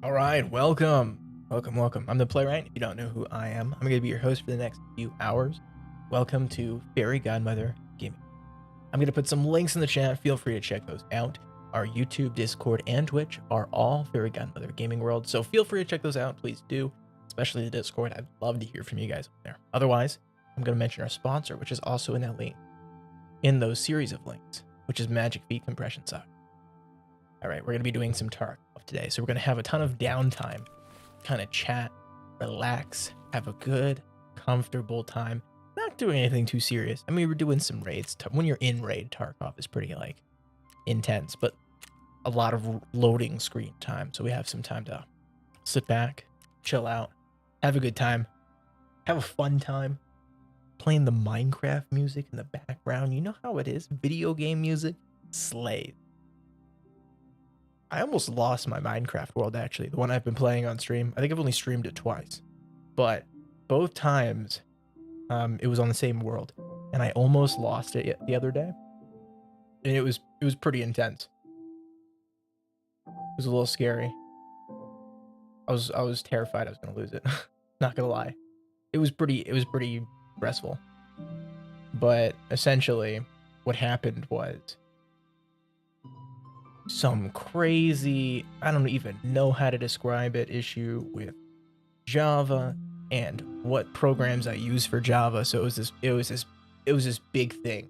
All right, welcome. I'm the Playwright. If you don't know who I am, I'm going to be your host for the next few hours. Welcome to Fairy Godmother Gaming. I'm going to put some links in the chat. Feel free to check those out. Our YouTube, Discord, and Twitch are all Fairy Godmother Gaming World, so feel free to check those out. Please do, especially the Discord. I'd love to hear from you guys there. Otherwise, I'm going to mention our sponsor, which is also in that link, in those series of links, which is Magic Feet Compression Sock. All right, we're going to be doing some Tarkov today. So we're going to have a ton of downtime, kind of chat, relax, have a good, comfortable time. Not doing anything too serious. I mean, we're doing some raids. When you're in raid, Tarkov is pretty, intense, but a lot of loading screen time. So we have some time to sit back, chill out, have a good time, have a fun time, playing the Minecraft music in the background. You know how it is. Video game music, slay. I almost lost my Minecraft world, actually. The one I've been playing on stream. I think I've only streamed it twice. But both times, it was on the same world. And I almost lost it the other day. And it was pretty intense. It was a little scary. I was terrified I was gonna lose it. Not gonna lie. It was pretty stressful. But essentially, what happened was some crazy, I don't even know how to describe it, issue with Java and what programs I use for Java. So it was this big thing.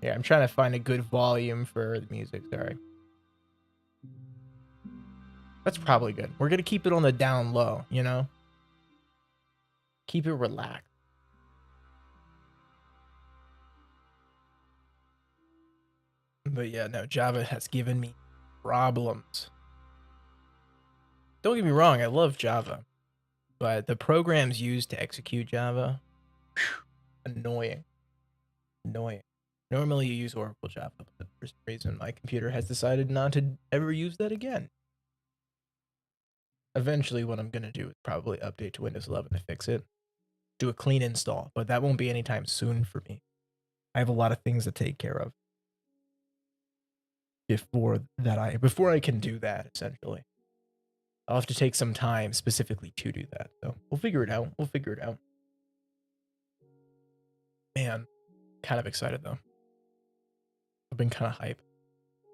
Yeah, I'm trying to find a good volume for the music. Sorry. That's probably good. We're gonna keep it on the down low, you know? Keep it relaxed. But yeah, no, Java has given me problems. Don't get me wrong, I love Java, but the programs used to execute Java, annoying. Normally you use Oracle Java, but for some reason my computer has decided not to ever use that again. Eventually what I'm going to do is probably update to Windows 11 to fix it. Do a clean install, but that won't be anytime soon for me. I have a lot of things to take care of before I can do that, essentially. I'll have to take some time specifically to do that. So we'll figure it out. Man, kind of excited though. I've been kind of hype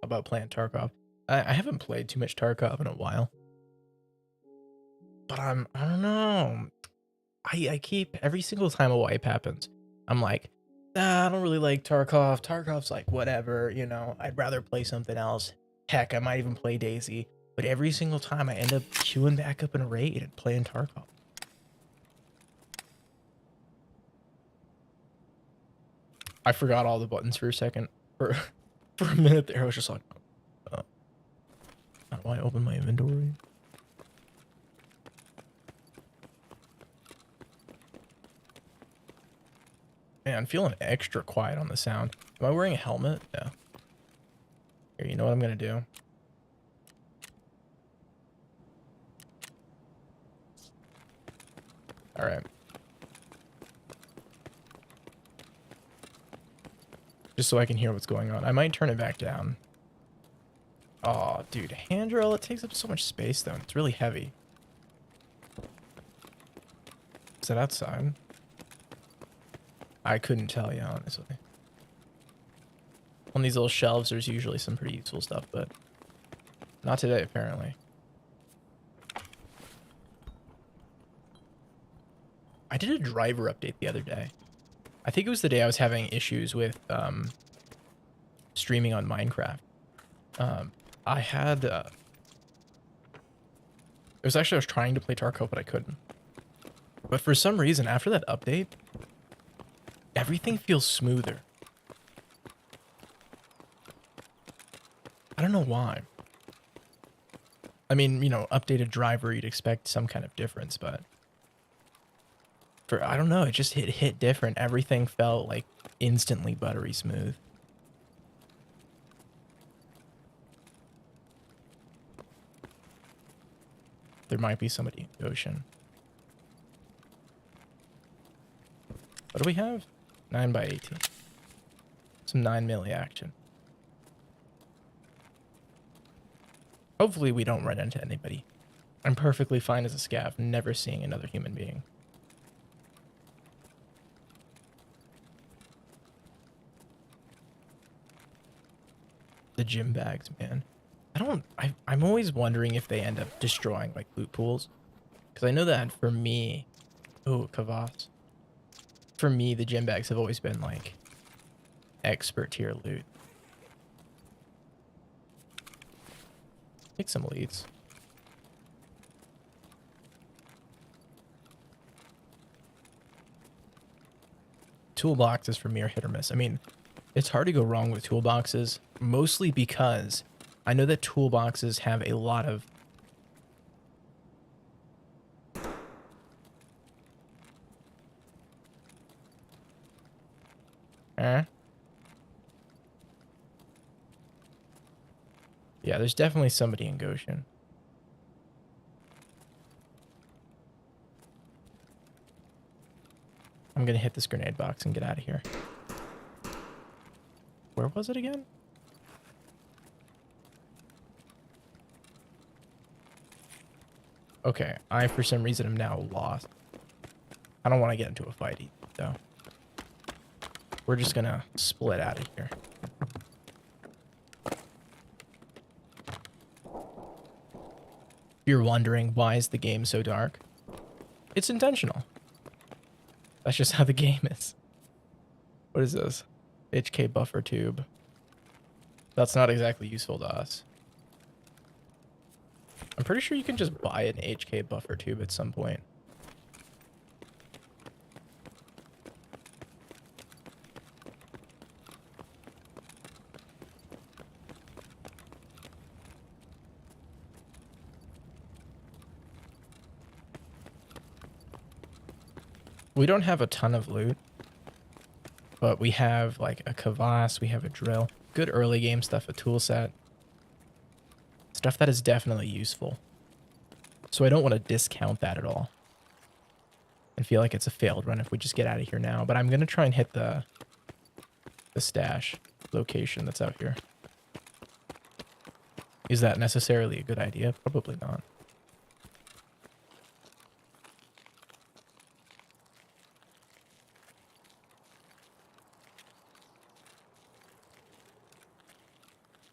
about playing Tarkov. I haven't played too much Tarkov in a while. But I don't know. I keep, every single time a wipe happens, I'm like, nah, I don't really like Tarkov. Tarkov's like, whatever, you know, I'd rather play something else. Heck, I might even play Daisy. But every single time I end up queuing back up in a raid and playing Tarkov. I forgot all the buttons for a second. For a minute there, I was just like, how do I open my inventory? Man, I'm feeling extra quiet on the sound. Am I wearing a helmet? Yeah. Here, you know what I'm gonna do? All right. Just so I can hear what's going on. I might turn it back down. Oh, dude, handrail, it takes up so much space though. It's really heavy. Is that outside? I couldn't tell you, honestly. On these little shelves, there's usually some pretty useful stuff, but not today, apparently. I did a driver update the other day. I think it was the day I was having issues with streaming on Minecraft. I had... it was actually, I was trying to play Tarkov, but I couldn't. But for some reason, after that update, everything feels smoother. I don't know why. I mean, you know, updated driver, you'd expect some kind of difference, but... I don't know, it just hit different. Everything felt like instantly buttery smooth. There might be somebody in the ocean. What do we have? 9x18. Some 9 milli action. Hopefully we don't run into anybody. I'm perfectly fine as a scav, never seeing another human being. The gym bags, man. I'm always wondering if they end up destroying like loot pools. Because I know that for me, oh, Kavas. For me, the gym bags have always been like expert tier loot. Take some leads. Toolboxes for me are hit or miss. I mean, it's hard to go wrong with toolboxes, mostly because I know that toolboxes have a lot of Yeah, there's definitely somebody in Goshen. I'm gonna hit this grenade box and get out of here. Where was it again? Okay, I for some reason am now lost. I don't want to get into a fight either, though. We're just gonna split out of here. If you're wondering why is the game so dark, it's intentional. That's just how the game is. What is this? HK buffer tube. That's not exactly useful to us. I'm pretty sure you can just buy an HK buffer tube at some point. We don't have a ton of loot, but we have like a Kavas, we have a drill, good early game stuff, a tool set, stuff that is definitely useful. So I don't want to discount that at all and feel like it's a failed run if we just get out of here now. But I'm going to try and hit the stash location that's out here. Is that necessarily a good idea? Probably not.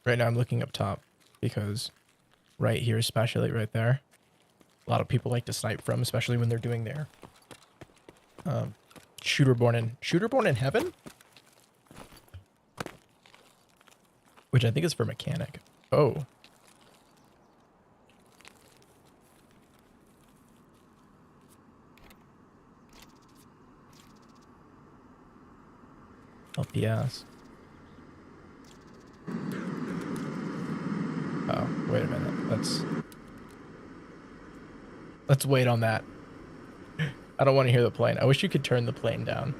Right now I'm looking up top because right here, especially right there, a lot of people like to snipe from, especially when they're doing their Shooterborn in Heaven, which I think is for mechanic. Oh. LPS. Oh, wait a minute. Let's wait on that. I don't want to hear the plane. I wish you could turn the plane down.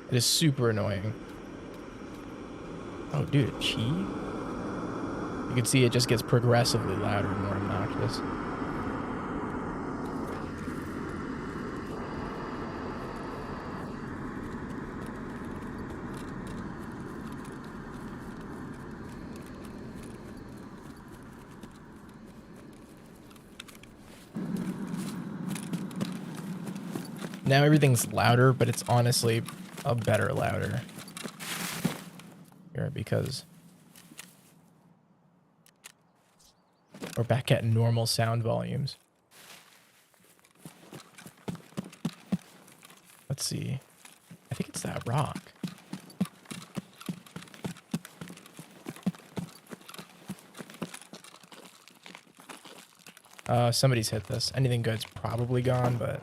It is super annoying. Oh, dude, a chi? You can see it just gets progressively louder and more obnoxious. Now everything's louder, but it's honestly a better louder here because we're back at normal sound volumes. Let's see. I think it's that rock. Somebody's hit this. Anything good's probably gone, but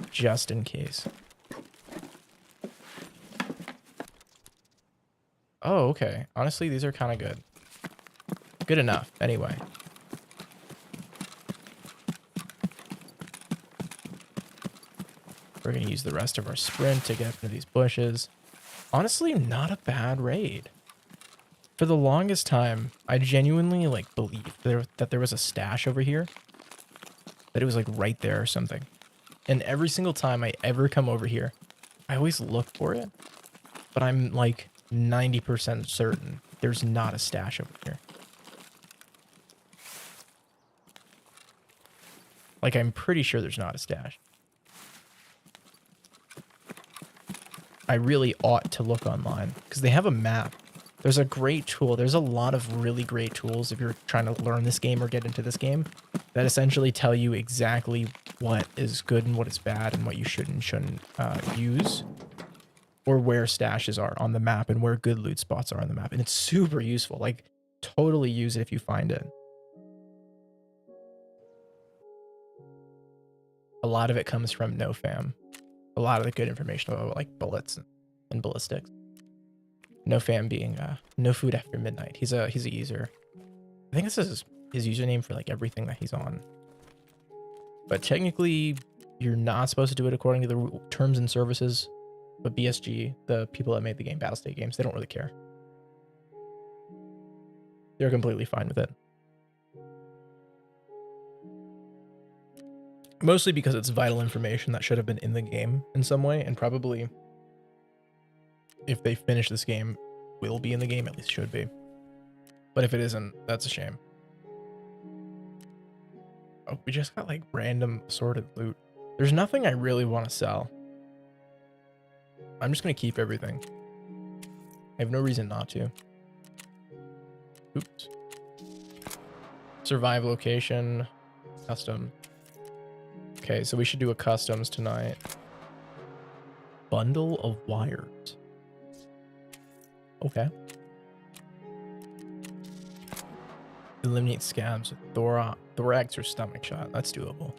just in case. Oh, okay. Honestly, these are kind of good. Good enough, anyway. We're going to use the rest of our sprint to get into these bushes. Honestly, not a bad raid. For the longest time, I genuinely like believed that there was a stash over here. That it was like right there or something. And every single time I ever come over here, I always look for it. But I'm like 90% certain there's not a stash over here. Like, I'm pretty sure there's not a stash. I really ought to look online because they have a map. There's a great tool. There's a lot of really great tools if you're trying to learn this game or get into this game that essentially tell you exactly what is good and what is bad and what you should and shouldn't use, or where stashes are on the map and where good loot spots are on the map. And it's super useful. Like, totally use it if you find it. A lot of it comes from NoFam. A lot of the good information about like bullets and ballistics. NoFam being no food after midnight. He's a user. I think this is his username for like everything that he's on. But technically, you're not supposed to do it according to the terms and services. But BSG, the people that made the game, Battlestate Games, they don't really care. They're completely fine with it. Mostly because it's vital information that should have been in the game in some way, and probably, if they finish this game, will be in the game, at least should be. But if it isn't, that's a shame. Oh, we just got like random assorted loot. There's nothing I really want to sell. I'm just going to keep everything. I have no reason not to. Oops. Survive location. Custom. Okay, so we should do a customs tonight. Bundle of wires. Okay. Eliminate scabs with thorax or stomach shot. That's doable.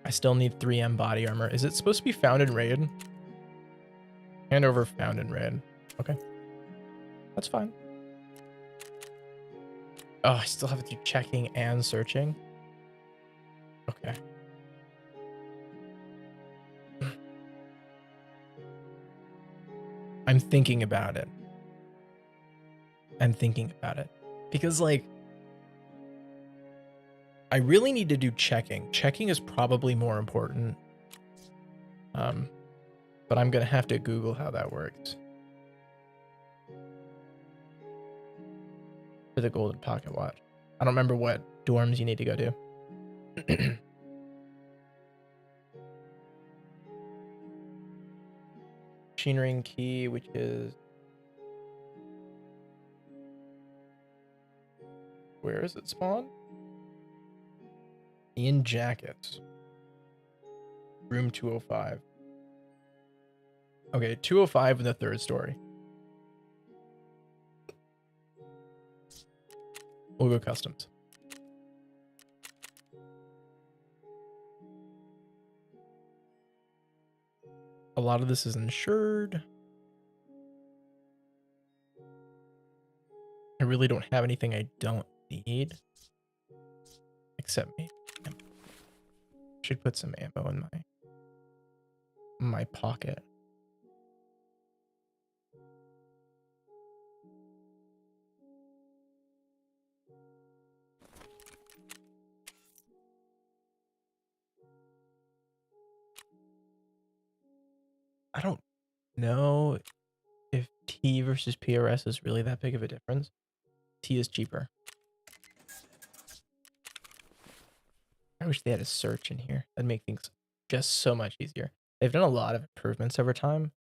I still need 3M body armor. Is it supposed to be found in raid? Hand over found in raid. Okay. That's fine. Oh, I still have to do checking and searching. Okay. I'm thinking about it. Because, like, I really need to do checking. Checking is probably more important. But I'm going to have to Google how that works. For the golden pocket watch. I don't remember what dorms you need to go to. Machinery key, which is... Where is it spawned? In jackets. Room 205. Okay, 205 in the third story. We'll go customs. A lot of this is insured. I really don't have anything I don't need. Except me. Should put some ammo in my pocket. I don't know if T versus PRS is really that big of a difference. T is cheaper. I wish they had a search in here. That'd make things just so much easier. They've done a lot of improvements over time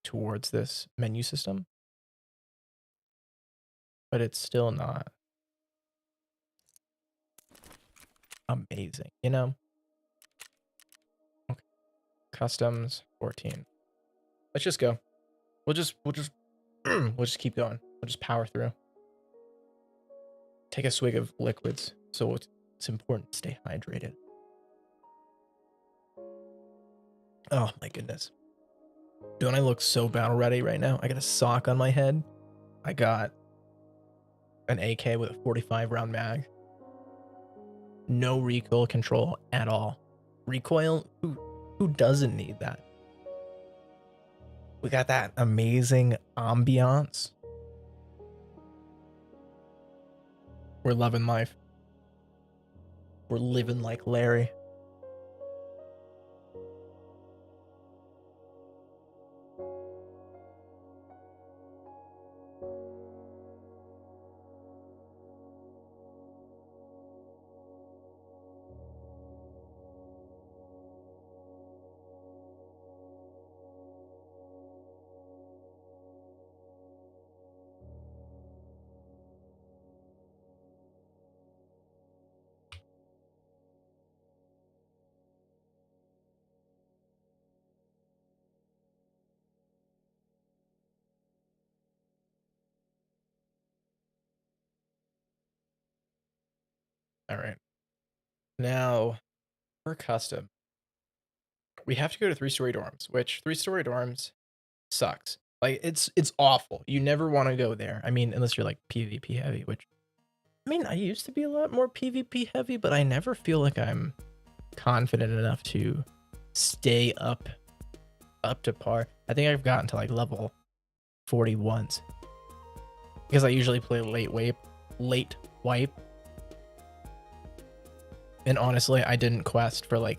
towards this menu system, but it's still not amazing, you know? Okay. Customs 14. Let's just go. We'll just we'll just keep going. We'll just power through. Take a swig of liquids. So it's important to stay hydrated. Oh my goodness. Don't I look so battle ready right now? I got a sock on my head. I got an AK with a 45 round mag. No recoil control at all. Recoil? Who doesn't need that? We got that amazing ambiance. We're loving life. We're living like Larry. All right. Now, for custom, we have to go to 3-story dorms, which 3-story dorms sucks. Like it's awful. You never want to go there. I mean, unless you're like PvP heavy, which I mean, I used to be a lot more PvP heavy, but I never feel like I'm confident enough to stay up to par. I think I've gotten to like level 40 once because I usually play late wipe. And honestly, I didn't quest for like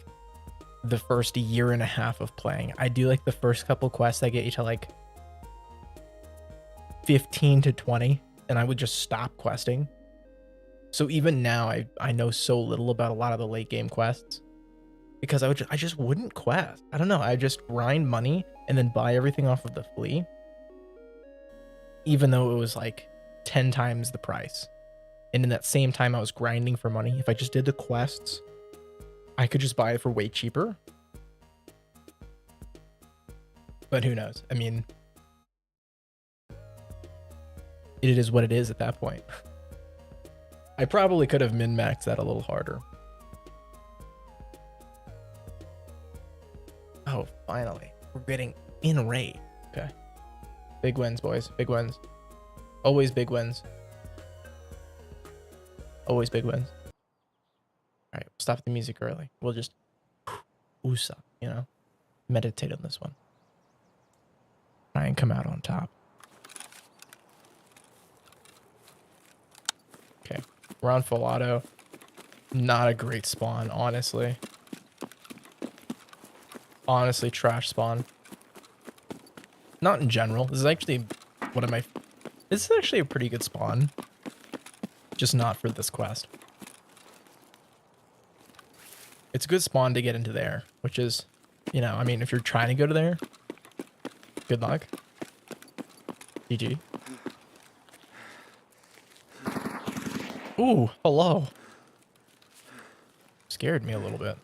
the first year and a half of playing. I do like the first couple quests that get you to like 15 to 20, and I would just stop questing. So even now, I know so little about a lot of the late game quests because I just wouldn't quest. I don't know. I just grind money and then buy everything off of the flea, even though it was like 10 times the price. And in that same time I was grinding for money, if I just did the quests, I could just buy it for way cheaper. But who knows? I mean, it is what it is at that point. I probably could have min-maxed that a little harder. Oh, finally. We're getting in raid. Okay. Big wins, boys. Big wins. Always big wins. Always big wins. All right, we'll stop the music early. We'll just USA, you know, meditate on this one. Try and come out on top. Okay, we're on full auto. Not a great spawn, honestly. Honestly, trash spawn. Not in general. This is actually one of my... This is actually a pretty good spawn. Just not for this quest. It's a good spawn to get into there, which is, you know, I mean, if you're trying to go to there, good luck. GG. Ooh, hello. Scared me a little bit.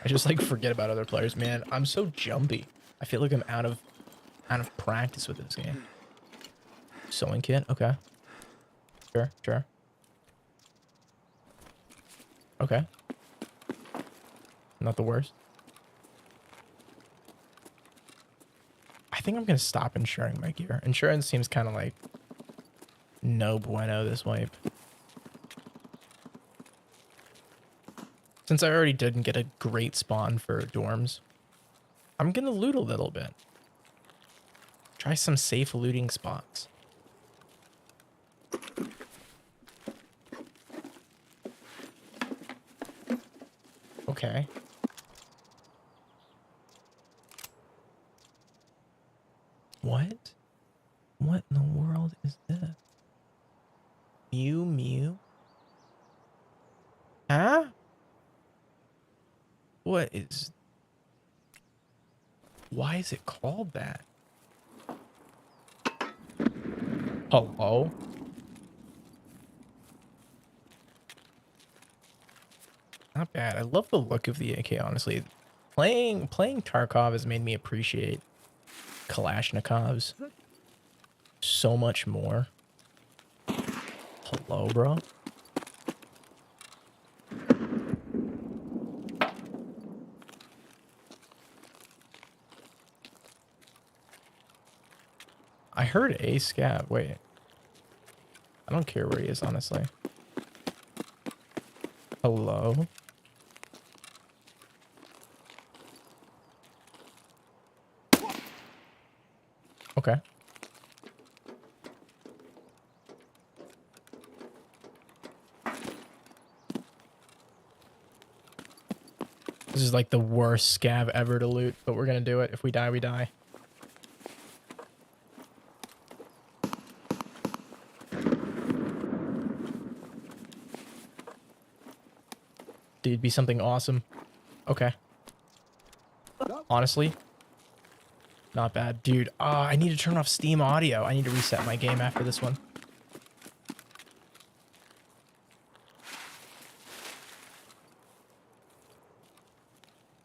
I just like forget about other players, man. I'm so jumpy. I feel like I'm out of practice with this game. Sewing kit, okay. Sure. Okay. Not the worst. I think I'm gonna stop insuring my gear. Insurance seems kind of like no bueno this wipe. Since I already didn't get a great spawn for dorms, I'm gonna loot a little bit. Try some safe looting spots. Okay. What? What in the world is this? Mew? Huh? What is... Why is it called that? Hello? Not bad. I love the look of the AK, honestly. Playing Tarkov has made me appreciate Kalashnikovs so much more. Hello, bro. I heard a scav. Wait. I don't care where he is, honestly. Hello? Okay. This is like the worst scav ever to loot, but we're gonna do it. If we die, we die. Dude, be something awesome. Okay. Honestly, not bad. Dude, I need to turn off Steam audio. I need to reset my game after this one.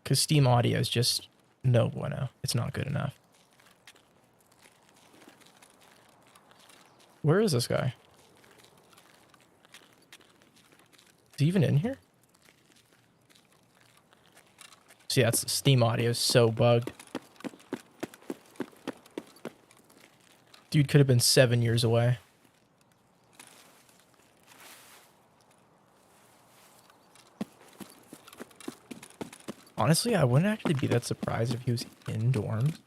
Because Steam audio is just no bueno. It's not good enough. Where is this guy? Is he even in here? See, that's Steam audio is so bugged. Dude could have been 7 years away. Honestly, I wouldn't actually be that surprised if he was in dorms.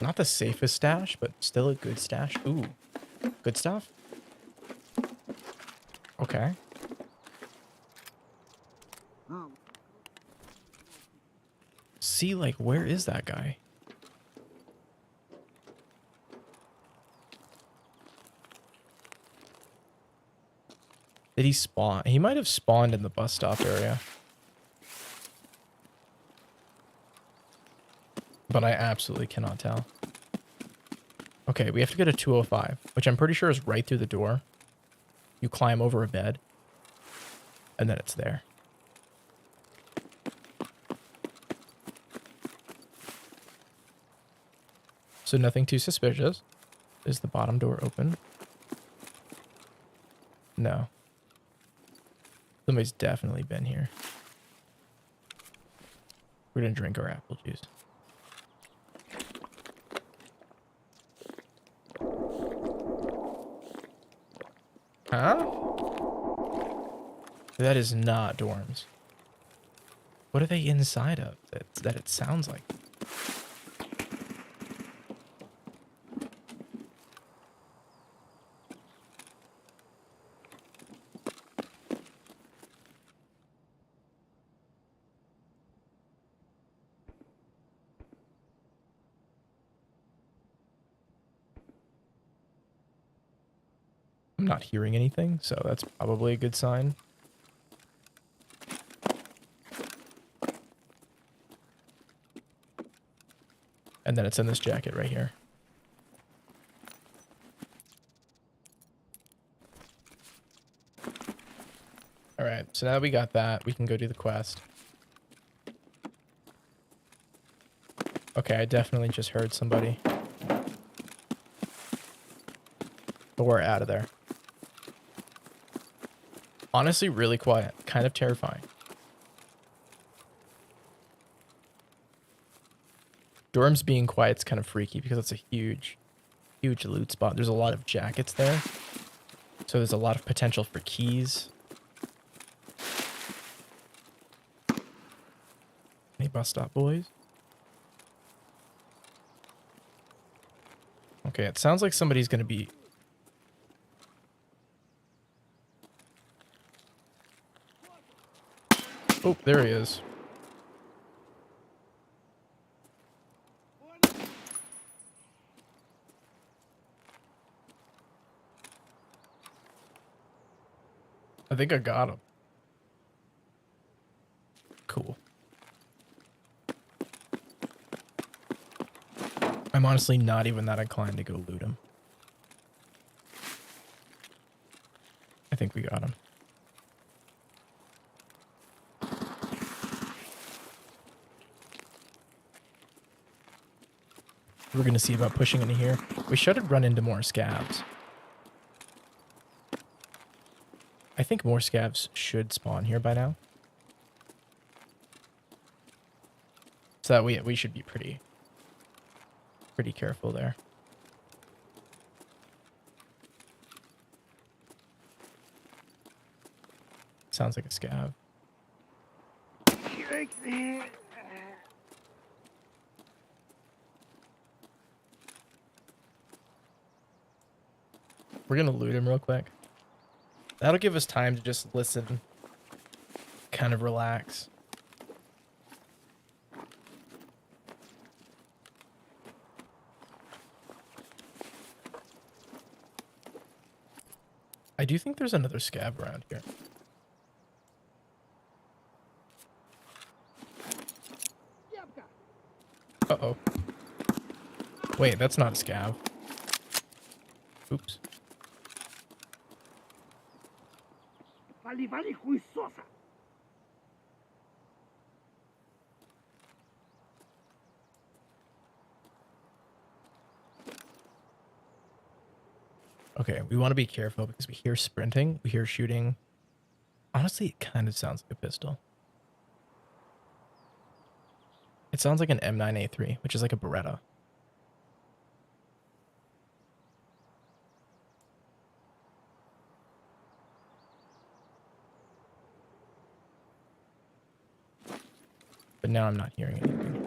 Not the safest stash, but still a good stash. Ooh, good stuff. Okay. See, like, where is that guy? Did he spawn? He might have spawned in the bus stop area. But I absolutely cannot tell. Okay, we have to go to 205, which I'm pretty sure is right through the door. You climb over a bed, and then it's there. So nothing too suspicious. Is the bottom door open? No. Somebody's definitely been here. We're gonna drink our apple juice. Huh? That is not dorms. What are they inside of that it sounds like? I'm not hearing anything, so that's probably a good sign. And then it's in this jacket right here. All right, so now that we got that, we can go do the quest. Okay, I definitely just heard somebody. But we're out of there. Honestly, really quiet. Kind of terrifying. Dorms being quiet is kind of freaky because it's a huge loot spot. There's a lot of jackets there. So there's a lot of potential for keys. Any bus stop boys? Okay, it sounds like somebody's going to be... Oh, there he is. I think I got him. Cool. I'm honestly not even that inclined to go loot him. I think we got him. We're going to see about pushing into here. We should run into more scavs. I think more scavs should spawn here by now. So that we should be pretty careful there. Sounds like a scav. We're gonna loot him real quick. That'll give us time to just listen, kind of relax. I do think there's another scav around here. Uh-oh. Wait, that's not a scav. Oops. Okay, we want to be careful because we hear sprinting, we hear shooting. Honestly, it kind of sounds like a pistol. It sounds like an M9A3, which is like a Beretta. But now I'm not hearing anything.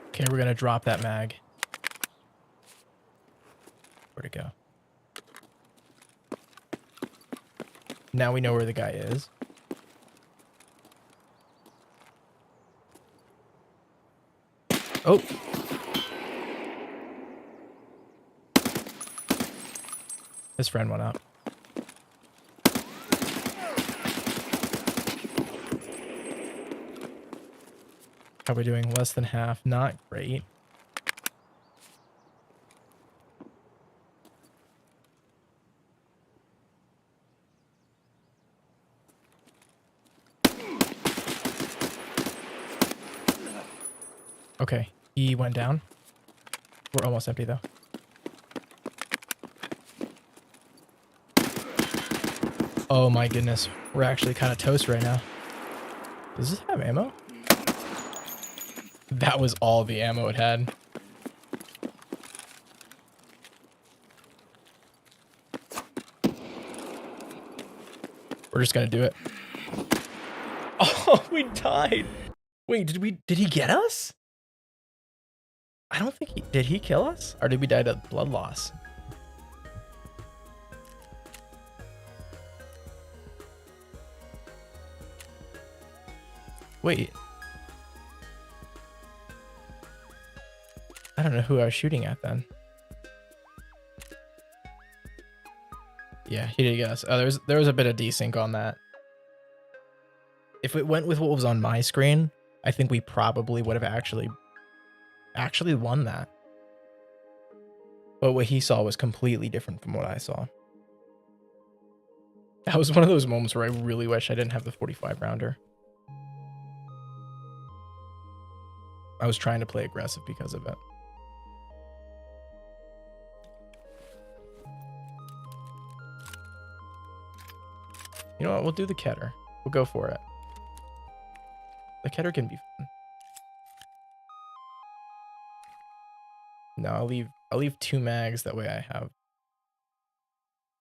Okay, we're gonna drop that mag. Where'd it go? Now we know where the guy is. Oh! His friend went up. How are we doing? Less than half. Not great. Okay, he went down. We're almost empty though. Oh my goodness. We're actually kind of toast right now. Does this have ammo? That was all the ammo it had. We're just gonna do it. Oh, we died. Wait, did he get us? I don't think did he kill us? Or did we die to blood loss? Wait. I don't know who I was shooting at then. Yeah, he did get us. Oh, there was a bit of desync on that. If it went with what was on my screen, I think we probably would have actually won that. But what he saw was completely different from what I saw. That was one of those moments where I really wish I didn't have the 45 rounder. I was trying to play aggressive because of it. You know what? We'll do the Keter. We'll go for it. The Keter can be fun. No, I'll leave 2 mags. That way I have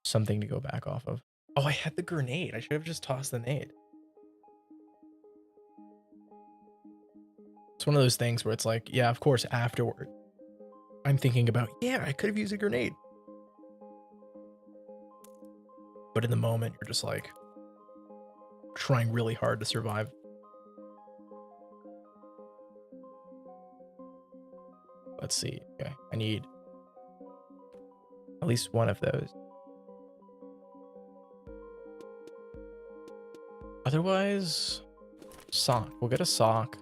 something to go back off of. Oh, I had the grenade. I should have just tossed the nade. It's one of those things where it's like, yeah, of course, afterward, I'm thinking about, yeah, I could have used a grenade. But in the moment, you're just like trying really hard to survive. Let's see. Okay, I need at least one of those. Otherwise, sock. We'll get a sock.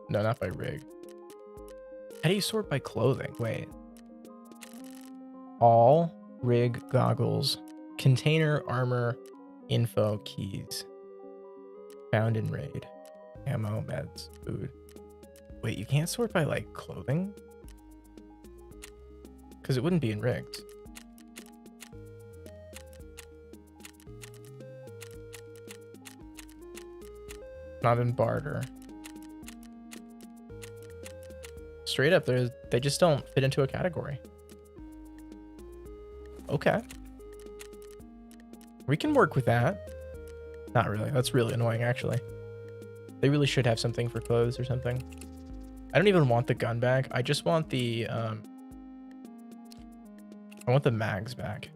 No, not by rig. How do you sort by clothing? Wait. All, rig, goggles, container, armor, info, keys. Found in raid. Ammo, meds, food. Wait, you can't sort by like clothing? Because it wouldn't be in rigs. Not in barter. Straight up, they just don't fit into a category. Okay. We can work with that. Not really. That's really annoying, actually. They really should have something for clothes or something. I don't even want the gun back. I just want the, I want the mags back.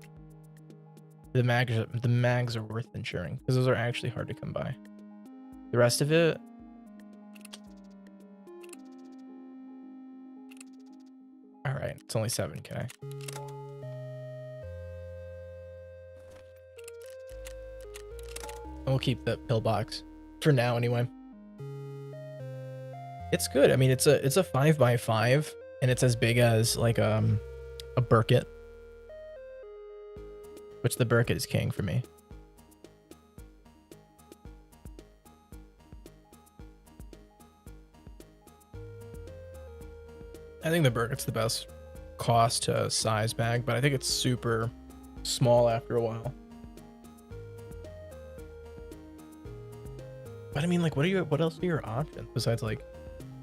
The mags are worth insuring because those are actually hard to come by. The rest of it, all right, it's only 7K. we'll keep the pillbox for now anyway. It's good. I mean, it's a 5x5, and it's as big as like a Burkett, which the Burkett is king for me. I think the Burkett's the best cost to size bag, but I think it's super small after a while. But I mean, like, what else are your options besides like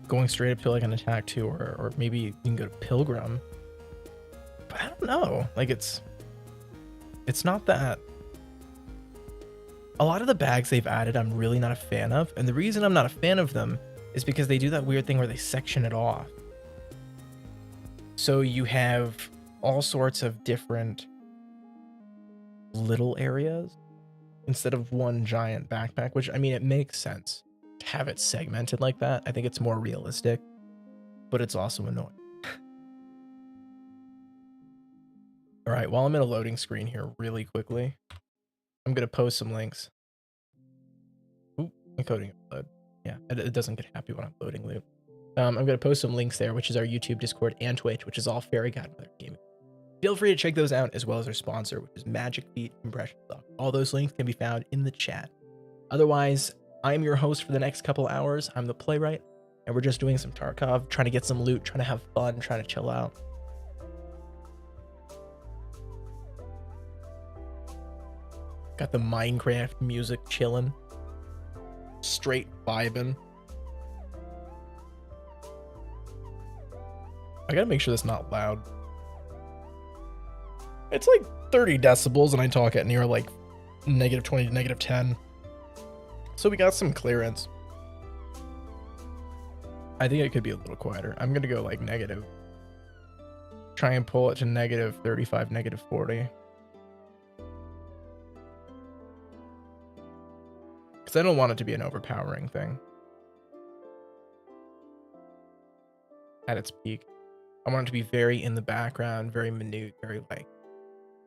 going straight up to like an attack 2, or maybe you can go to Pilgrim? But I don't know. Like, it's not that. A lot of the bags they've added I'm really not a fan of, and the reason I'm not a fan of them is because they do that weird thing where they section it off. So you have all sorts of different little areas instead of one giant backpack, which, I mean, it makes sense to have it segmented like that. I think it's more realistic, but it's also annoying. All right, while I'm in a loading screen here really quickly, I'm going to post some links. Ooh, encoding upload. Yeah, it doesn't get happy when I'm loading loop. I'm going to post some links there, which is our YouTube, Discord, and Twitch, which is all Fairy Godmother Gaming. Feel free to check those out, as well as our sponsor, which is Magic Feet Impression Stock. All those links can be found in the chat. Otherwise, I'm your host for the next couple hours. I'm the Playwright, and we're just doing some Tarkov, trying to get some loot, trying to have fun, trying to chill out. Got the Minecraft music chilling. Straight vibing. I gotta make sure that's not loud. It's like 30 decibels and I talk at near like -20 to -10. So we got some clearance. I think it could be a little quieter. I'm gonna go like negative. Try and pull it to -35, -40. Because I don't want it to be an overpowering thing. At its peak. I want it to be very in the background, very minute, very like,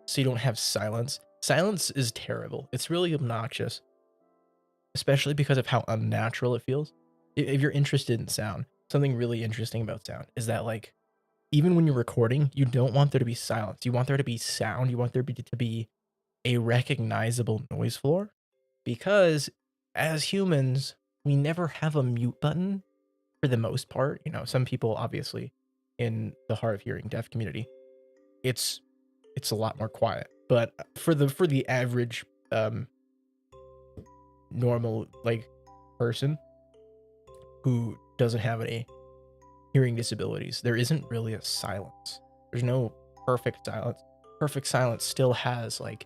so you don't have silence. Silence is terrible. It's really obnoxious, especially because of how unnatural it feels. If you're interested in sound, something really interesting about sound is that, like, even when you're recording, you don't want there to be silence. You want there to be sound. You want there to be a recognizable noise floor, because as humans, we never have a mute button for the most part. You know, some people obviously in the hard of hearing deaf community, it's a lot more quiet, but for the average normal like person who doesn't have any hearing disabilities, there isn't really a silence. There's no perfect silence. Perfect silence still has like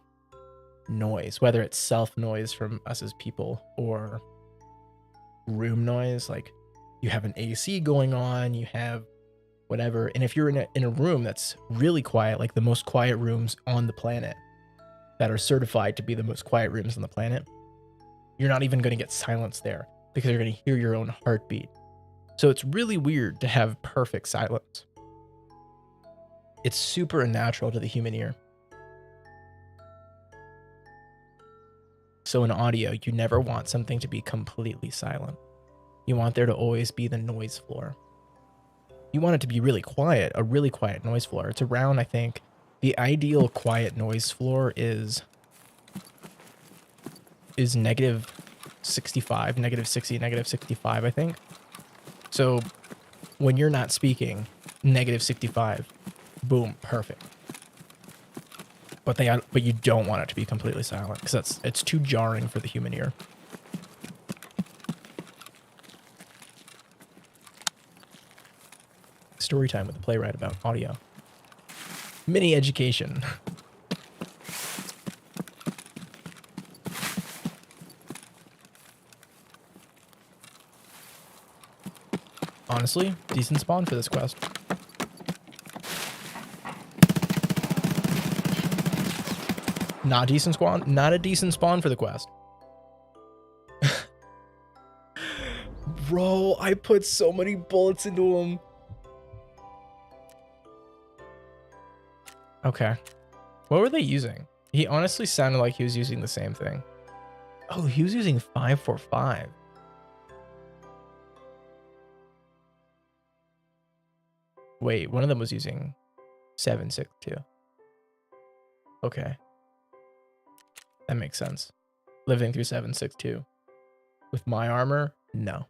noise, whether it's self noise from us as people or room noise. Like, you have an AC going on, you have whatever. And if you're in a room that's really quiet, like the most quiet rooms on the planet that are certified to be the most quiet rooms on the planet, you're not even going to get silence there because you're going to hear your own heartbeat. So it's really weird to have perfect silence. It's super unnatural to the human ear. So in audio, you never want something to be completely silent. You want there to always be the noise floor. You want it to be really quiet, a really quiet noise floor. It's around, I think, the ideal quiet noise floor is -65, -60, -65, I think. So when you're not speaking, -65, boom, perfect. But you don't want it to be completely silent, because it's too jarring for the human ear. Story time with the Playwright about audio. Mini education. Honestly, decent spawn for this quest. Not decent spawn. Not a decent spawn for the quest. Bro, I put so many bullets into him. Okay. What were they using? He honestly sounded like he was using the same thing. Oh, he was using 545. Wait, one of them was using 762. Okay. That makes sense. Living through 762. With my armor, no.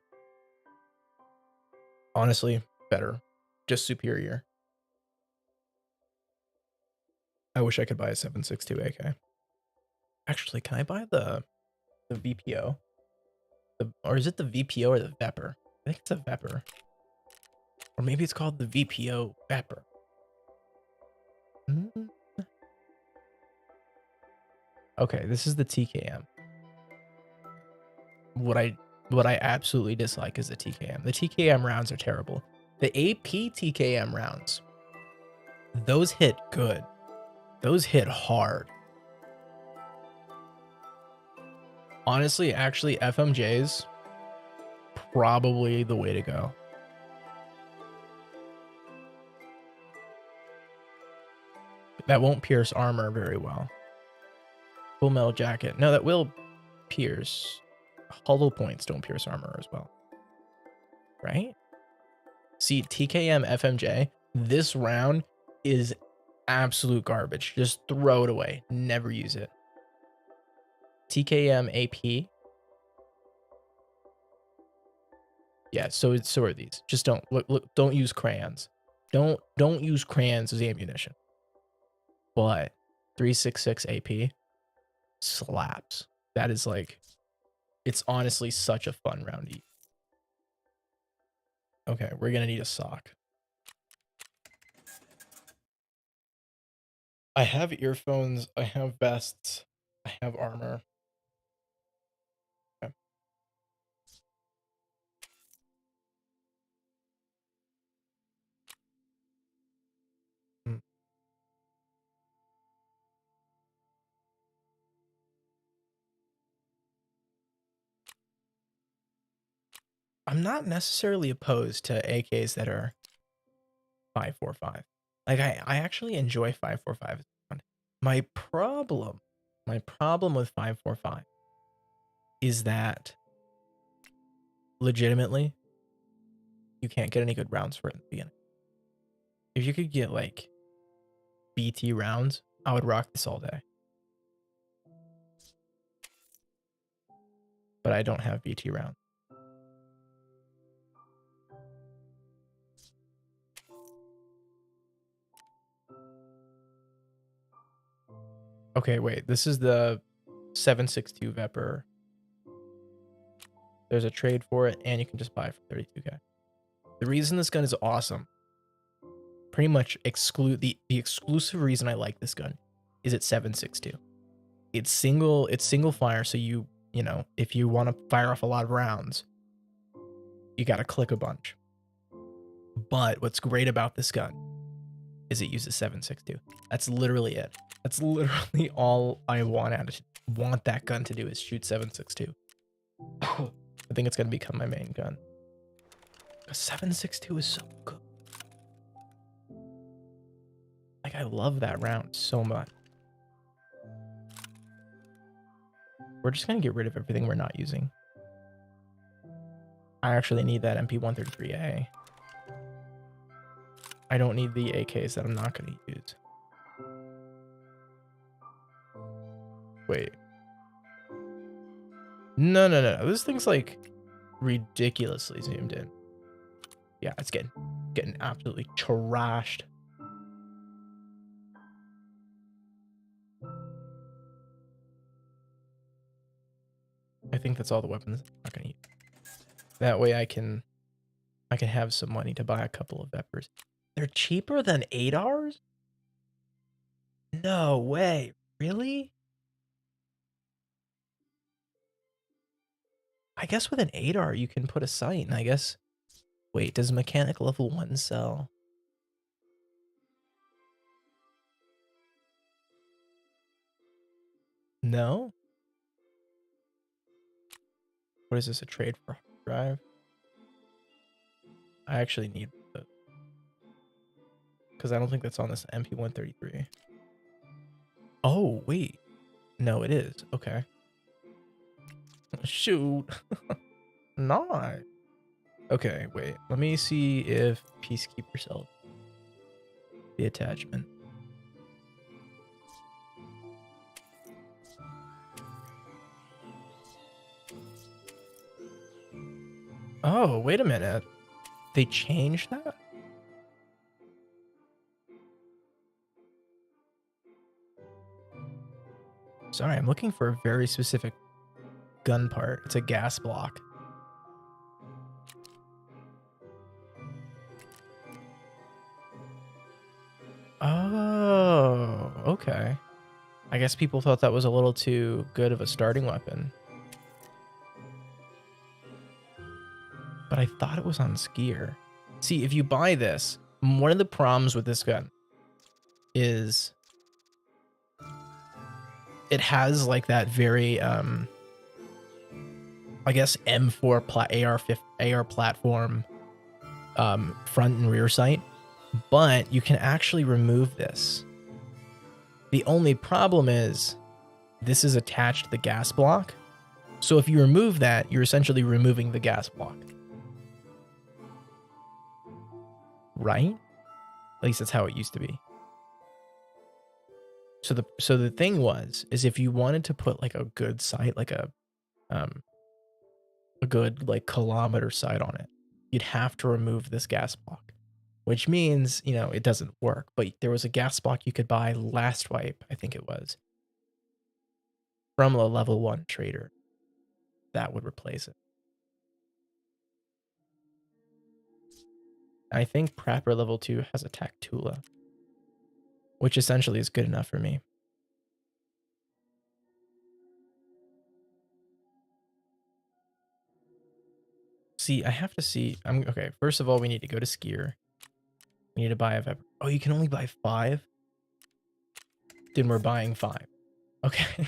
Honestly, better. Just superior. I wish I could buy a 762 AK. Actually, can I buy the VPO? Or is it the VPO or the Vepr? I think it's a Vepr. Or maybe it's called the VPO Vepr. Okay, this is the TKM. What I absolutely dislike is the TKM. The TKM rounds are terrible. The AP TKM rounds, those hit good. Those hit hard. Honestly, actually, FMJs, probably the way to go. That won't pierce armor very well. Full metal jacket. No, that will pierce. Hollow points don't pierce armor as well. Right? See, TKM FMJ, this round is absolute garbage. Just throw it away. Never use it. TKM AP. Yeah, so are these. Just don't look, don't use crayons. Don't use crayons as ammunition. But 366 AP slaps. That is like, it's honestly such a fun round to use. Okay, we're gonna need a sock. I have earphones, I have vests, I have armor. Okay. I'm not necessarily opposed to AKs that are 545. Like I actually enjoy 545. My problem with 545 is that legitimately you can't get any good rounds for it in the beginning. If you could get like BT rounds, I would rock this all day. But I don't have BT rounds. Okay, wait. This is the 762 Vepr. There's a trade for it, and you can just buy it for 32k. The reason this gun is awesome, pretty much the exclusive reason I like this gun is it's 762. It's single fire, so you know, if you want to fire off a lot of rounds, you got to click a bunch. But what's great about this gun is it uses 762. That's literally it. That's literally all I want that gun to do is shoot 762. I think it's gonna become my main gun. 762 is so good. Like I love that round so much. We're just gonna get rid of everything we're not using. I actually need that MP133A. I don't need the AKs that I'm not gonna use. Wait. No. This thing's like ridiculously zoomed in. Yeah, it's getting absolutely trashed. I think that's all the weapons I'm not gonna use. That way I can have some money to buy a couple of Veprs. They're cheaper than 8Rs? No way. Really? I guess with an 8R you can put a sight, and I guess... Wait, does mechanic level 1 sell? No? What is this, a trade for hard drive? I actually need the... Because I don't think that's on this MP133. Oh, wait. No, it is. Okay. Shoot. Not. Okay, wait. Let me see if Peacekeeper sells the attachment. Oh, wait a minute. They changed that? Sorry, I'm looking for a very specific gun part. It's a gas block. Oh, okay. I guess people thought that was a little too good of a starting weapon. But I thought it was on Skier. See, if you buy this, one of the problems with this gun is it has like that very I guess M4 AR platform front and rear sight, but you can actually remove this. The only problem is this is attached to the gas block. So if you remove that, you're essentially removing the gas block. Right? At least that's how it used to be. So the thing is if you wanted to put like a good sight, like a good like kilometer sight on it, you'd have to remove this gas block, which means, you know, it doesn't work. But there was a gas block you could buy last wipe, I think it was, from a level 1 trader that would replace it. I think Prapor level 2 has a Tactula, which essentially is good enough for me. See, I have to see. Okay. First of all, we need to go to Skier. We need to buy a Viper. Oh, you can only buy 5? Then we're buying 5. Okay.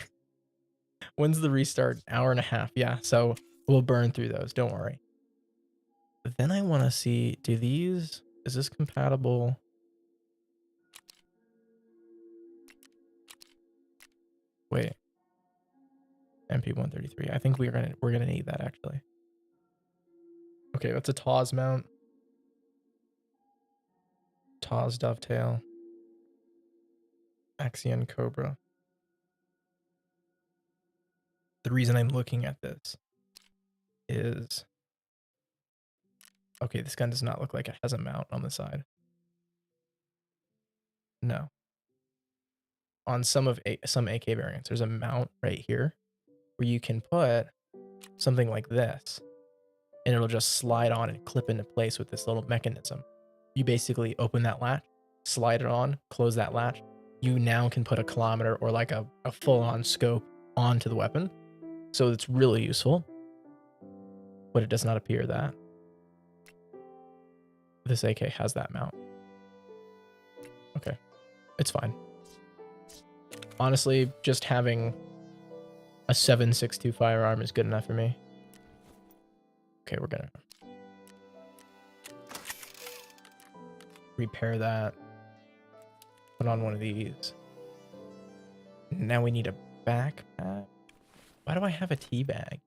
When's the restart? Hour and a half. Yeah. So we'll burn through those. Don't worry. But then I want to see, is this compatible? Wait. MP133. I think we're gonna need that actually. Okay, that's a Taw's mount. Taw's dovetail. Axion Cobra. The reason I'm looking at this is, okay, this gun does not look like it has a mount on the side. No. On some AK variants, there's a mount right here where you can put something like this, and it'll just slide on and clip into place with this little mechanism. You basically open that latch, slide it on, close that latch. You now can put a kilometer or like a full-on scope onto the weapon. So it's really useful, but it does not appear that this AK has that mount. Okay, it's fine. Honestly, just having a 7.62 firearm is good enough for me. Okay, we're gonna repair that. Put on one of these. Now we need a backpack. Why do I have a tea bag?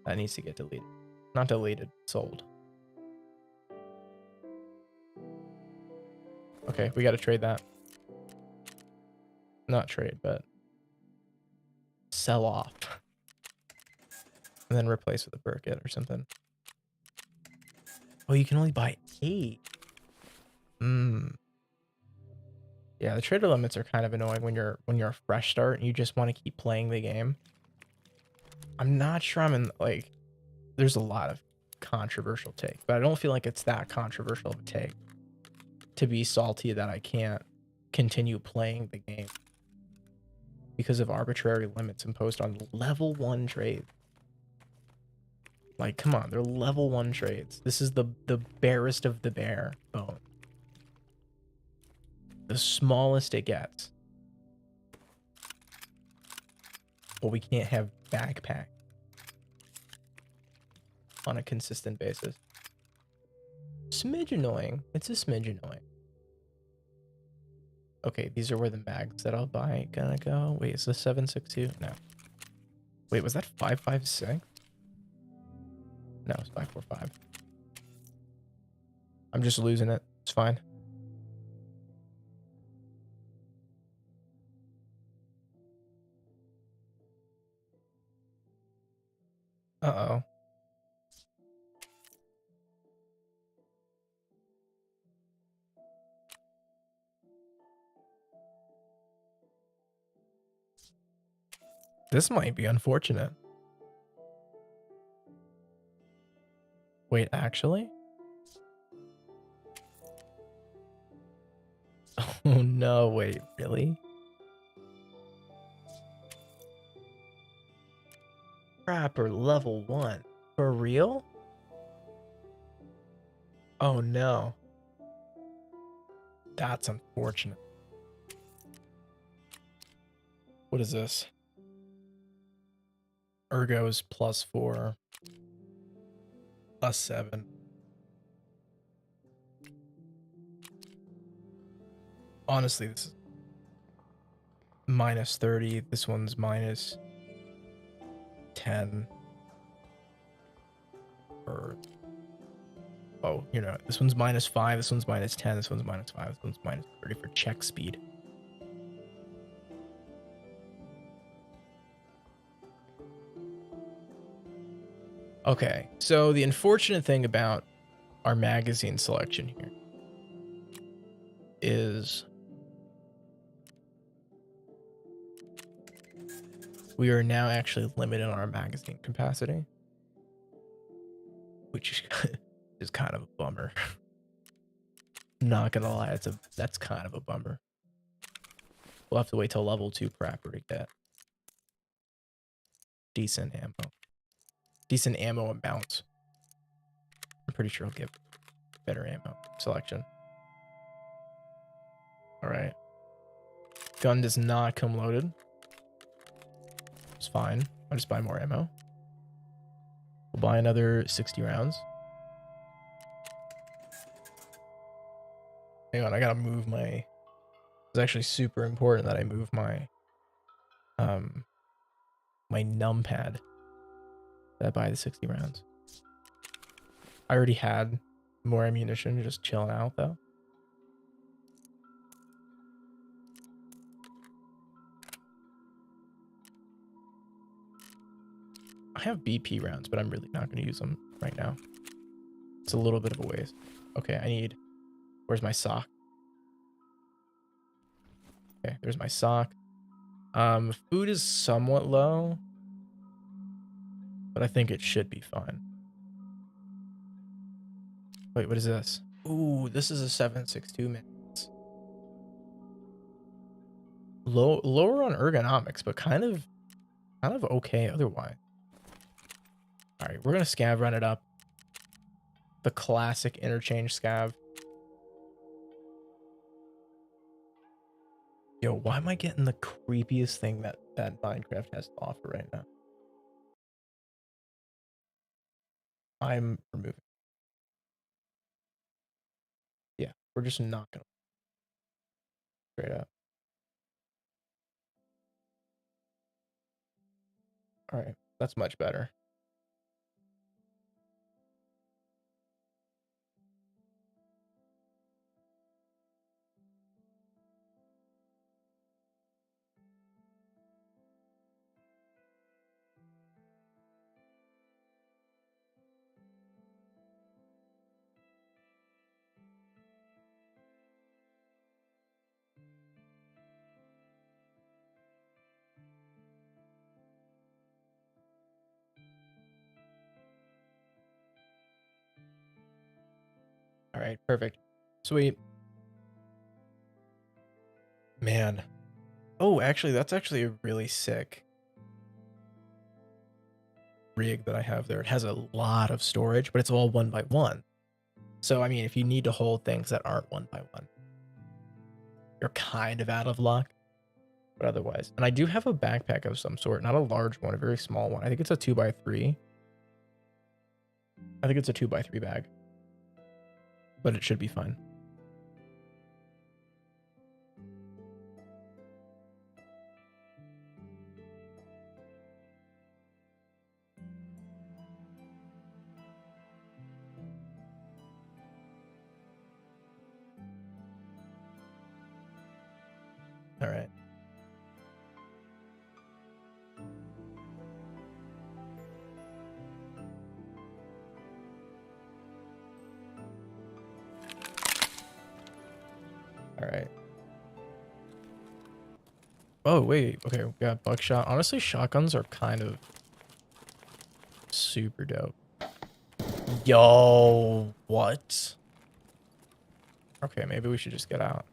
That needs to get deleted. Not deleted, sold. Okay, we gotta trade that. Not trade, but sell off. And then replace with a Burkett or something. Oh, you can only buy 8. Yeah, the trader limits are kind of annoying when you're a fresh start and you just want to keep playing the game. I'm not sure I'm in, like, there's a lot of controversial take, but I don't feel like it's that controversial of a take to be salty that I can't continue playing the game because of arbitrary limits imposed on level 1 trades. Like, come on, they're level 1 trades. This is the barest of the bare bone. The smallest it gets. But we can't have backpack on a consistent basis. Smidge annoying. It's a smidge annoying. Okay, these are where the mags that I'll buy gonna go. Wait, is this 7.62? No. Wait, was that 556? No, it's 545. I'm just losing it. It's fine. Uh-oh. This might be unfortunate. Wait, actually? Oh no, wait, really? Trapper level 1. For real? Oh no. That's unfortunate. What is this? Ergo's +4. +7. Honestly, this is -30. This one's -10. Or oh, you know, this one's -5. This one's -10. This one's -5. This one's -30 for check speed. Okay, so the unfortunate thing about our magazine selection here is we are now actually limited on our magazine capacity, which is kind of a bummer. Not gonna lie, that's kind of a bummer. We'll have to wait till level 2 prepper to get decent ammo amounts. I'm pretty sure I'll get better ammo selection. All right. Gun does not come loaded. It's fine. I'll just buy more ammo. We'll buy another 60 rounds. Hang on, I gotta move my... It's actually super important that I move my my numpad that I buy the 60 rounds. I already had more ammunition just chilling out though. I have BP rounds, but I'm really not going to use them right now. It's a little bit of a waste. Okay, I need... Where's my sock? Okay, there's my sock. Food is somewhat low, but I think it should be fine. Wait, what is this? Ooh, this is a 7.62 minutes. Lower on ergonomics, but kind of okay otherwise. All right, we're gonna scav run it up. The classic interchange scav. Yo, why am I getting the creepiest thing that Minecraft has to offer right now? I'm removing. Yeah, we're just not gonna straight up. All right, that's much better. All right, perfect. Sweet. Man. Oh, actually, that's actually a really sick rig that I have there. It has a lot of storage, but it's all 1x1. So, I mean, if you need to hold things that aren't 1x1, you're kind of out of luck. But otherwise, and I do have a backpack of some sort, not a large one, a very small one. I think it's a 2x3. I think it's a 2x3 bag, but it should be fine. right. Oh, wait. Okay, we got buckshot. Honestly, shotguns are kind of super dope. Yo, what? Okay, maybe we should just get out.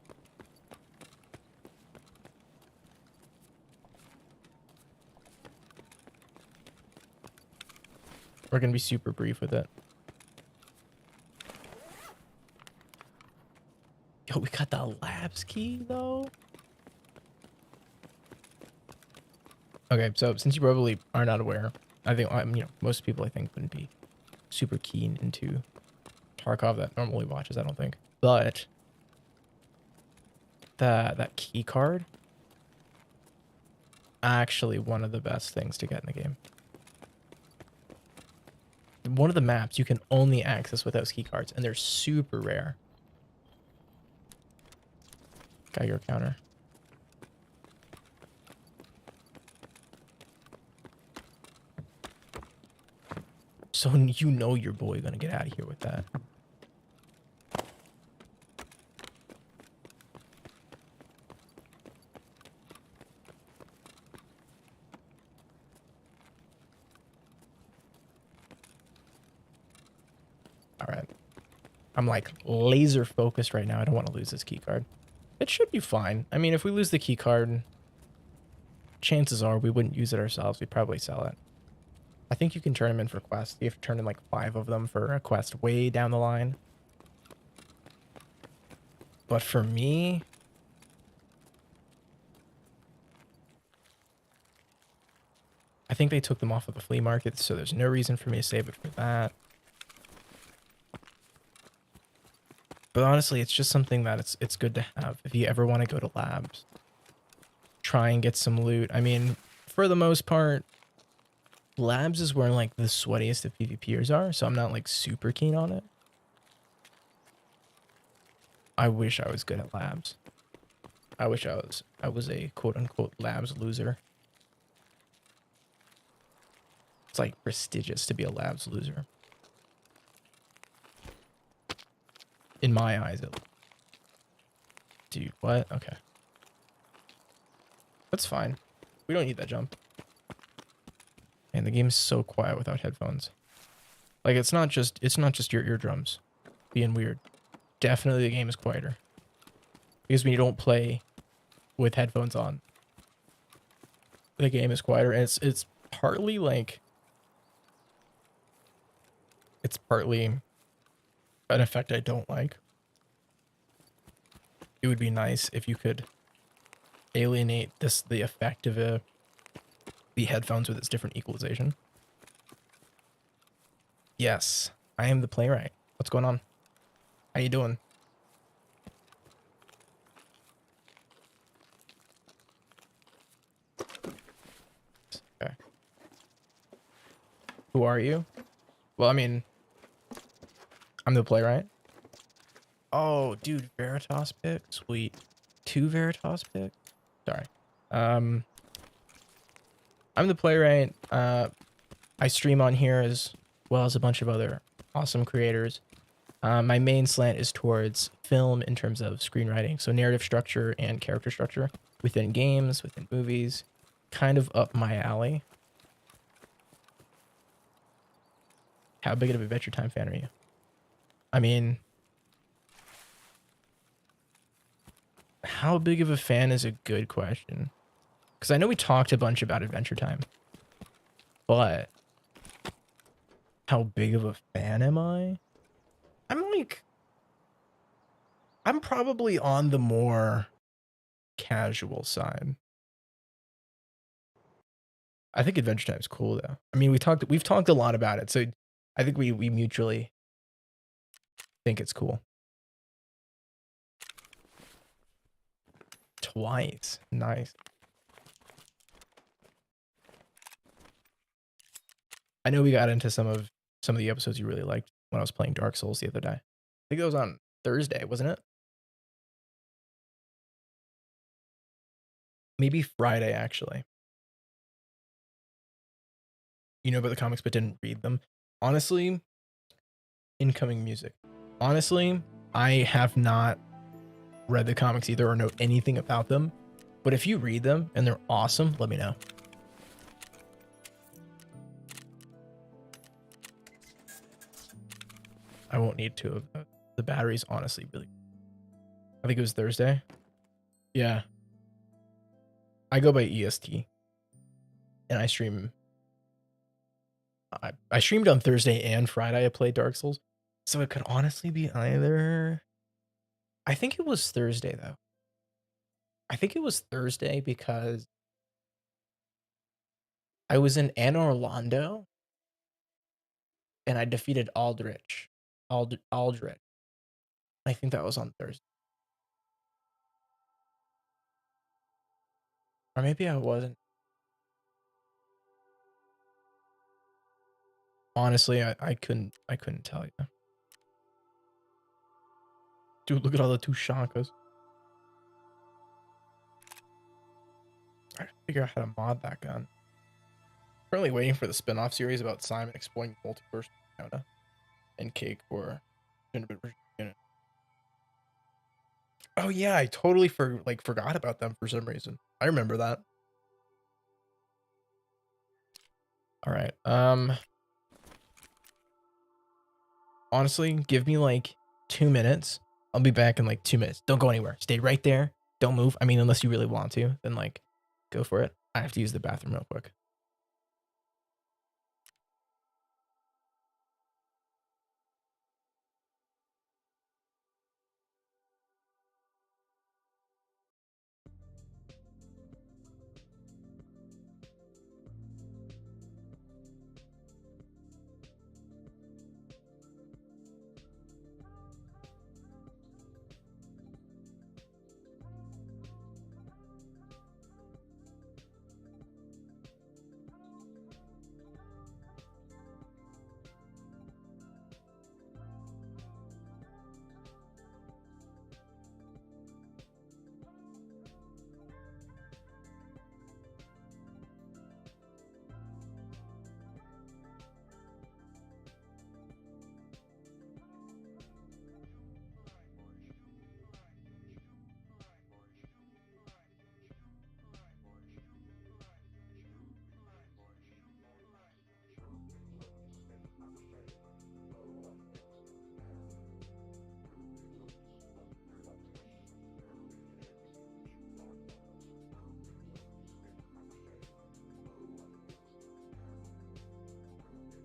We're gonna be super brief with it. Yo, we got the labs key though. Okay, so since you probably are not aware, I think most people I think wouldn't be super keen into Tarkov that normally watches. I don't think, but that key card actually one of the best things to get in the game. One of the maps you can only access with those key cards, and they're super rare. Got your counter. So you know your boy gonna get out of here with that. All right. I'm like laser focused right now. I don't want to lose this key card. It should be fine. I mean, if we lose the key card, chances are we wouldn't use it ourselves. We'd probably sell it. I think you can turn them in for quests. You have to turn in like 5 of them for a quest way down the line. But for me, I think they took them off of the flea market, so there's no reason for me to save it for that. But honestly, it's just something that it's good to have if you ever want to go to labs. Try and get some loot. I mean, for the most part, labs is where like the sweatiest of PvPers are, so I'm not like super keen on it. I wish I was good at labs. I wish I was a quote unquote labs loser. It's like prestigious to be a labs loser. In my eyes, dude, what? Okay. That's fine. We don't need that jump. And the game's so quiet without headphones. Like it's not just your eardrums being weird. Definitely the game is quieter. Because when you don't play with headphones on, the game is quieter, and it's partly like it's partly an effect I don't like. It would be nice if you could alienate the effect of the headphones with its different equalization. Yes, I am the Playwright. What's going on? How you doing? Okay. Who are you? Well, I mean, I'm the Playwright. Oh, dude, Veritas pick? Sweet. 2 Veritas pick? Sorry. I'm the Playwright. I stream on here as well as a bunch of other awesome creators. My main slant is towards film in terms of screenwriting, so narrative structure and character structure within games, within movies, kind of up my alley. How big of a Adventure Time fan are you? I mean, how big of a fan is a good question. Because I know we talked a bunch about Adventure Time, but how big of a fan am I? I'm probably on the more casual side. I think Adventure Time is cool though. I mean, we've talked a lot about it, so I think we mutually think it's cool. Twice. Nice. I know we got into some of the episodes you really liked when I was playing Dark Souls the other day. I think that was on Thursday, wasn't it? Maybe Friday, actually. You know about the comics but didn't read them. Honestly, incoming music. Honestly, I have not read the comics either or know anything about them. But if you read them and they're awesome, let me know. I won't need two of those. The battery's honestly really... I think it was Thursday. Yeah. I go by EST. And I stream... I streamed on Thursday and Friday. I played Dark Souls. So it could honestly be either... I think it was Thursday, though. I think it was Thursday because I was in Anne Orlando and I defeated Aldrich. Aldrich. I think that was on Thursday. Or maybe I wasn't. Honestly, I couldn't tell you. Dude, look at all the Tushankas. I gotta figure out how to mod that gun. Currently waiting for the spin-off series about Simon exploring multiverse Canada and Cake or unit. Oh yeah, I totally forgot about them for some reason. I remember that. All right. Honestly, give me like 2 minutes. I'll be back in like 2 minutes. Don't go anywhere. Stay right there. Don't move. I mean, unless you really want to, then like go for it. I have to use the bathroom real quick.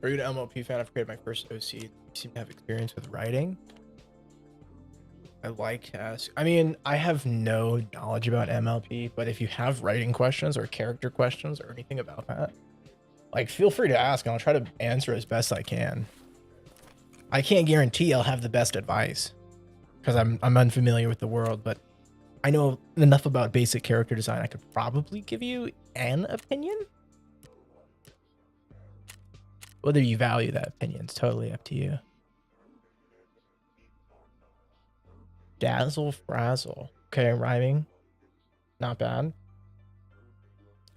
Are you an MLP fan? I've created my first OC. You seem to have experience with writing. I like to ask. I mean, I have no knowledge about MLP, but if you have writing questions or character questions or anything about that, like feel free to ask and I'll try to answer as best I can. I can't guarantee I'll have the best advice because I'm unfamiliar with the world, but I know enough about basic character design. I could probably give you an opinion. Whether you value that opinion is totally up to you. Dazzle Frazzle. Okay, rhyming. Not bad.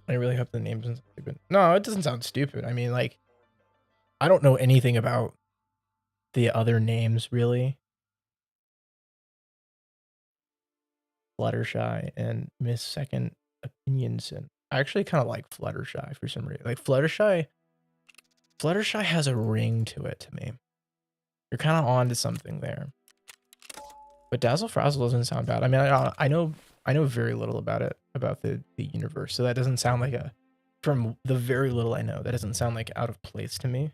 I really hope the name doesn't sound stupid. No, it doesn't sound stupid. I mean, like, I don't know anything about the other names, really. Fluttershy and Miss Second Opinionson. I actually kind of like Fluttershy for some reason. Like, Fluttershy has a ring to it to me. You're kind of on to something there. But Dazzle Frazzle doesn't sound bad. I mean, I know very little about it, about the universe. So that doesn't sound like from the very little I know, that doesn't sound like out of place to me.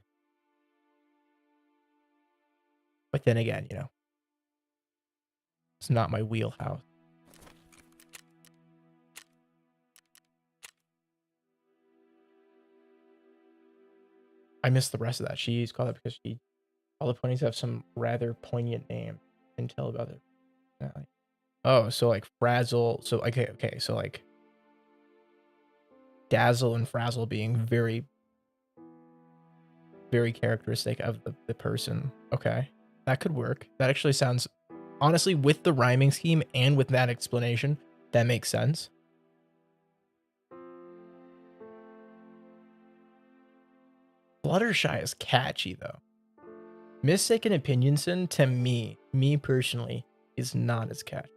But then again, you know, it's not my wheelhouse. I missed the rest of that. She's called that because all the ponies have some rather poignant name. And tell about it. Oh, so like Frazzle. So okay. So like Dazzle and Frazzle being very, very characteristic of the person. Okay, that could work. That actually sounds, honestly, with the rhyming scheme and with that explanation, that makes sense. Fluttershy is catchy though. Mistaken Opinionson, to me personally, is not as catchy.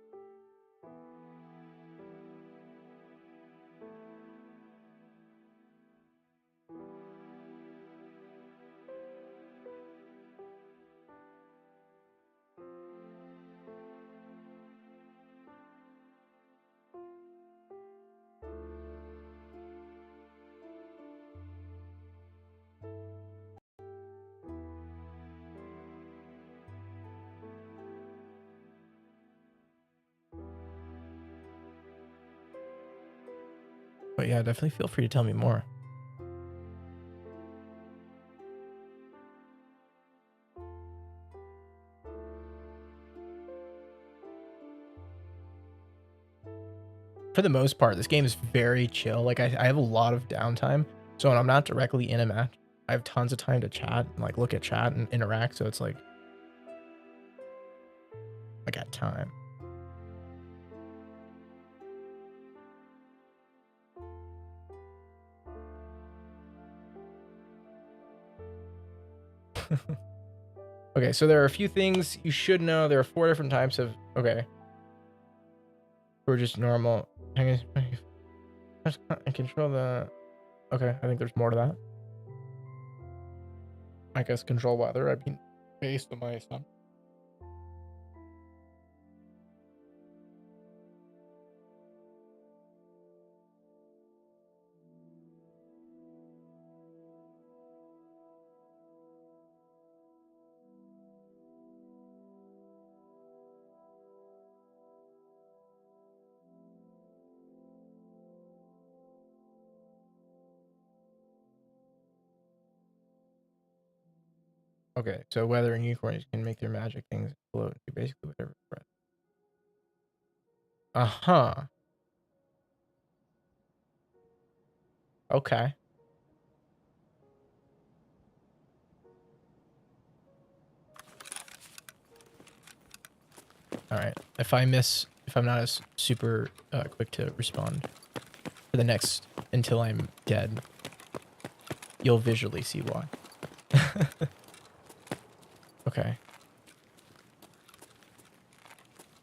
But yeah, definitely feel free to tell me more. For the most part, this game is very chill. Like I have a lot of downtime, so when I'm not directly in a match, I have tons of time to chat and like look at chat and interact. So it's like I got time. Okay, so there are a few things you should know. There are 4 different types of okay. We're just normal. I control the. Okay, I think there's more to that. I guess control weather. I mean, based on my assumption. Okay, so weather and unicorns can make their magic things float. Do basically whatever. Uh-huh. Okay. All right. If I'm not as super quick to respond for the next until I'm dead, you'll visually see why. Okay.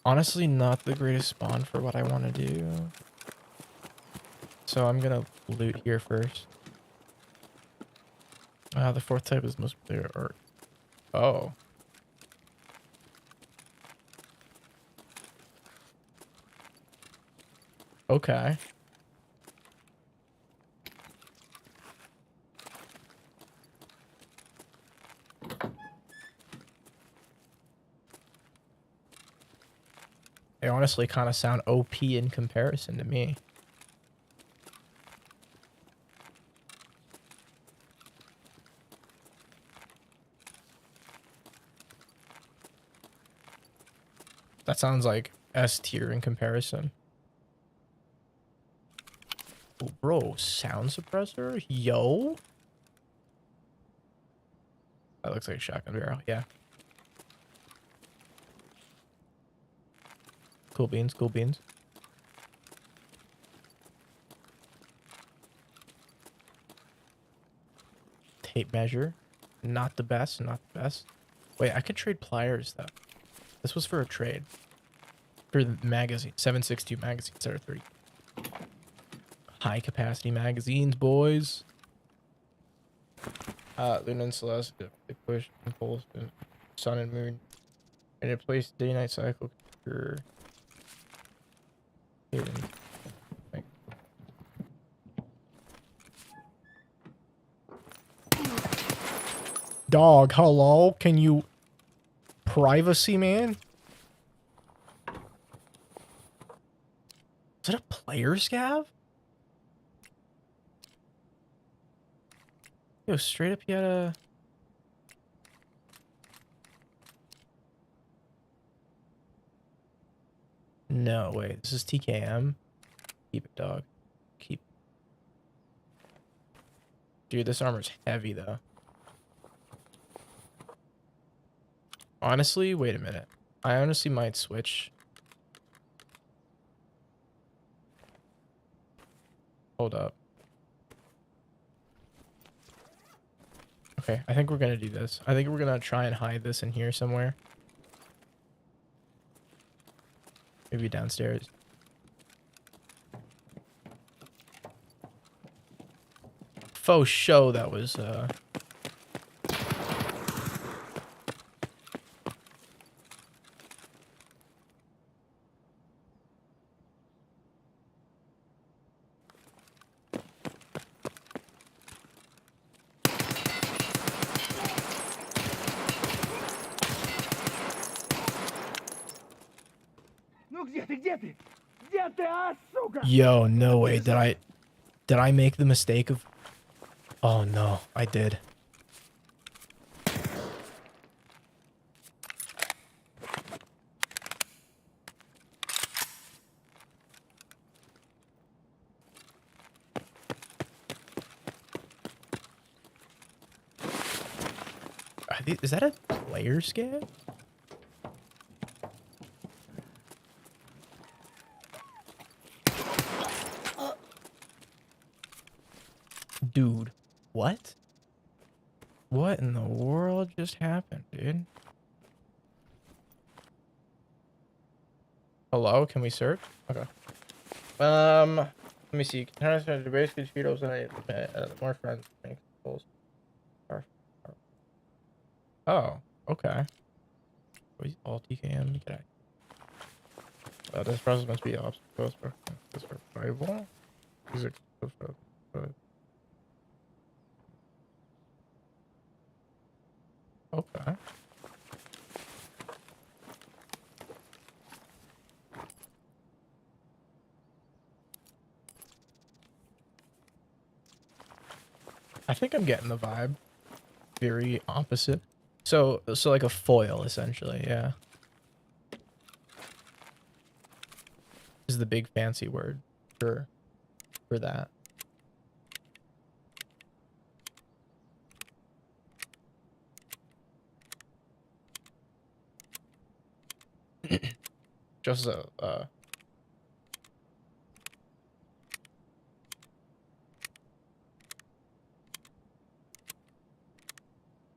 Honestly, not the greatest spawn for what I want to do. So I'm gonna loot here first. The 4th type is most clear. Or oh. Okay. They honestly kind of sound OP in comparison to me. That sounds like S tier in comparison. Oh, bro, sound suppressor? Yo? That looks like a shotgun barrel, yeah. Cool beans, cool beans. Tape measure. Not the best, not the best. Wait, I could trade pliers, though. This was for a trade. For the magazine. 7.62 magazine instead of 30. High capacity magazines, boys. Luna and Celeste, they push and pulse and sun and moon. And it plays day-night cycle for dog, hello? Can you privacy, man? Is that a player scav? Yo, straight up you had a... No, wait, this is TKM? Keep it, dog. Keep. Dude, this armor's heavy, though. Honestly, wait a minute. I honestly might switch. Hold up. Okay, I think we're gonna do this. I think we're gonna try and hide this in here somewhere. Maybe downstairs. Faux show that was, Yo, no way. Did I... Did I make the mistake of... Oh no, I did. Is that a player scan? Dude, what? What in the world just happened, dude? Hello, can we search? Okay. Let me see. Can I basically treat those more friends? Oh, okay. All TKM. Okay. This process must be obstacles for survival. Okay. I think I'm getting the vibe. Very opposite. So like a foil, essentially, yeah. Is the big fancy word for that. Just a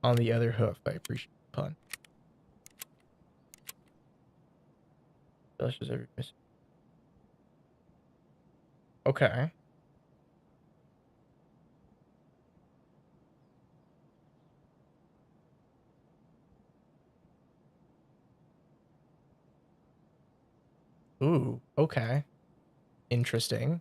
on the other hoof. I appreciate the pun. That's just every miss. Okay. Ooh, okay. Interesting.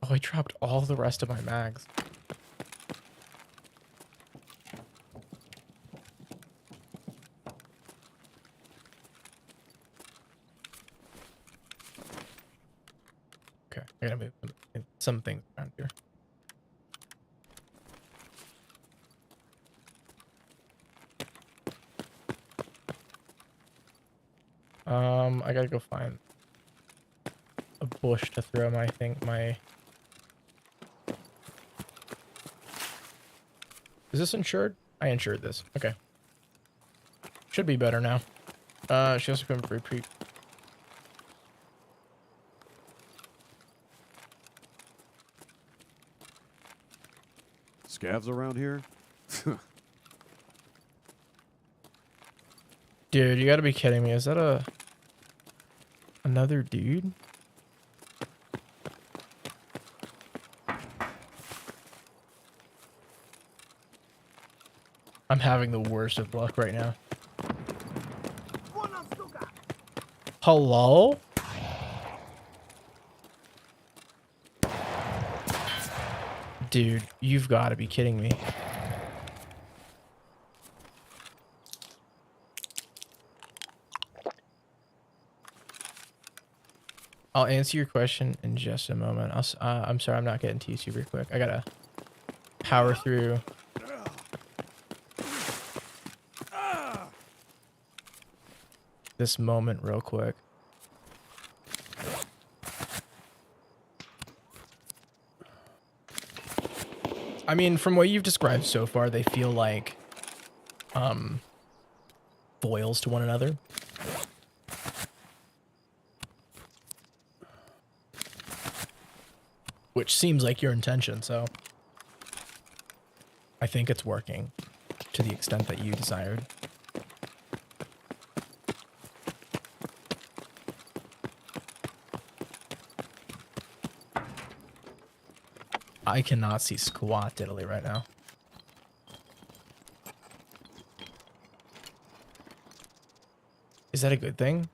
Oh, I dropped all the rest of my mags. Okay, I gotta move some things around here. I gotta go find a bush to throw my Is this insured? I insured this. Okay. Should be better now. She also come for repeat. Scavs around here? Dude, you gotta be kidding me. Is that another dude? I'm having the worst of luck right now. Hello? Dude, you've got to be kidding me. I'll answer your question in just a moment. I'm sorry, I'm not getting to you super quick. I gotta power through. This moment real quick. I mean, from what you've described so far, they feel like foils to one another. Which seems like your intention, so I think it's working to the extent that you desired. I cannot see squat diddly right now. Is that a good thing?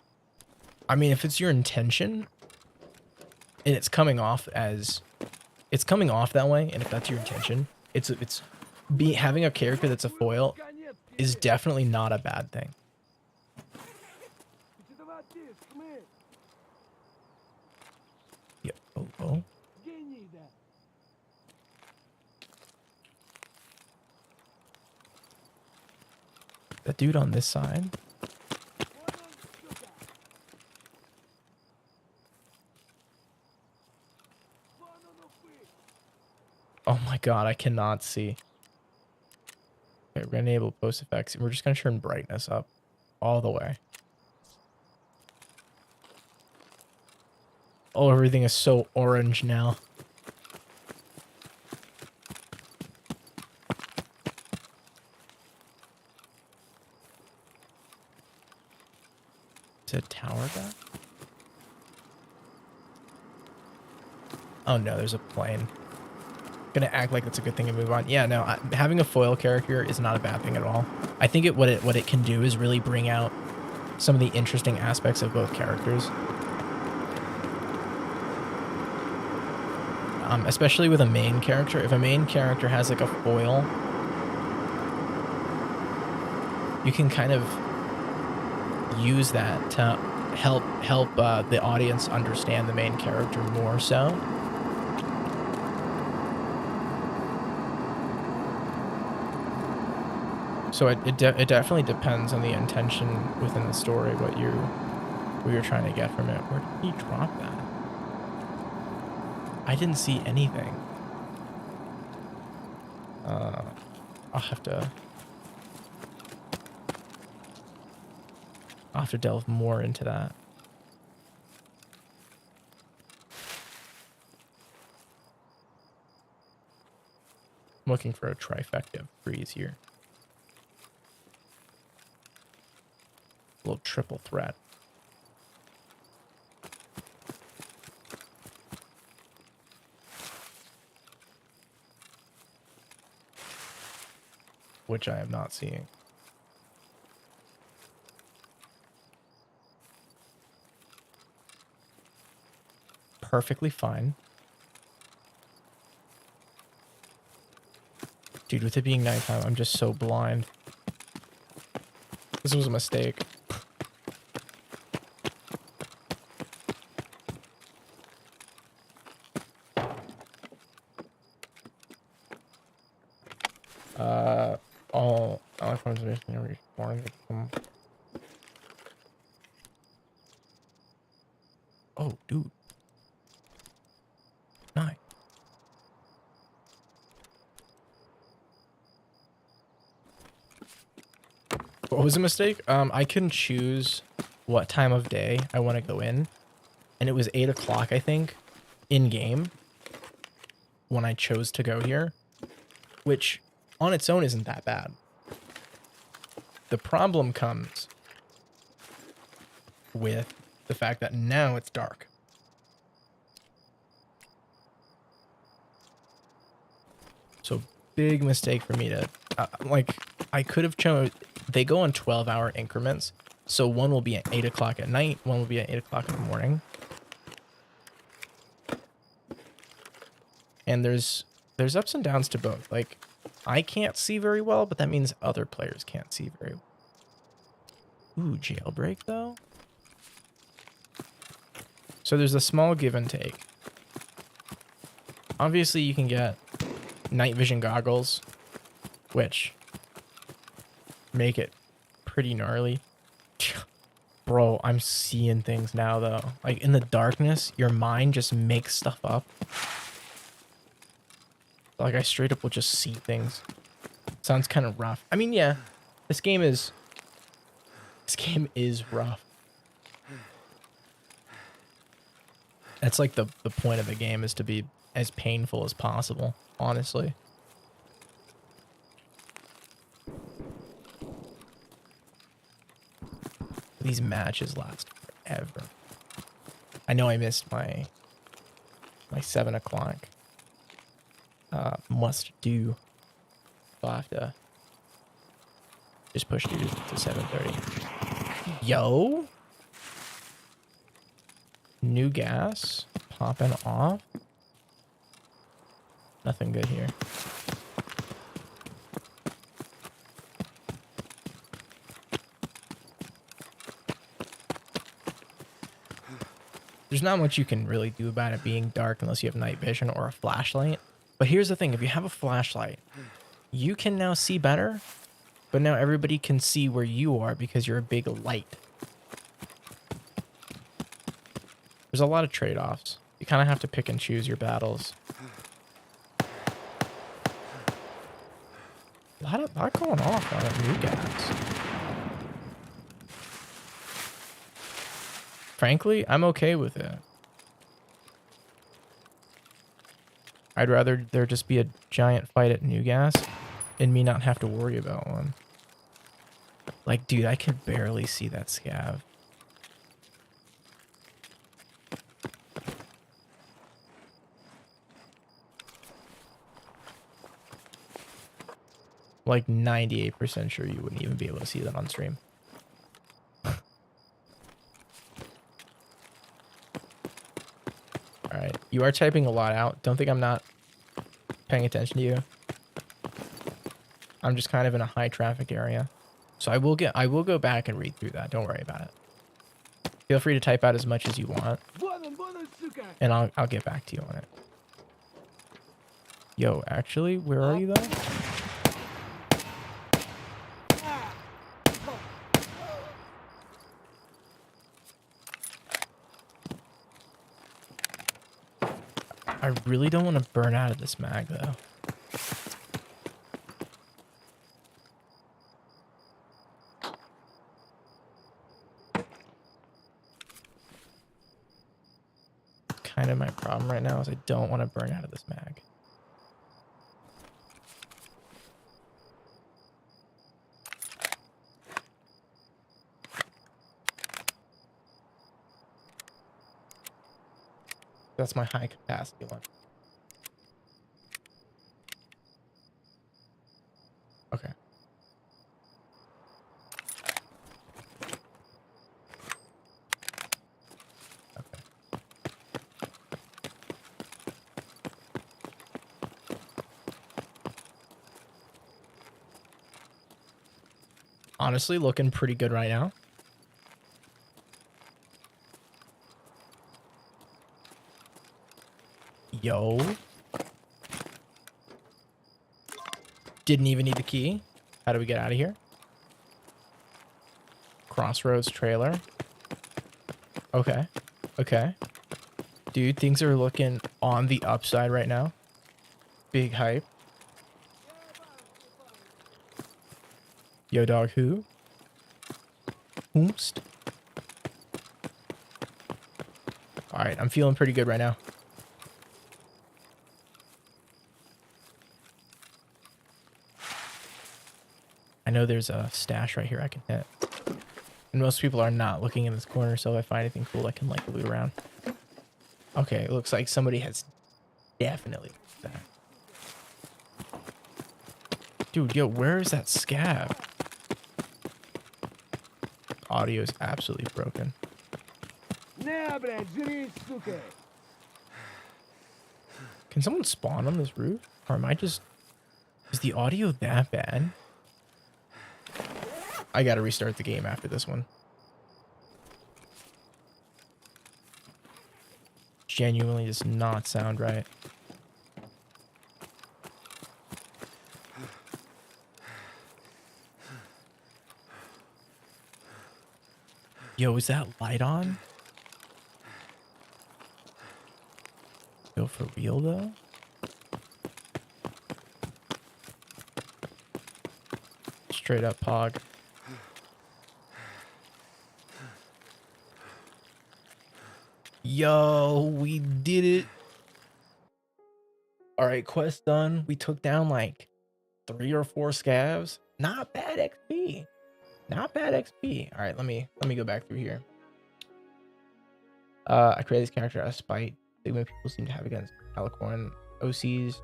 I mean, if it's your intention and it's coming off that way, and if that's your intention, having a character that's a foil is definitely not a bad thing. Yep. Oh. The dude on this side. Oh my god, I cannot see. Okay, we're gonna enable post effects and we're just gonna turn brightness up all the way. Oh, everything is so orange now. Is it a tower guy? Oh no, there's a plane. Gonna act like that's a good thing and move on. Yeah, no, having a foil character is not a bad thing at all. I think what it can do is really bring out some of the interesting aspects of both characters. Especially with a main character. If a main character has like a foil, you can kind of use that to help the audience understand the main character more so. So it definitely depends on the intention within the story, what you're trying to get from it. Where did he drop that? I didn't see anything. I'll have to delve more into that. I'm looking for a trifecta of freeze here. A little triple threat. Which I am not seeing. Perfectly fine. Dude, with it being nighttime, I'm just so blind. This was a mistake. All information Oh, dude. Nice. What was a mistake? I couldn't choose what time of day I want to go in. And it was 8 o'clock, I think, in game when I chose to go here, which on its own isn't that bad. The problem comes with the fact that now it's dark. So big mistake for me to, like, I could have chose, they go on 12-hour increments. So one will be at 8 o'clock at night, one will be at 8 o'clock in the morning. And there's ups and downs to both. Like, I can't see very well, but that means other players can't see very well. Ooh, jailbreak though. So there's a small give and take. Obviously you can get night vision goggles, which make it pretty gnarly. Bro, I'm seeing things now though. Like in the darkness, your mind just makes stuff up. Like I straight up will just see things. Sounds kind of rough. I mean, yeah, this game is rough. That's like the point of the game, is to be as painful as possible, honestly. These matches last forever. I know I missed my 7 o'clock must do. So I'll have to just push through to 7:30. Yo, new gas popping off. Nothing good here. There's not much you can really do about it being dark unless you have night vision or a flashlight. But here's the thing, if you have a flashlight, you can now see better, but now everybody can see where you are because you're a big light. There's a lot of trade-offs. You kind of have to pick and choose your battles. A lot going off on it, new gas. Frankly, I'm okay with it. I'd rather there just be a giant fight at New Gas and me not have to worry about one. Like, dude, I could barely see that scav. Like 98% sure you wouldn't even be able to see that on stream. Alright, you are typing a lot out. Don't think I'm not paying attention to you. I'm just kind of in a high traffic area. So I will go back and read through that. Don't worry about it. Feel free to type out as much as you want. And I'll get back to you on it. Yo, actually, where are you though? I really don't want to burn out of this mag though. Kind of my problem right now is I don't want to burn out of this mag. That's my high capacity one. Okay. Okay. Honestly, looking pretty good right now. Yo. Didn't even need the key. How do we get out of here? Crossroads trailer. Okay. Okay. Dude, things are looking on the upside right now. Big hype. Yo, dog, who? Whomst? Alright, I'm feeling pretty good right now. I know there's a stash right here I can hit. And most people are not looking in this corner, so if I find anything cool, I can like loot around. Okay, it looks like somebody has definitely looked at that. Dude, yo, where is that scab? Audio is absolutely broken. Can someone spawn on this roof? Or am I just... Is the audio that bad? I gotta restart the game after this one. Genuinely does not sound right. Yo, is that light on? Yo, for real though? Straight up pog. Yo, we did it. All right, quest done. We took down like 3 or 4 scavs. Not bad XP. Not bad XP. All right, let me go back through here. I created this character out of spite. Stigma people seem to have against Alicorn OCs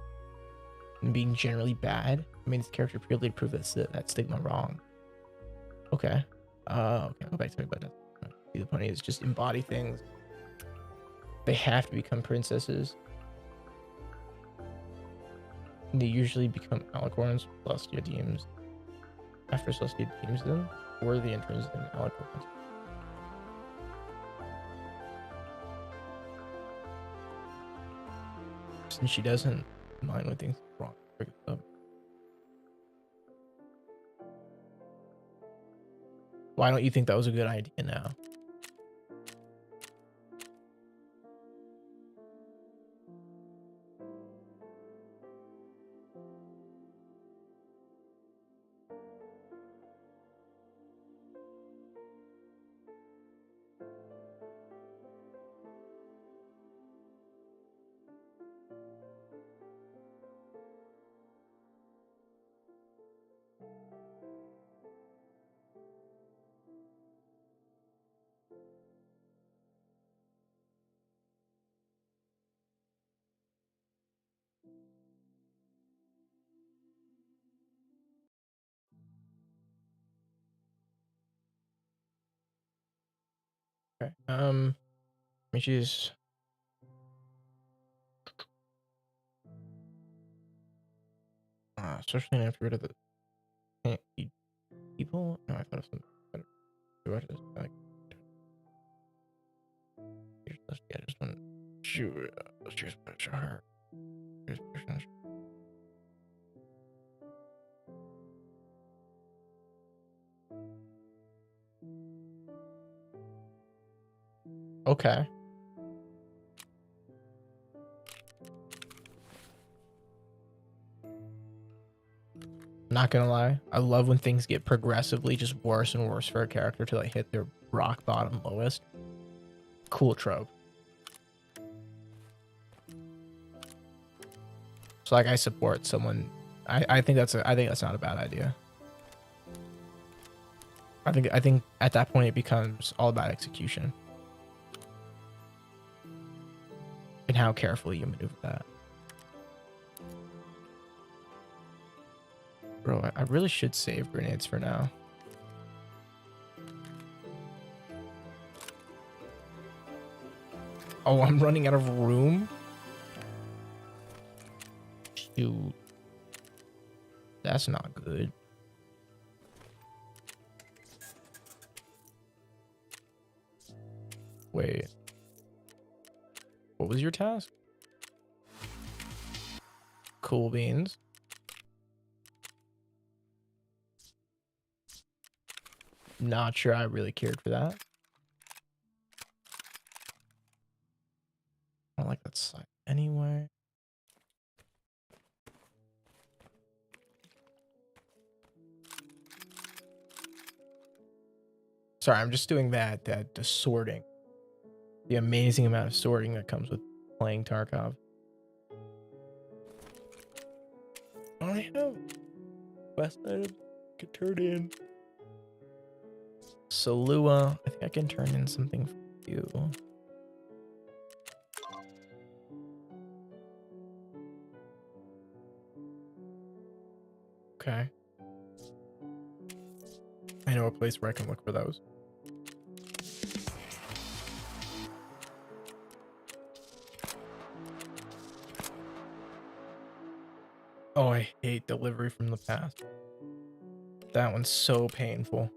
and being generally bad. I mean, this character purely to prove that stigma wrong. Okay. Okay, go back to my button. See, the point is just embody things. They have to become princesses. They usually become alicorns, celestial teams. After celestial teams them, or the entrance in alicorns. Since she doesn't mind when things are wrong. Pick it up. Why don't you think that was a good idea now? Okay. Let me choose. Especially after rid of the can't eat people. No, I thought of something better. Do I just like? Yeah, just one. Shoot. Let's just put her. Okay. Not gonna lie, I love when things get progressively just worse and worse for a character to like hit their rock bottom lowest. Cool trope. So like I support someone. I think that's not a bad idea. I think at that point it becomes all about execution and how carefully you maneuver that. Bro, I really should save grenades for now. Oh, I'm running out of room? Shoot. That's not good. Wait. What was your task? Cool beans. Not sure I really cared for that. I don't like that side anyway. Sorry, I'm just doing the sorting. The amazing amount of sorting that comes with playing Tarkov. I have quest items I can turn in. Salua, I think I can turn in something for you. Okay. I know a place where I can look for those. Oh, I hate delivery from the past. That one's so painful.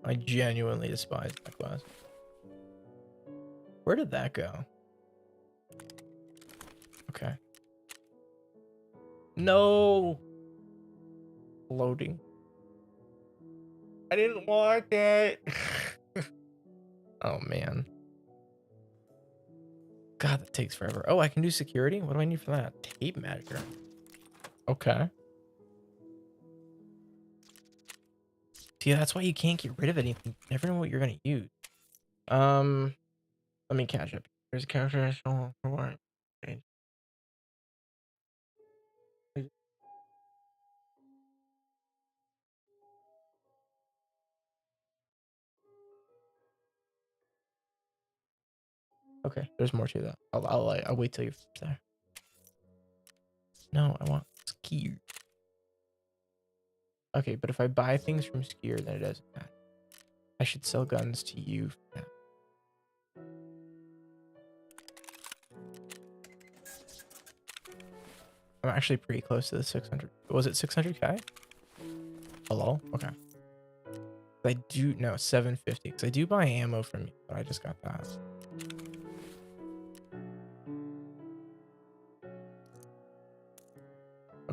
I genuinely despise that class. Where did that go? Okay. No! Loading. I didn't want it. Oh, man. God, that takes forever. Oh, I can do security? What do I need for that? Tape measure. Okay. See, that's why you can't get rid of anything. You never know what you're going to use. Let me catch up. There's a character. Okay, there's more to that. I'll wait till you're there. No, I want skier. Okay, but if I buy things from skier, then it doesn't matter. I should sell guns to you for that. I'm actually pretty close to the 600. Was it 600k? Hello? Okay. I do, no, 750. Because I do buy ammo from you, but I just got that.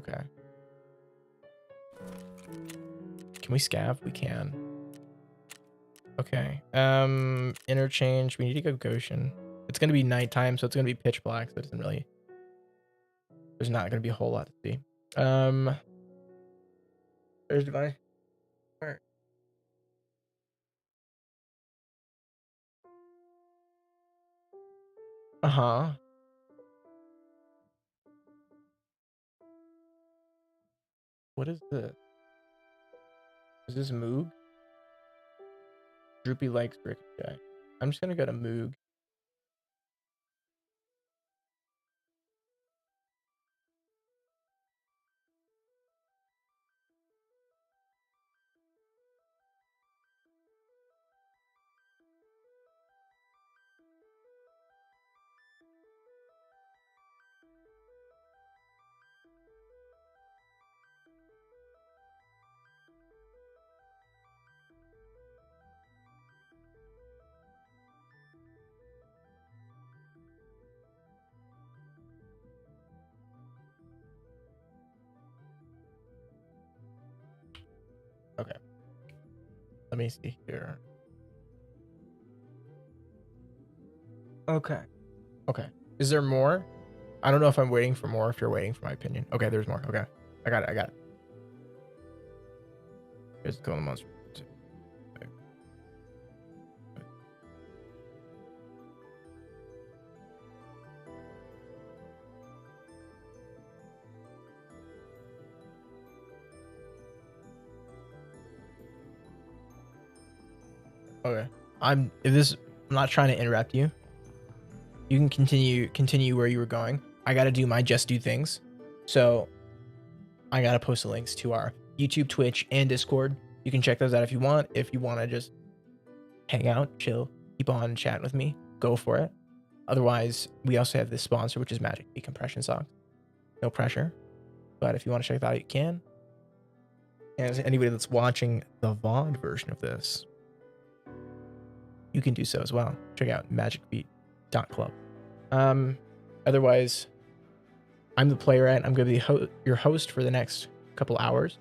Okay. Can we scav? We can. Okay. Interchange. We need to go Goshen. It's gonna be nighttime, so it's gonna be pitch black, so it doesn't really. There's not gonna be a whole lot to see. There's Device. Alright. Uh-huh. What is this? Is this Moog? Droopy likes Ricochet. I'm just gonna go to Moog. Okay. Let me see here. Okay. Okay. Is there more? I don't know if I'm waiting for more, if you're waiting for my opinion. Okay, there's more. Okay. I got it. I got it. Here's the Golden Monster. Okay. I'm not trying to interrupt you. You can continue where you were going. I gotta do my just do things. So I gotta post the links to our YouTube, Twitch, and Discord. You can check those out if you want. If you want to just hang out, chill, keep on chatting with me, go for it. Otherwise, we also have this sponsor, which is Magic Decompression Socks. No pressure. But if you want to check that out, you can. And anybody that's watching the VOD version of this, you can do so as well. Check out magicbeat.club. Otherwise, I'm the Playwright. I'm going to be your host for the next couple hours.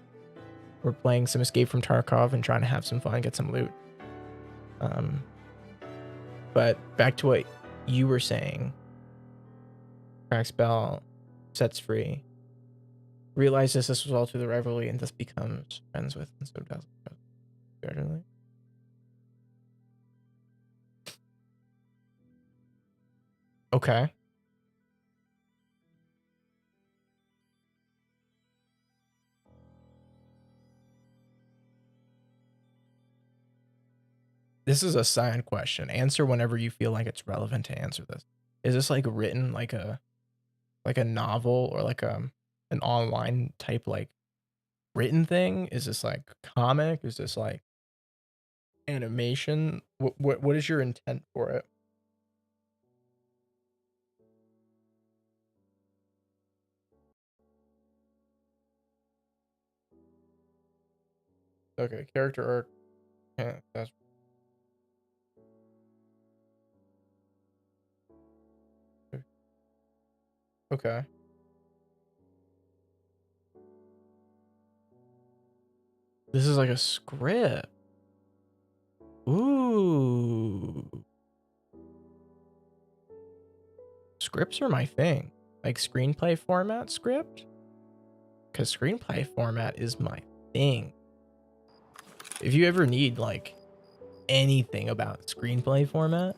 We're playing some Escape from Tarkov and trying to have some fun, get some loot. But back to what you were saying. Crack spell, sets free. Realizes this was all through the rivalry and thus becomes friends with, and so does gradually. Okay. This is a side question. Answer whenever you feel like it's relevant to answer this. Is this like written like a novel or like an online type like written thing? Is this like comic? Is this like animation? What is your intent for it? Okay, character arc. Yeah, that's okay. This is like a script. Ooh. Scripts are my thing. Like screenplay format script? Because screenplay format is my thing. If you ever need like anything about screenplay format,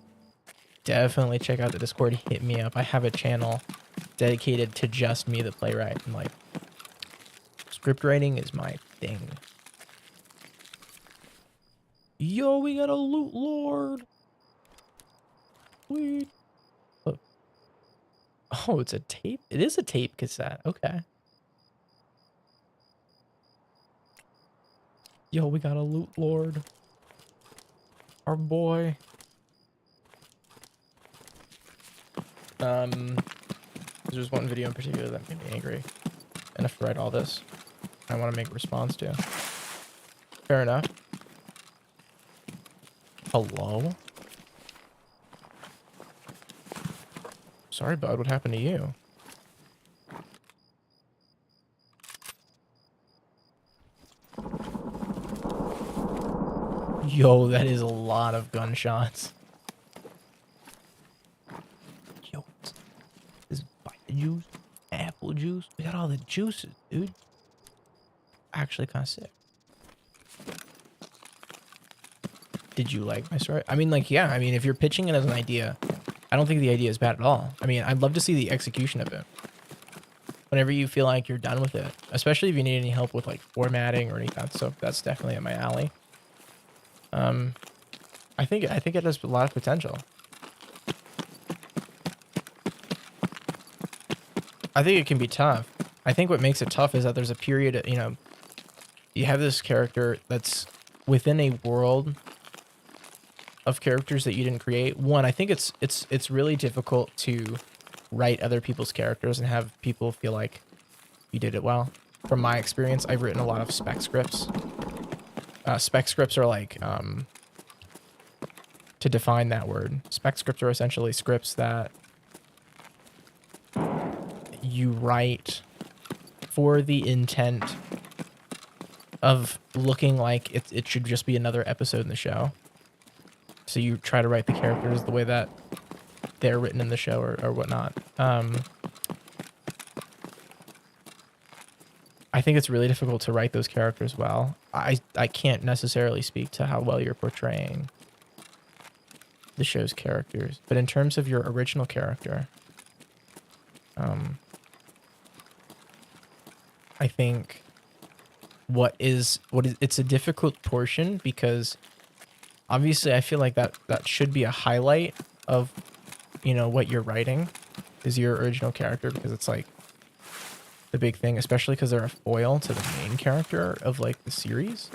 definitely check out the Discord. Hit me up. I have a channel dedicated to just me, the Playwright, and like script writing is my thing. Yo, we got a loot lord. Sweet. Oh, it's a tape. It is a tape cassette. Okay. Yo, we got a loot lord. Our boy. There's one video in particular that made me angry. And if I write all this, I want to make a response to. Fair enough. Hello? Sorry, bud. What happened to you? Yo, that is a lot of gunshots. Yo, this is vitamin juice, apple juice. We got all the juices, dude. Actually kind of sick. Did you like my story? I mean, like, yeah, I mean, if you're pitching it as an idea, I don't think the idea is bad at all. I mean, I'd love to see the execution of it. Whenever you feel like you're done with it, especially if you need any help with like formatting or any of that stuff, that's definitely in my alley. I think it has a lot of potential. I think it can be tough. I think what makes it tough is that there's a period, you know, you have this character that's within a world of characters that you didn't create. One, I think it's really difficult to write other people's characters and have people feel like you did it well. From my experience, I've written a lot of spec scripts. Spec scripts are like, to define that word, spec scripts are essentially scripts that you write for the intent of looking like it should just be another episode in the show. So you try to write the characters the way that they're written in the show or whatnot. I think it's really difficult to write those characters well. I can't necessarily speak to how well you're portraying the show's characters, but in terms of your original character, I think it's a difficult portion because obviously I feel like that should be a highlight of, you know, what you're writing is your original character, because it's like the big thing, especially because they're a foil to the main character of like the series.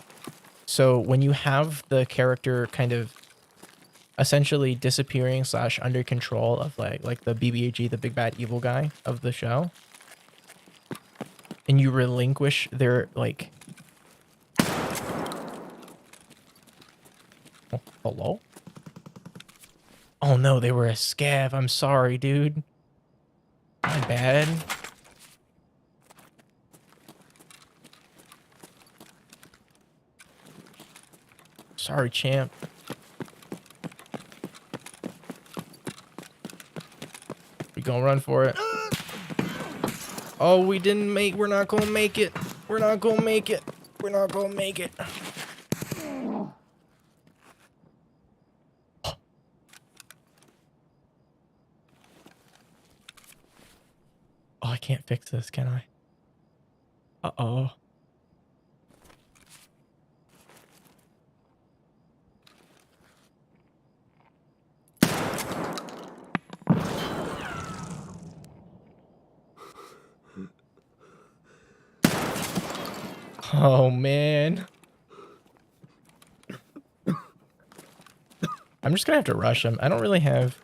So when you have the character kind of essentially disappearing / under control of like the BBAG, the big bad evil guy of the show, and you relinquish their like, oh, hello? Oh no, they were a scav. I'm sorry, dude. My bad. Sorry, champ. We gonna run for it. Oh, we didn't make, we're not gonna make it. We're not gonna make it. We're not gonna make it. Oh, I can't fix this, can I? Uh-oh. Oh, man. I'm just gonna have to rush him. I don't really have...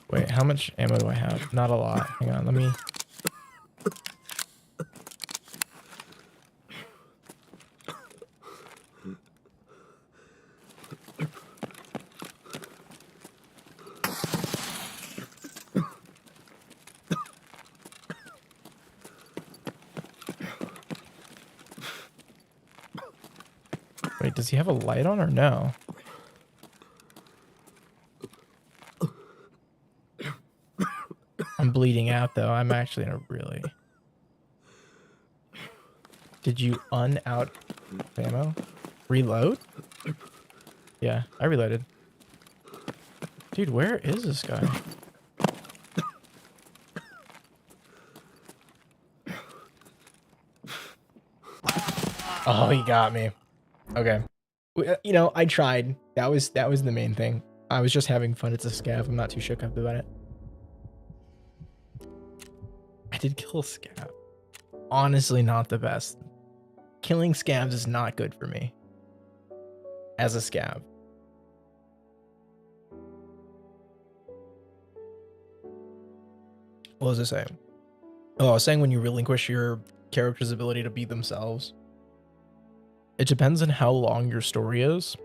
Wait, how much ammo do I have? Not a lot. Hang on, let me... Wait, does he have a light on or no? I'm bleeding out though. I'm actually in a really... Did you un-out ammo? Reload? Yeah, I reloaded. Dude, where is this guy? Oh, he got me. Okay. You know, I tried. That was the main thing. I was just having fun. It's a scav. I'm not too shook up about it. I did kill a scav. Honestly, not the best. Killing scavs is not good for me. As a scav. What was I saying? Oh, I was saying when you relinquish your character's ability to be themselves. It depends on how long your story is.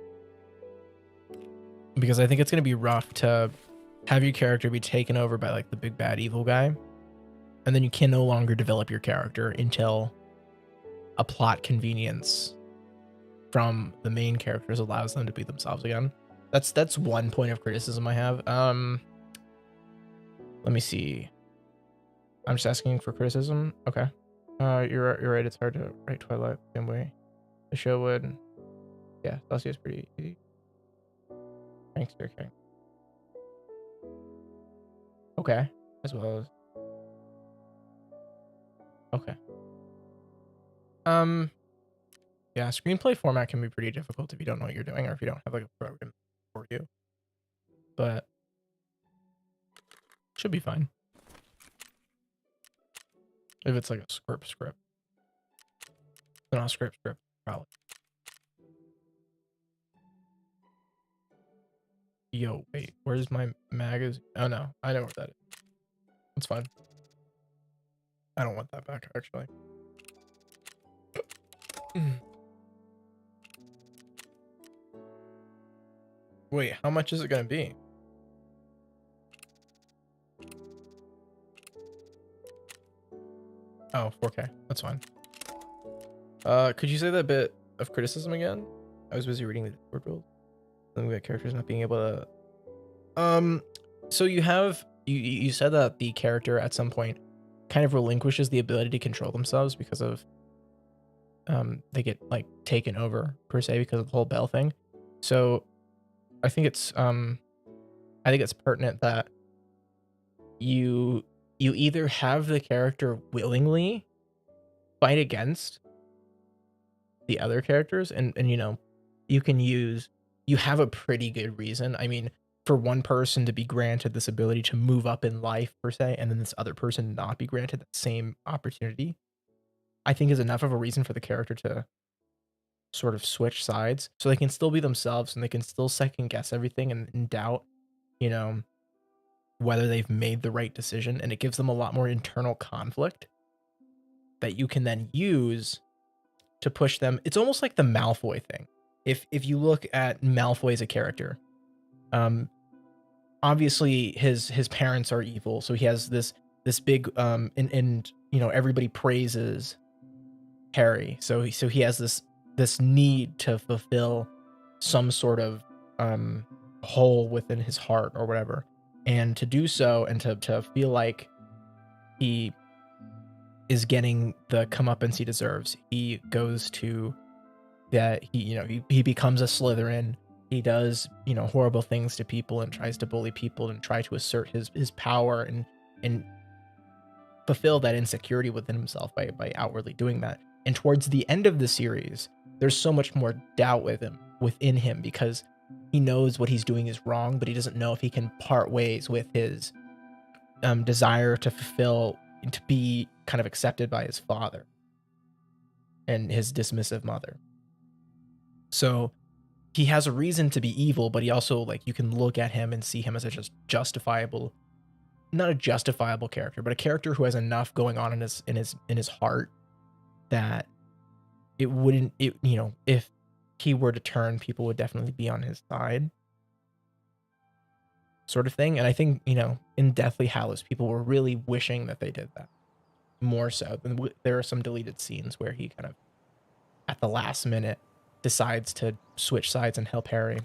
Because I think it's going to be rough to have your character be taken over by like the big bad evil guy, and then you can no longer develop your character until a plot convenience from the main characters allows them to be themselves again. That's one point of criticism I have. Let me see. I'm just asking for criticism. Okay. You're right. It's hard to write Twilight the same way the show would. Yeah, Celsius pretty easy. Thanks, okay. Okay. As well as. Okay. Yeah, screenplay format can be pretty difficult if you don't know what you're doing or if you don't have like a program for you. But should be fine. If it's like a script. Not a script, probably. Yo, wait, where's my magazine? Oh no, I know where that is. It's fine. I don't want that back, actually. Wait, how much is it gonna be? Oh, 4K. That's fine. Could you say that bit of criticism again? I was busy reading the Discord rules. Then we got characters not being able to. So you have you said that the character at some point kind of relinquishes the ability to control themselves because of they get like taken over per se because of the whole Bell thing. So I think it's pertinent that you either have the character willingly fight against the other characters and you know, you have a pretty good reason. I mean, for one person to be granted this ability to move up in life per se, and then this other person not be granted that same opportunity, I think is enough of a reason for the character to sort of switch sides so they can still be themselves and they can still second guess everything and doubt, you know, whether they've made the right decision. And it gives them a lot more internal conflict that you can then use to push them. It's almost like the Malfoy thing. If you look at Malfoy as a character, obviously his parents are evil, so he has this big and you know, everybody praises Harry, so he has this need to fulfill some sort of hole within his heart or whatever, and to do so and to feel like he is getting the comeuppance he deserves, he goes to that he becomes a Slytherin. He does, you know, horrible things to people and tries to bully people and try to assert his power and fulfill that insecurity within himself by outwardly doing that. And towards the end of the series, there's so much more doubt within him because he knows what he's doing is wrong, but he doesn't know if he can part ways with his desire to fulfill and to be kind of accepted by his father and his dismissive mother. So he has a reason to be evil, but he also, like, you can look at him and see him as a just justifiable, not a justifiable character, but a character who has enough going on in his heart that it wouldn't, you know, if he were to turn, people would definitely be on his side, sort of thing. And I think, you know, in Deathly Hallows, people were really wishing that they did that more so than there are some deleted scenes where he kind of at the last minute decides to switch sides and help Harry,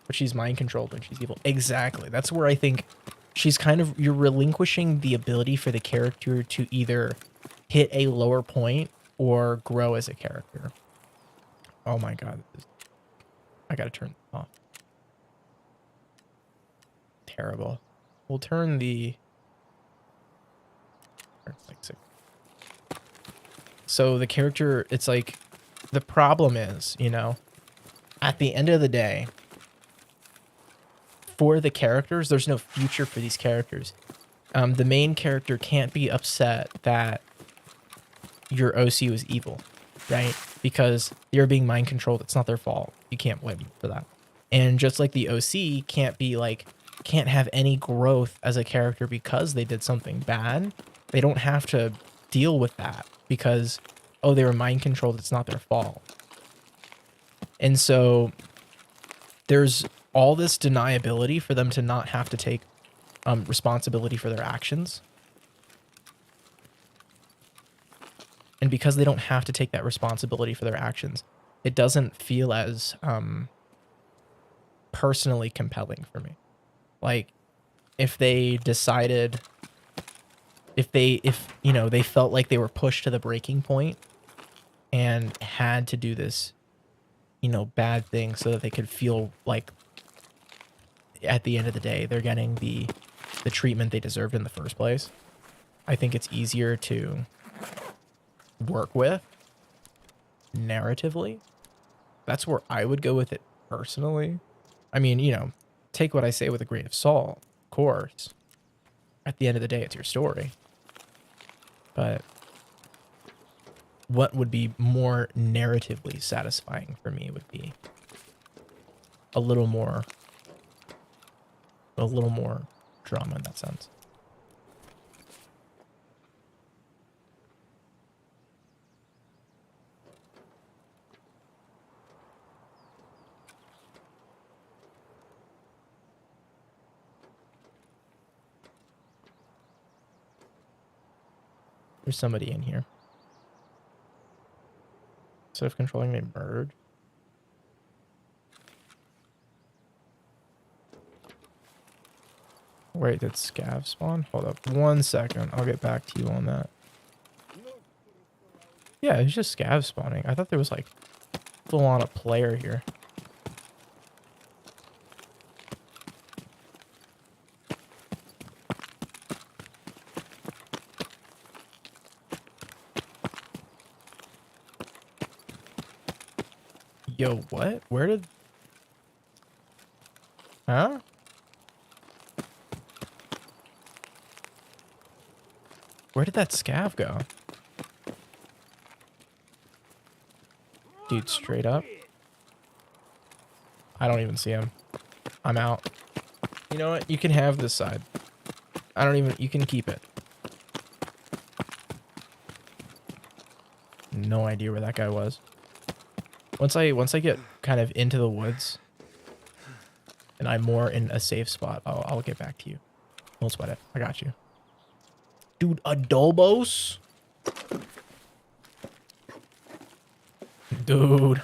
but she's mind controlled when she's evil. Exactly. That's where I think she's kind of, you're relinquishing the ability for the character to either hit a lower point or grow as a character. Oh my god, I gotta turn this off. Terrible. We'll turn the like 6. So the character, it's like, the problem is, you know, at the end of the day, for the characters, there's no future for these characters. The main character can't be upset that your OC was evil, right? Because they're being mind controlled. It's not their fault. You can't blame them for that. And just like the OC can't be like, can't have any growth as a character because they did something bad. They don't have to deal with that because, oh, they were mind controlled. It's not their fault. And so there's all this deniability for them to not have to take responsibility for their actions. And because they don't have to take that responsibility for their actions, it doesn't feel as personally compelling for me. Like, if they decided, if you know, they felt like they were pushed to the breaking point and had to do this, you know, bad thing so that they could feel like at the end of the day they're getting the treatment they deserved in the first place, I think it's easier to work with narratively. That's where I would go with it personally. I mean, you know, take what I say with a grain of salt, of course. At the end of the day, it's your story. But what would be more narratively satisfying for me would be a little more drama in that sense. There's somebody in here. Instead of controlling, they merge. Wait, did scav spawn? Hold up 1 second. I'll get back to you on that. Yeah, it's just scav spawning. I thought there was like full on a player here. Yo, what? Where did... Huh? Where did that scav go? Dude, straight up. I don't even see him. I'm out. You know what? You can have this side. I don't even... You can keep it. No idea where that guy was. Once I get kind of into the woods and I'm more in a safe spot, I'll get back to you. Don't sweat it. I got you. Dude, adobos? Dude.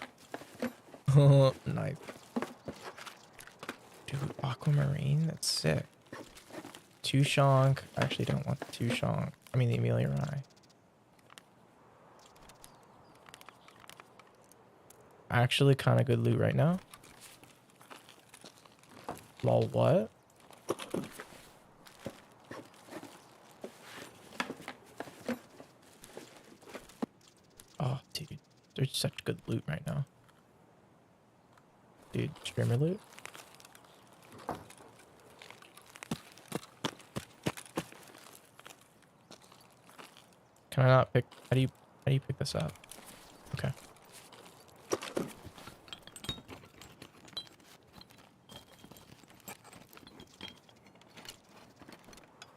Nice. Dude, aquamarine? That's sick. Two shonk. I actually don't want the two shonk. I mean the Amelia Rye. Actually kind of good loot right now. Lol, what? Oh, dude. There's such good loot right now. Dude, streamer loot? Can I not pick... How do you pick this up? Okay.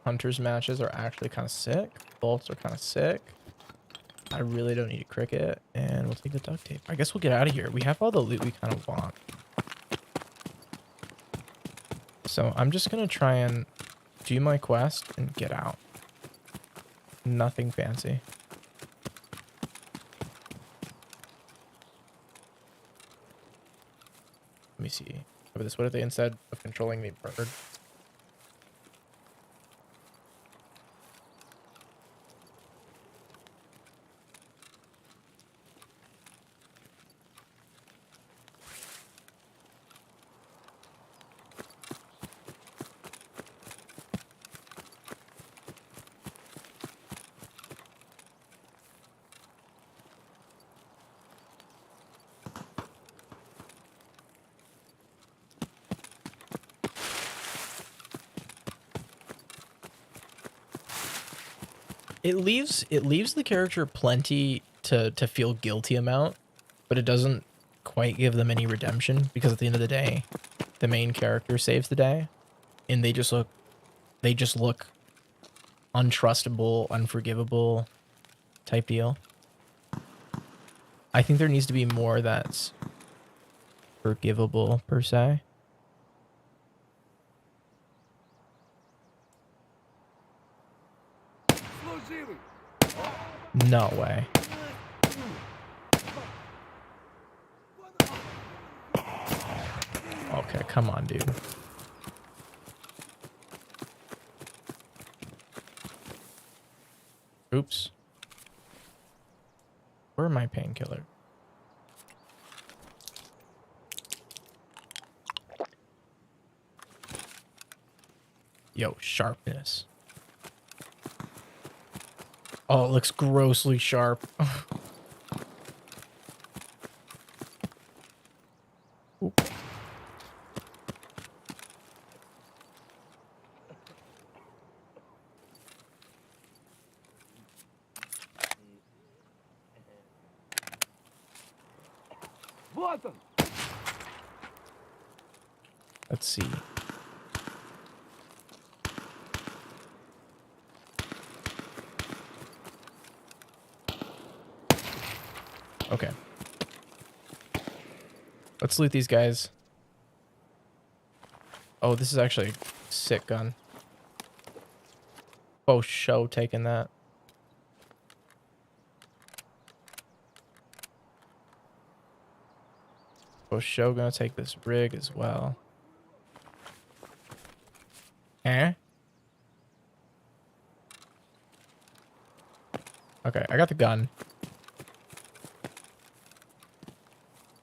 Hunters matches are actually kind of sick. Bolts are kind of sick. I really don't need a cricket, and we'll take the duct tape. I guess we'll get out of here. We have all the loot we kind of want. So I'm just going to try and do my quest and get out. Nothing fancy. Let me see. What if they, instead of controlling the bird? It leaves the character plenty to feel guilty about, but it doesn't quite give them any redemption, because at the end of the day, the main character saves the day, and they just look untrustable, unforgivable type deal. I think there needs to be more that's forgivable per se. No way. Okay, come on, dude. Oops. Where are my painkillers? Yo, sharpness. Oh, it looks grossly sharp. Let's see. Okay. Let's loot these guys. Oh, this is actually a sick gun. Oh, show taking that. Oh, show gonna take this rig as well. Eh? Okay, I got the gun.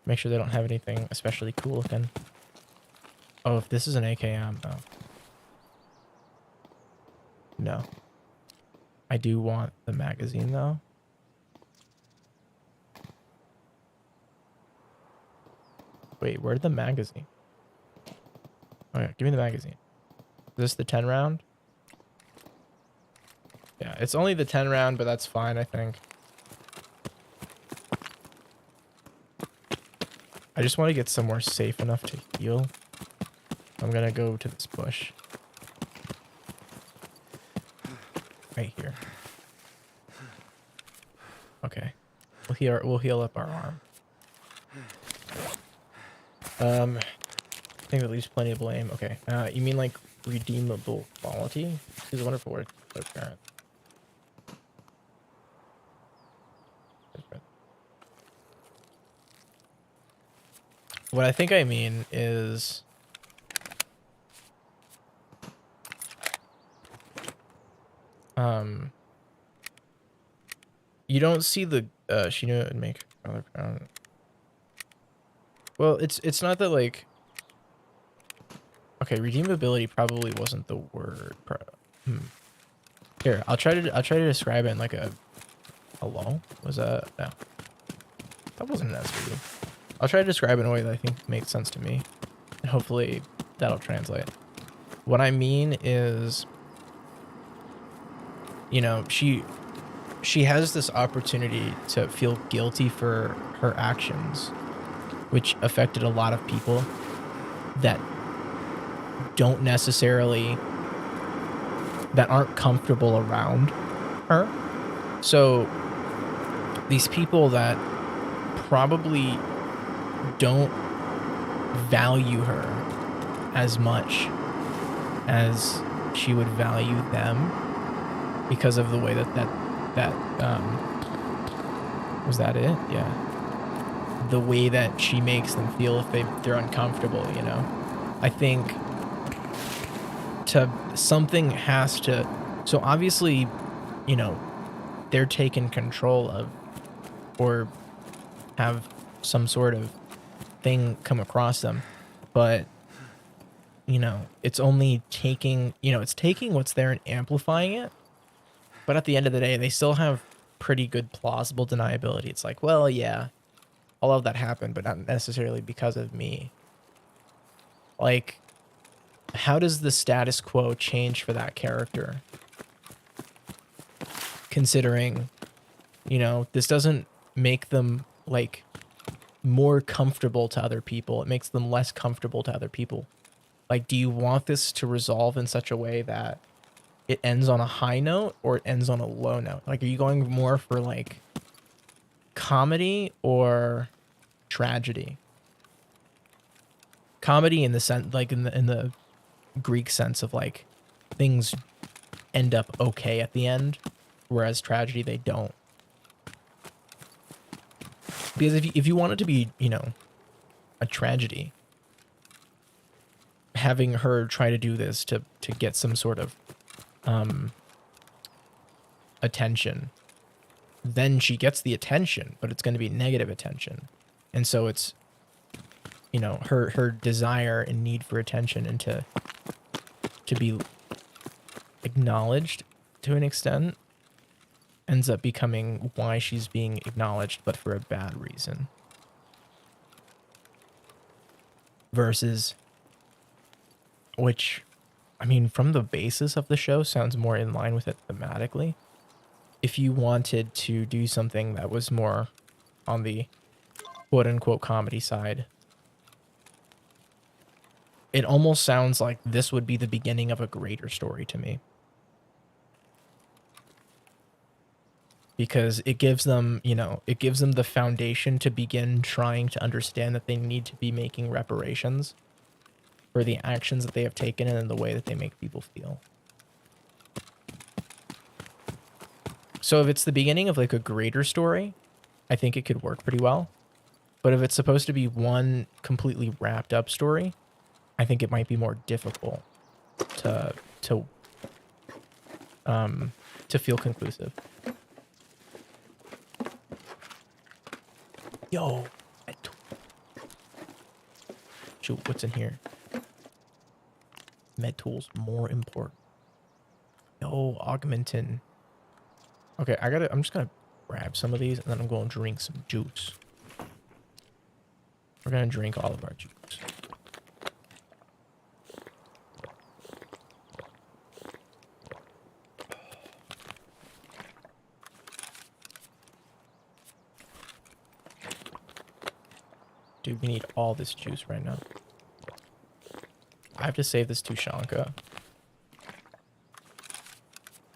Make sure they don't have anything especially cool looking. Oh, if this is an AKM, oh. No. I do want the magazine though. Wait, where'd the magazine? Oh yeah, give me the magazine. Is this the 10 round? Yeah, it's only the 10 round, but that's fine, I think. I just want to get somewhere safe enough to heal. I'm gonna go to this bush. Right here. Okay. We'll heal up our arm. I think that leaves plenty of blame. Okay. You mean like redeemable quality? This is a wonderful word. Apparent. What I think I mean is you don't see the she knew it would make another pound. Well, it's not that like okay, redeemability probably wasn't the word. Here, I'll try to describe it in like a hello? Was that no. That wasn't an SVU. I'll try to describe it in a way that I think makes sense to me. And hopefully that'll translate. What I mean is, you know, she has this opportunity to feel guilty for her actions, which affected a lot of people that don't necessarily, that aren't comfortable around her. So these people that probably don't value her as much as she would value them because of the way that was that it? Yeah. The way that she makes them feel if they're uncomfortable, you know. I think something has to, so obviously, you know, they're taken control of or have some sort of thing come across them, but you know, it's only taking, you know, it's taking what's there and amplifying it. But at the end of the day, they still have pretty good plausible deniability. It's like, well, yeah, all of that happened, but not necessarily because of me. Like, how does the status quo change for that character? Considering, you know, this doesn't make them like more comfortable to other people. It makes them less comfortable to other people. Like, do you want this to resolve in such a way that it ends on a high note or it ends on a low note? Like, are you going more for like comedy or tragedy? Comedy in the sense, like in the Greek sense of like things end up okay at the end, whereas tragedy, they don't. Because if you want it to be, you know, a tragedy, having her try to do this to get some sort of attention, then she gets the attention, but it's going to be negative attention. And so it's, you know, her desire and need for attention and to be acknowledged to an extent ends up becoming why she's being acknowledged, but for a bad reason. Versus, which, I mean, from the basis of the show, sounds more in line with it thematically. If you wanted to do something that was more on the quote-unquote comedy side, it almost sounds like this would be the beginning of a greater story to me. Because it gives them, you know, it gives them the foundation to begin trying to understand that they need to be making reparations for the actions that they have taken and the way that they make people feel. So if it's the beginning of like a greater story, I think it could work pretty well. But if it's supposed to be one completely wrapped up story, I think it might be more difficult to feel conclusive. Yo, shoot, what's in here? Med tools more important. Yo, augmentin. Okay, I'm just gonna grab some of these and then I'm going to drink some juice. We're gonna drink all of our juice. Dude, we need all this juice right now. I have to save this to Shanka.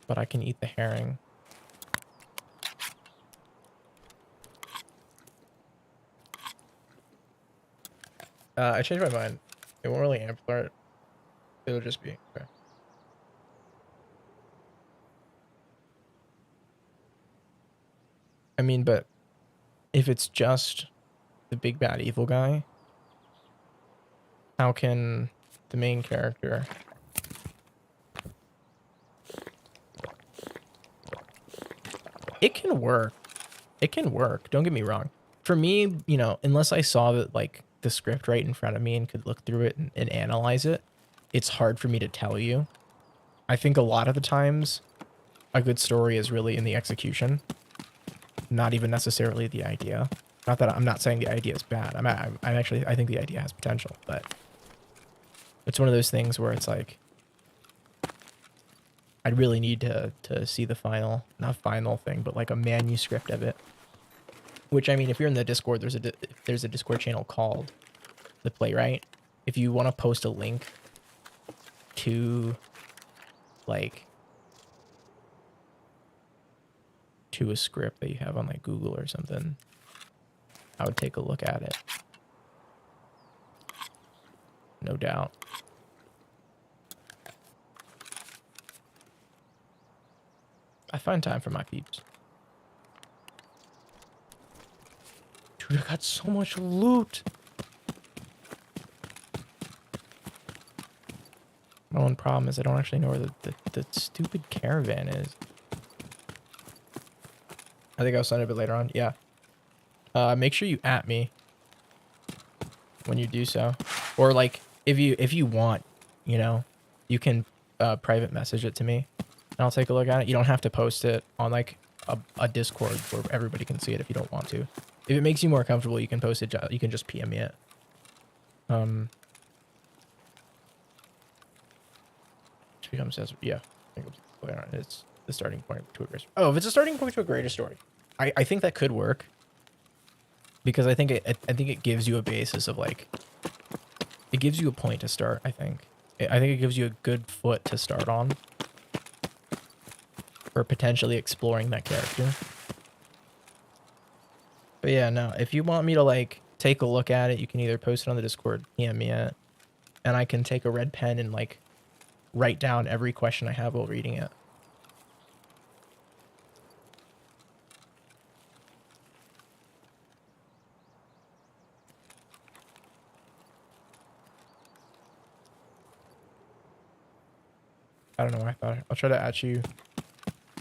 But I can eat the herring. I changed my mind. It won't really amplify it. It'll just be okay. I mean, but if it's just the big bad evil guy, how can the main character it can work. It can work. Don't get me wrong. For me, you know, unless I saw that like the script right in front of me and could look through it and analyze it, it's hard for me to tell you. I think a lot of the times a good story is really in the execution, not even necessarily the idea. Not that I'm not saying the idea is bad. I'm actually, I think the idea has potential, but it's one of those things where it's like, I'd really need to see the not final thing, but like a manuscript of it. Which, I mean, if you're in the Discord, there's a Discord channel called the Playwright. If you want to post a link to like to a script that you have on like Google or something, I would take a look at it. No doubt. I find time for my peeps. Dude, I got so much loot. My one problem is I don't actually know where the stupid caravan is. I think I'll send it a bit later on. Yeah. Make sure you @ me when you do so. Or like if you want, you know, you can private message it to me. And I'll take a look at it. You don't have to post it on like a Discord where everybody can see it if you don't want to. If it makes you more comfortable, you can post it. You can just PM me it. Which becomes yeah. I think it's the starting point to a greater. Oh, if it's a starting point to a greater story, I think that could work. Because I think it gives you a basis of like, it gives you a point to start. I think it gives you a good foot to start on. For potentially exploring that character. But yeah, no, if you want me to like take a look at it, you can either post it on the Discord, PM me it, and I can take a red pen and like write down every question I have while reading it. I don't know why I thought I'll try to add you.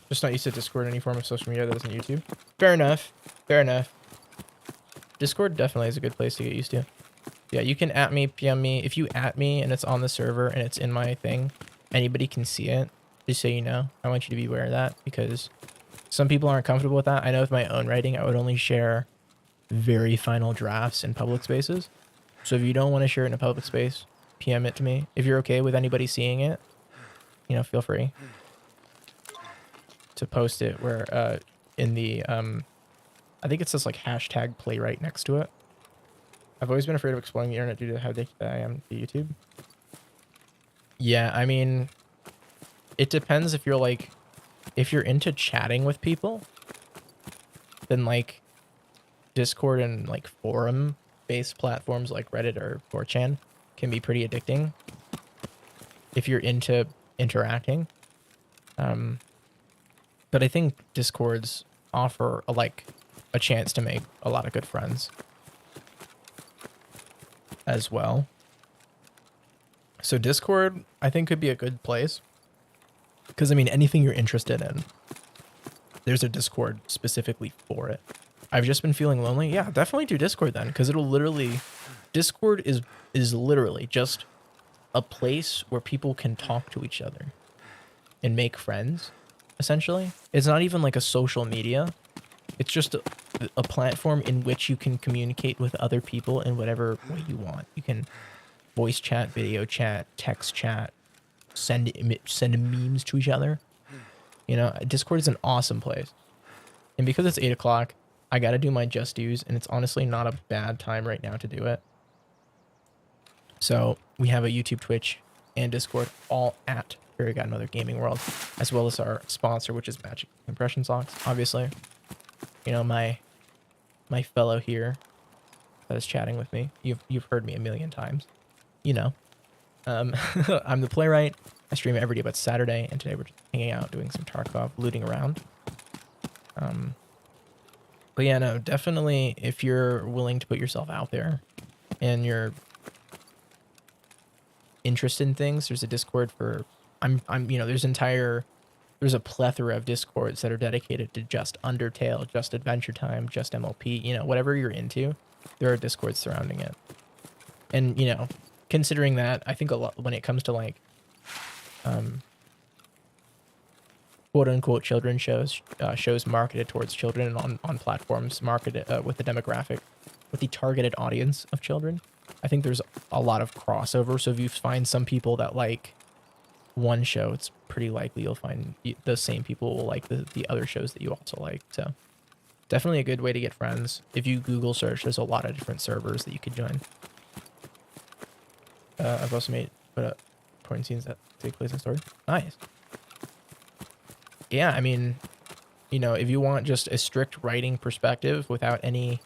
Just not used to Discord, any form of social media that isn't YouTube. Fair enough. Fair enough. Discord definitely is a good place to get used to. Yeah, you can at me, PM me. If you at me and it's on the server and it's in my thing, anybody can see it. Just so you know, I want you to be aware of that because some people aren't comfortable with that. I know with my own writing, I would only share very final drafts in public spaces. So if you don't want to share it in a public space, PM it to me. If you're okay with anybody seeing it, you know, feel free to post it where in the I think it says like hashtag Playwright next to it. I've always been afraid of exploring the internet due to how addicted I am to YouTube. Yeah, I mean, it depends if you're like, if you're into chatting with people, then like Discord and like forum based platforms like Reddit or 4chan can be pretty addicting if you're into interacting. But I think Discords offer a chance to make a lot of good friends as well. So Discord, I think, could be a good place. Because, I mean, anything you're interested in, there's a Discord specifically for it. I've just been feeling lonely. Yeah, definitely do Discord then. Because it'll literally... Discord is literally just a place where people can talk to each other and make friends, essentially. It's not even like a social media. It's just a platform in which you can communicate with other people in whatever way you want. You can voice chat, video chat, text chat, send memes to each other. You know, Discord is an awesome place. And because it's 8 o'clock, I got to do my just dues, and it's honestly not a bad time right now to do it. So we have a YouTube, Twitch, and Discord all at Fairy Godmother Gaming World, as well as our sponsor, which is Magic Compression Socks, obviously. You know, my fellow here that is chatting with me. You've heard me a million times. You know. I'm the Playwright. I stream every day but Saturday, and today we're just hanging out, doing some Tarkov, looting around. But yeah, no, definitely if you're willing to put yourself out there and you're interested in things, there's a Discord for you know, there's a plethora of Discords that are dedicated to just Undertale, just Adventure Time, just MLP, you know, whatever you're into, there are Discords surrounding it. And, you know, considering that, I think a lot when it comes to like quote unquote children shows, shows marketed towards children on platforms marketed with the demographic, with the targeted audience of children, I think there's a lot of crossover. So if you find some people that like one show, it's pretty likely you'll find the same people will like the other shows that you also like. So definitely a good way to get friends. If you Google search, there's a lot of different servers that you could join. I've also put up important scenes that take place in story. Nice. Yeah, I mean, you know, if you want just a strict writing perspective without any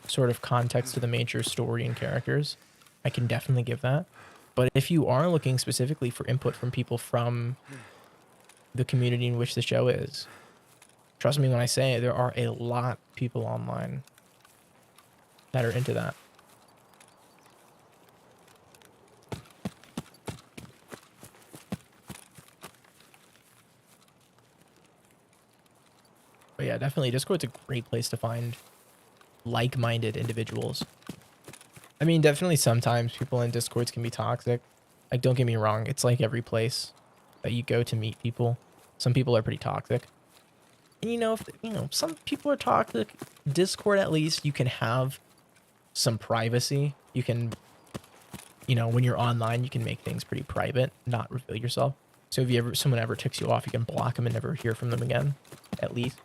sort of context to the major story and characters, I can definitely give that. But if you are looking specifically for input from people from the community in which the show is, trust me when I say there are a lot of people online that are into that. But yeah, definitely Discord's a great place to find like-minded individuals. I mean, definitely sometimes people in Discords can be toxic. Like, don't get me wrong, it's like every place that you go to meet people. Some people are pretty toxic. And you know, if you know, some people are toxic, Discord at least you can have some privacy. You can, you know, when you're online, you can make things pretty private, not reveal yourself. So if someone ever ticks you off, you can block them and never hear from them again, at least.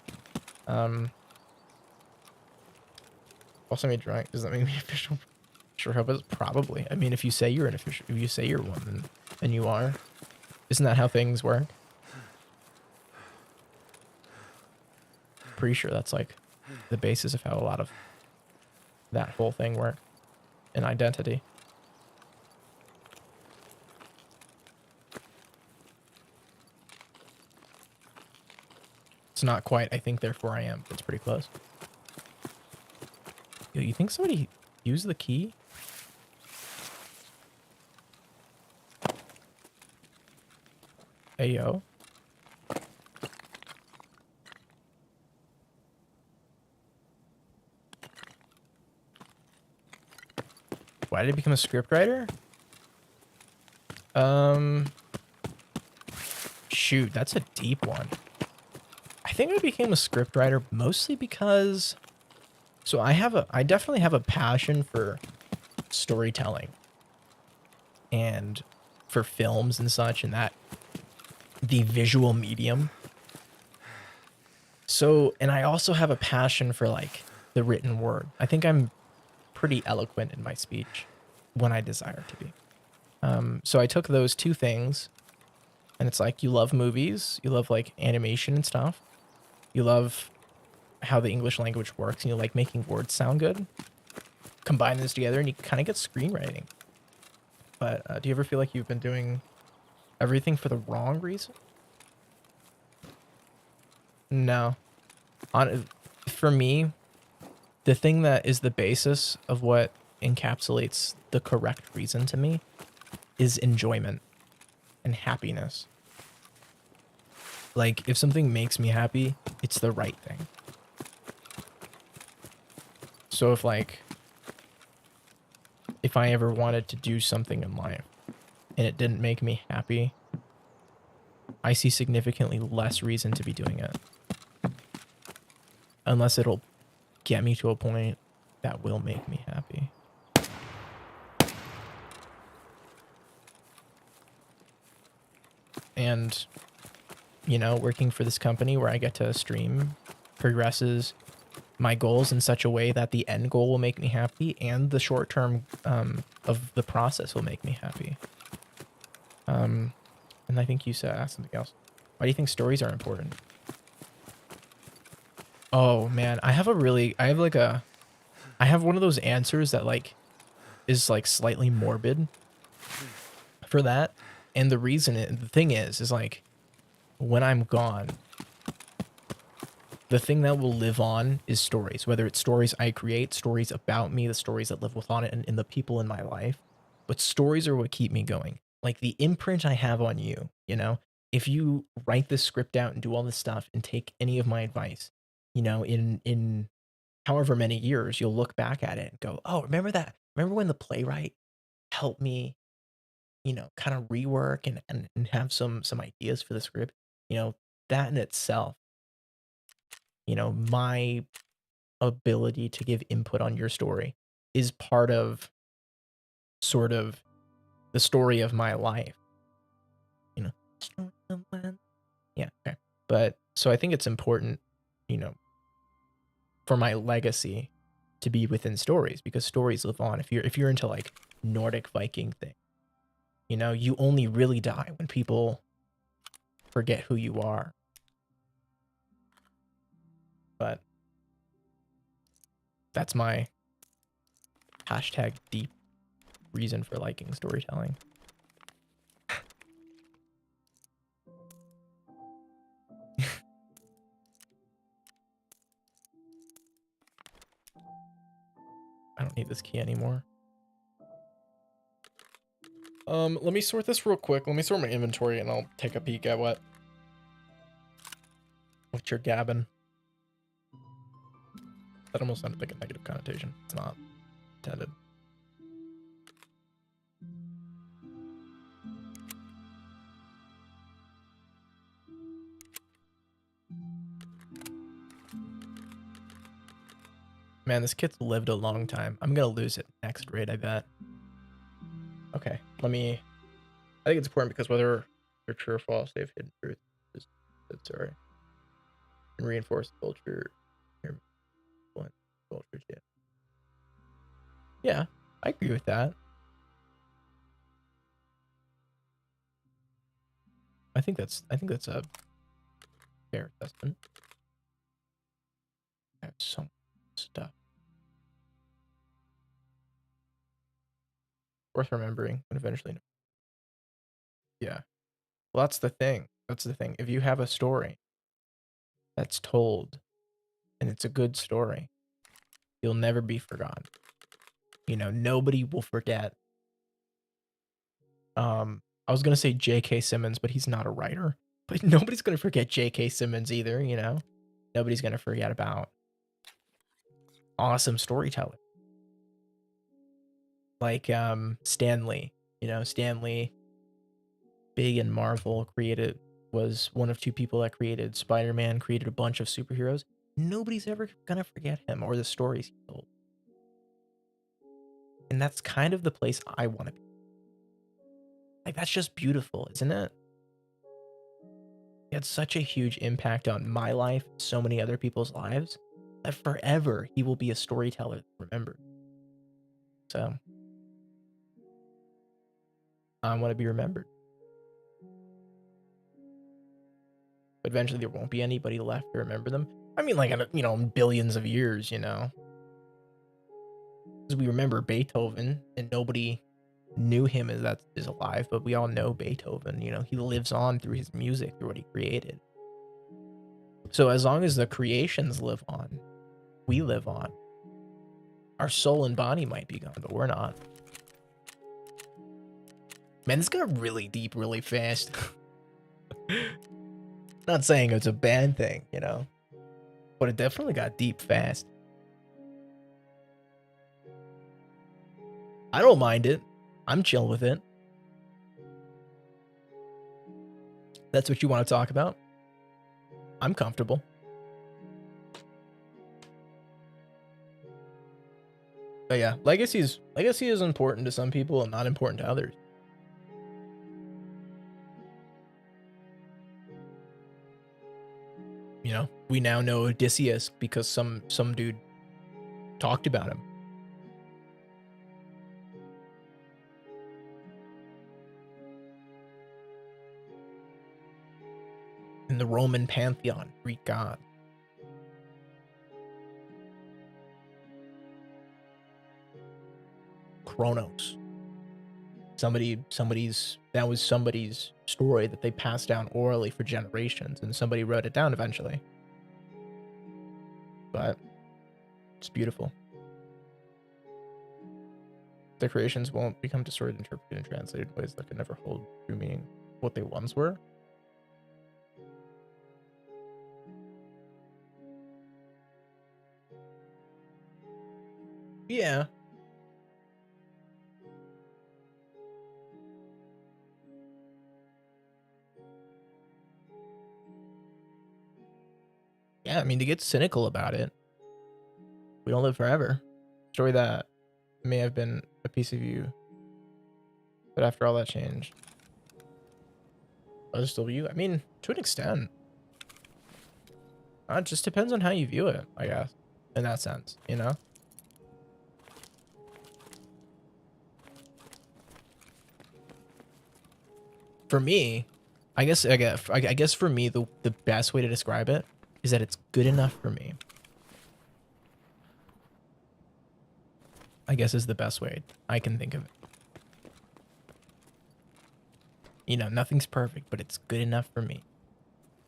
Also made drunk. Does that make me official? Sure hope it's probably. I mean, if you say you're an official, if you say you're one, then you are. Isn't that how things work? Pretty sure that's like the basis of how a lot of that whole thing works. An identity. It's not quite, I think, therefore I am. It's pretty close. Yo, you think somebody used the key? Ayo. Why did I become a scriptwriter? Shoot, that's a deep one. I think I became a scriptwriter mostly because, so I definitely have a passion for storytelling and for films and such, and that the visual medium. So, and I also have a passion for like the written word. I think I'm pretty eloquent in my speech when I desire to be. So I took those two things, and it's like, you love movies, you love like animation and stuff, you love how the English language works, and you like making words sound good. Combine this together and you kind of get screenwriting. But do you ever feel like you've been doing everything for the wrong reason? No. For me, the thing that is the basis of what encapsulates the correct reason to me is enjoyment and happiness. Like, if something makes me happy, it's the right thing. So if I ever wanted to do something in life and it didn't make me happy, I see significantly less reason to be doing it. Unless it'll get me to a point that will make me happy. And, you know, working for this company where I get to stream progresses my goals in such a way that the end goal will make me happy and the short term of the process will make me happy. And I think you said ask something else. Why do you think stories are important? Oh man, I have one of those answers that like is like slightly morbid for that. And the thing is like, when I'm gone, the thing that will live on is stories, whether it's stories I create, stories about me, the stories that live on it, and the people in my life. But stories are what keep me going. Like the imprint I have on you, you know, if you write this script out and do all this stuff and take any of my advice, you know, in however many years, you'll look back at it and go, oh, remember that? Remember when the playwright helped me, you know, kind of rework and have some ideas for the script? You know, that in itself, you know, my ability to give input on your story is part of sort of the story of my life, you know. Yeah, okay. But so I think it's important, you know, for my legacy to be within stories, because stories live on. If you're into like Nordic Viking thing, you know, you only really die when people forget who you are. But that's my hashtag deep reason for liking storytelling. I don't need this key anymore. Let me sort this real quick. Let me sort my inventory and I'll take a peek at what you're gabbing. That almost sounded like a negative connotation. It's not intended. Man, this kit's lived a long time. I'm gonna lose it next raid, I bet. Okay, I think it's important because whether they're true or false, they've hidden truth. Sorry. And reinforce the culture. Culture, yeah. Yeah, I agree with that. I think that's a fair assessment. I have so much stuff. Worth remembering and eventually. Yeah. Well, that's the thing. That's the thing. If you have a story that's told and it's a good story, you'll never be forgotten. You know, nobody will forget a I was gonna say J.K. Simmons, but he's not a writer. But nobody's gonna forget J.K. Simmons either, you know? Nobody's gonna forget about awesome storyteller. Like Stan Lee. You know, Stan Lee, big in Marvel, was one of two people that created Spider-Man, created a bunch of superheroes. Nobody's ever gonna forget him or the stories he told. And that's kind of the place I want to be. Like, that's just beautiful, isn't it? He had such a huge impact on my life, so many other people's lives, that forever he will be a storyteller remembered. So, I want to be remembered. But eventually there won't be anybody left to remember them. I mean, like, you know, billions of years, you know. Because we remember Beethoven, and nobody knew him as that is alive, but we all know Beethoven, you know. He lives on through his music, through what he created. So as long as the creations live on, we live on. Our soul and body might be gone, but we're not. Man, this got really deep really fast. Not saying it's a bad thing, you know, but it definitely got deep fast. I don't mind it. I'm chill with it. That's what you want to talk about. I'm comfortable. But yeah, legacy is important to some people and not important to others. You know, we now know Odysseus because some dude talked about him. In the Roman pantheon, Greek god. Kronos. That was somebody's story that they passed down orally for generations, and somebody wrote it down eventually. But it's beautiful. The creations won't become distorted, interpreted, and translated in ways that could never hold true meaning what they once were. Yeah. Yeah, I mean, to get cynical about it, we don't live forever. Story that may have been a piece of you, but after all that changed, I'll still be you. I mean, to an extent. It just depends on how you view it, I guess, in that sense, you know? For me, I guess for me, the best way to describe it is that it's good enough for me. I guess is the best way I can think of it. You know, nothing's perfect, but it's good enough for me.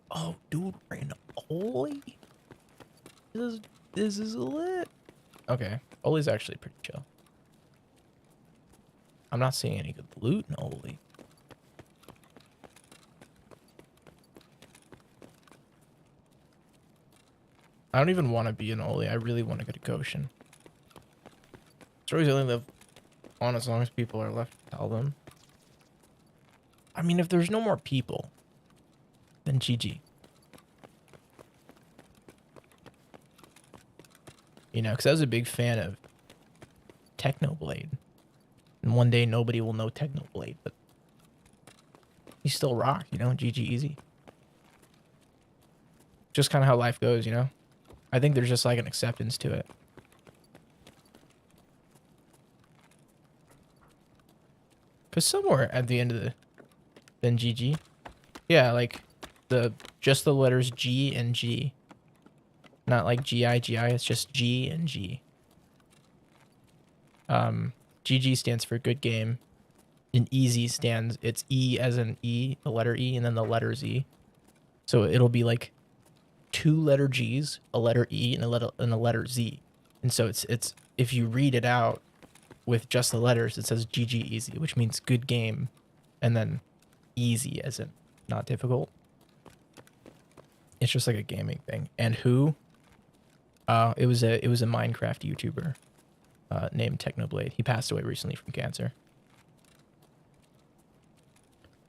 Oh, dude, we're in Oli. This is lit. Okay, Oli's actually pretty chill. I'm not seeing any good loot in Oli. I don't even want to be in Oli. I really want to go to Goshen. Stories only live on as long as people are left to tell them. I mean, if there's no more people, then GG. You know, because I was a big fan of Technoblade. And one day nobody will know Technoblade, but he still rock, you know? GG easy. Just kind of how life goes, you know? I think there's just like an acceptance to it. Because somewhere at the end of the... Then GG. Yeah, like just the letters G and G. Not like GI, it's just G and G. GG stands for good game. And easy stands, it's E as in E, the letter E, and then the letter Z. So it'll be like 2 letter G's, a letter E, and a letter Z. And so it's if you read it out with just the letters, it says GG easy, which means good game. And then easy as in not difficult. It's just like a gaming thing. And who? It was a Minecraft YouTuber named Technoblade. He passed away recently from cancer.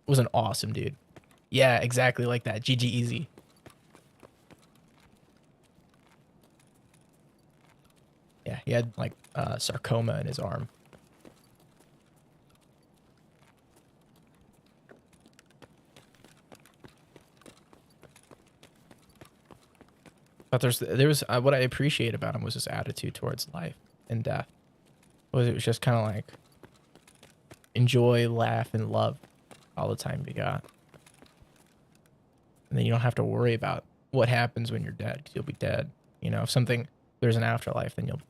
Was an awesome dude. Yeah, exactly like that. GG easy. Yeah, he had like sarcoma in his arm. But there was what I appreciate about him was his attitude towards life and death. It was just kind of like enjoy, laugh, and love all the time you got. And then you don't have to worry about what happens when you're dead, because you'll be dead. You know, if there's an afterlife, then you'll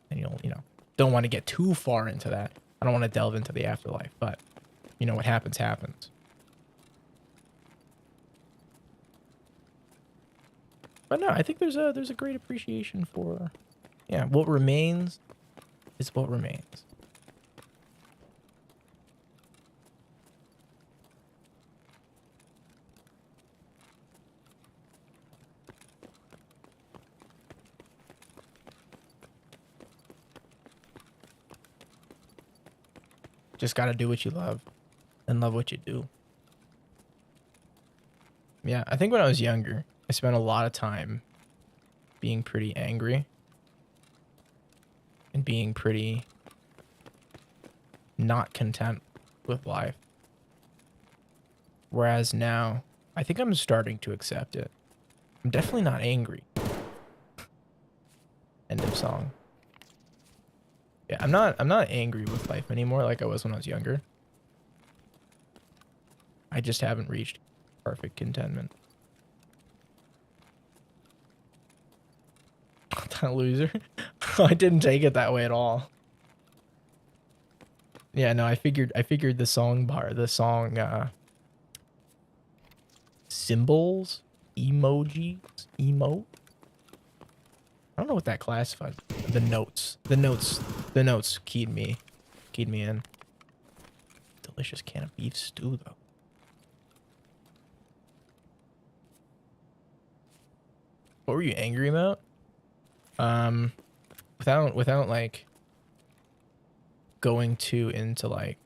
don't want to get too far into that. I don't want to delve into the afterlife, but you know what happens. But no, I think there's a great appreciation for, yeah, what remains is what remains. Just got to do what you love and love what you do. Yeah, I think when I was younger, I spent a lot of time being pretty angry and being pretty not content with life. Whereas now, I think I'm starting to accept it. I'm definitely not angry. End of song. Yeah, I'm not angry with life anymore like I was when I was younger. I just haven't reached perfect contentment. That loser. I didn't take it that way at all. Yeah, no, I figured the song symbols, emojis, emote. I don't know what that classifies. The notes keyed me in. Delicious can of beef stew though. What were you angry about? Without like going too into like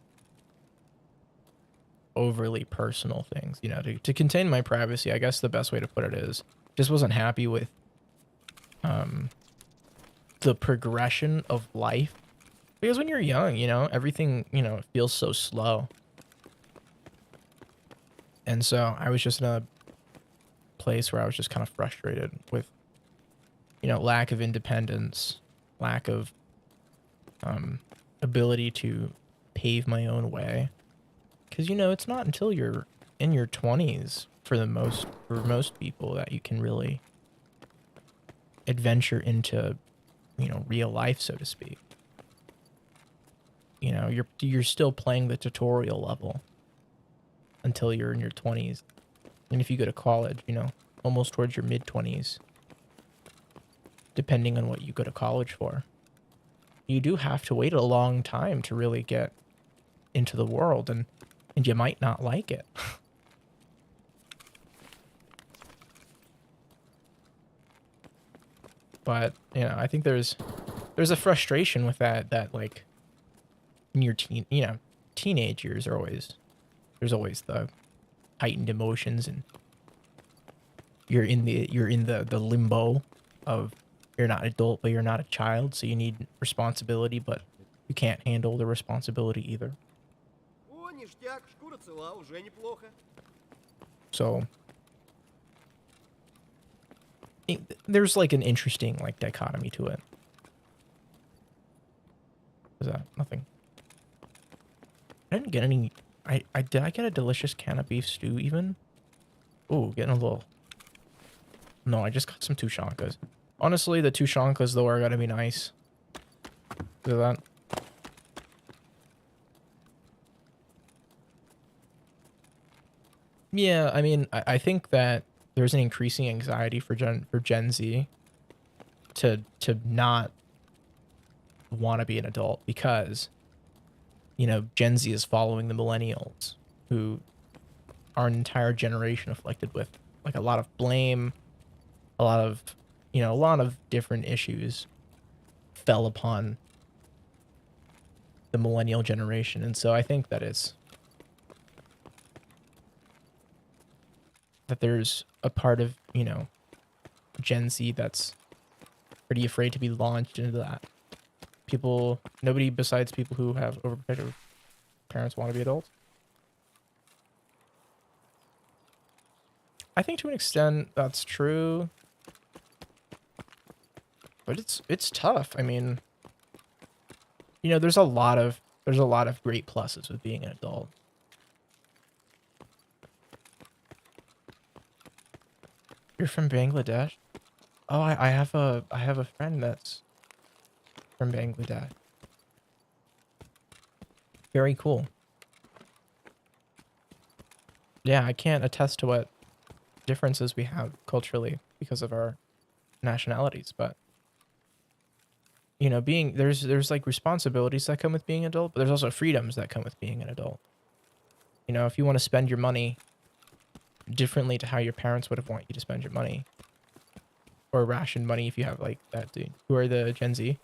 overly personal things, you know, to contain my privacy, I guess the best way to put it is just wasn't happy with the progression of life, because when you're young, you know, everything, you know, feels so slow. And so I was just in a place where I was just kind of frustrated with, you know, lack of independence, lack of ability to pave my own way. Because, you know, it's not until you're in your 20s for most people that you can really adventure into, you know, real life, so to speak. You know, you're still playing the tutorial level until you're in your 20s. And if you go to college, you know, almost towards your mid-20s, depending on what you go to college for, you do have to wait a long time to really get into the world, and you might not like it. But, you know, I think there's a frustration with that like in your teenage years there's always the heightened emotions, and you're in the limbo of you're not adult but you're not a child, so you need responsibility but you can't handle the responsibility either. So there's like an interesting like dichotomy to it. Is that nothing? I didn't get any. Did I get a delicious can of beef stew even? Oh, getting a little. No, I just got some Tushankas. Honestly, the Tushankas though are gonna be nice. Look at that. Yeah, I mean, I think that there's an increasing anxiety for Gen Z to not want to be an adult, because, you know, Gen Z is following the millennials who our entire generation afflicted with, like, a lot of blame, a lot of, you know, a lot of different issues fell upon the millennial generation. And so I think that there's a part of, you know, Gen Z that's pretty afraid to be launched into that. Nobody besides people who have overprotective parents want to be adults. I think to an extent that's true, but it's tough. I mean, you know, there's a lot of great pluses with being an adult. You're from Bangladesh? Oh, I have a friend that's from Bangladesh. Very cool. Yeah, I can't attest to what differences we have culturally because of our nationalities, but you know, there's like responsibilities that come with being an adult, but there's also freedoms that come with being an adult. You know, if you want to spend your money differently to how your parents would have want you to spend your money, or ration money if you have like that, dude. Who are the Gen Z?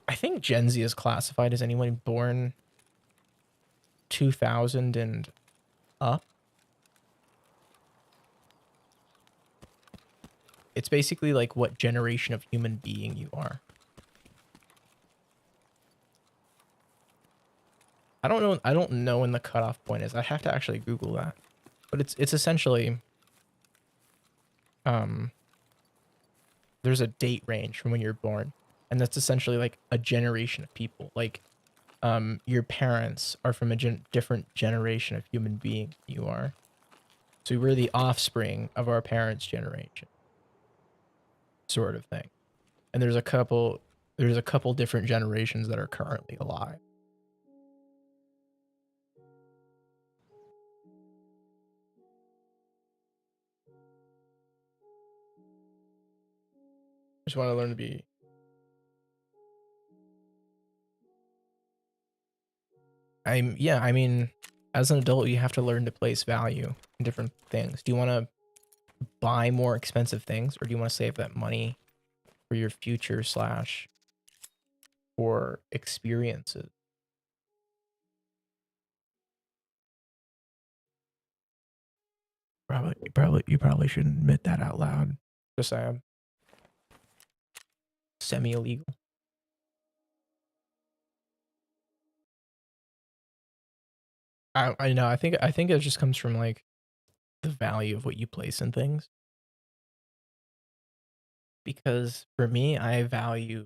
I think Gen Z is classified as anyone born 2000 and up. It's basically like what generation of human being you are. I don't know when the cutoff point is. I have to actually Google that. But it's essentially there's a date range from when you're born, and that's essentially like a generation of people. Like your parents are from a different generation of human being you are. So we're the offspring of our parents' generation, sort of thing. And there's a couple different generations that are currently alive. I just want to learn to be. I mean, as an adult, you have to learn to place value in different things. Do you want to buy more expensive things, or do you want to save that money for your future slash for experiences? You probably shouldn't admit that out loud. Just saying. Semi illegal. I know. I think it just comes from like the value of what you place in things. Because for me, I value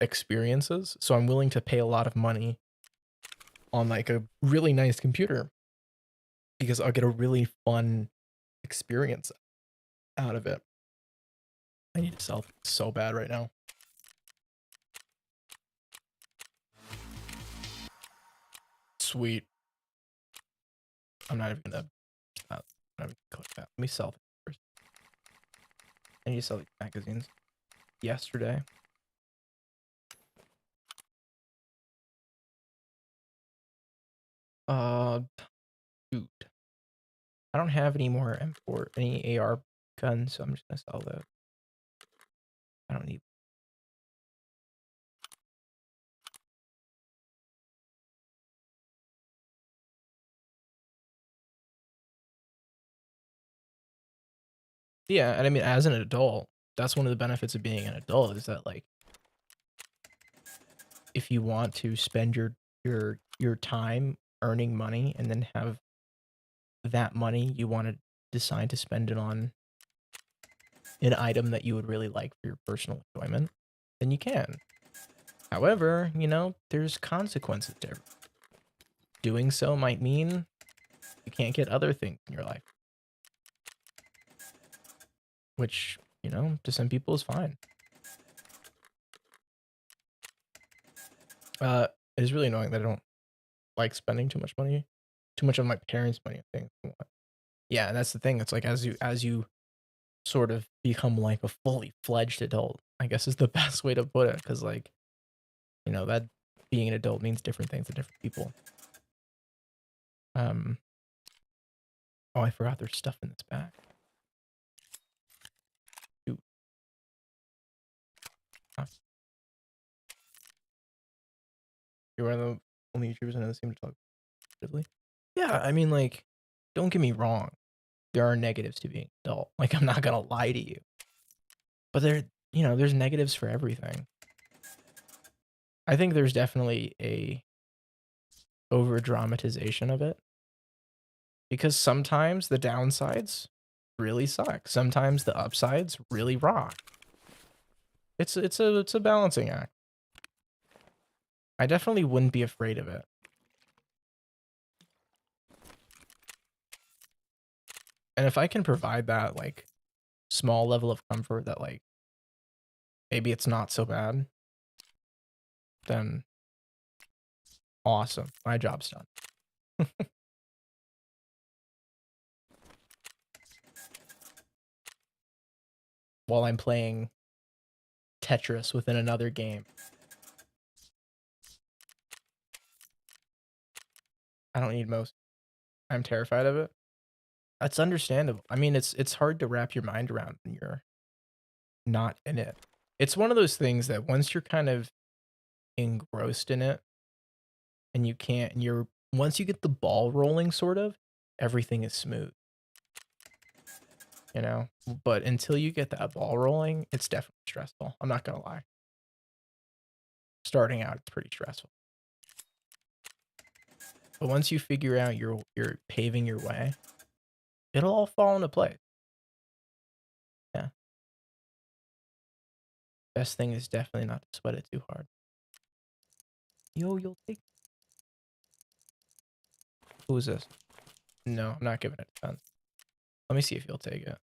experiences, so I'm willing to pay a lot of money on like a really nice computer because I'll get a really fun experience out of it. I need to sell so bad right now. Sweet. I'm not even gonna click that. Let me sell them first. I need to sell these magazines. Yesterday. Shoot. I don't have any more M4, any AR guns, so I'm just gonna sell those. I don't need. Yeah, and I mean, as an adult, that's one of the benefits of being an adult is that like, if you want to spend your time earning money and then have that money you want to decide to spend it on an item that you would really like for your personal enjoyment, then you can. However, you know, there's consequences to everything. Doing so might mean you can't get other things in your life, which, you know, to some people is fine. It is really annoying that I don't like spending too much money, too much of my parents' money on things. Yeah, and that's the thing. It's like as you sort of become like a fully fledged adult, I guess is the best way to put it, because like, you know, that being an adult means different things to different people. Oh, I forgot there's stuff in this bag. Ooh. Ah. You're one of the only YouTubers I know that seem to talk positively. Yeah, I mean, like, don't get me wrong. There are negatives to being adult. Like, I'm not gonna lie to you. But there's negatives for everything. I think there's definitely a over dramatization of it. Because sometimes the downsides really suck. Sometimes the upsides really rock. It's a balancing act. I definitely wouldn't be afraid of it. And if I can provide that like small level of comfort that like maybe it's not so bad, then awesome. My job's done. While I'm playing Tetris within another game. I don't need most. I'm terrified of it. That's understandable. I mean, it's hard to wrap your mind around when you're not in it. It's one of those things that once you're kind of engrossed in it and you can't and you're once you get the ball rolling sort of, everything is smooth. You know? But until you get that ball rolling, it's definitely stressful. I'm not gonna lie. Starting out, it's pretty stressful. But once you figure out you're paving your way, it'll all fall into place. Yeah. Best thing is definitely not to sweat it too hard. Yo, you'll take. Who is this? No, I'm not giving it a chance. Let me see if you'll take it.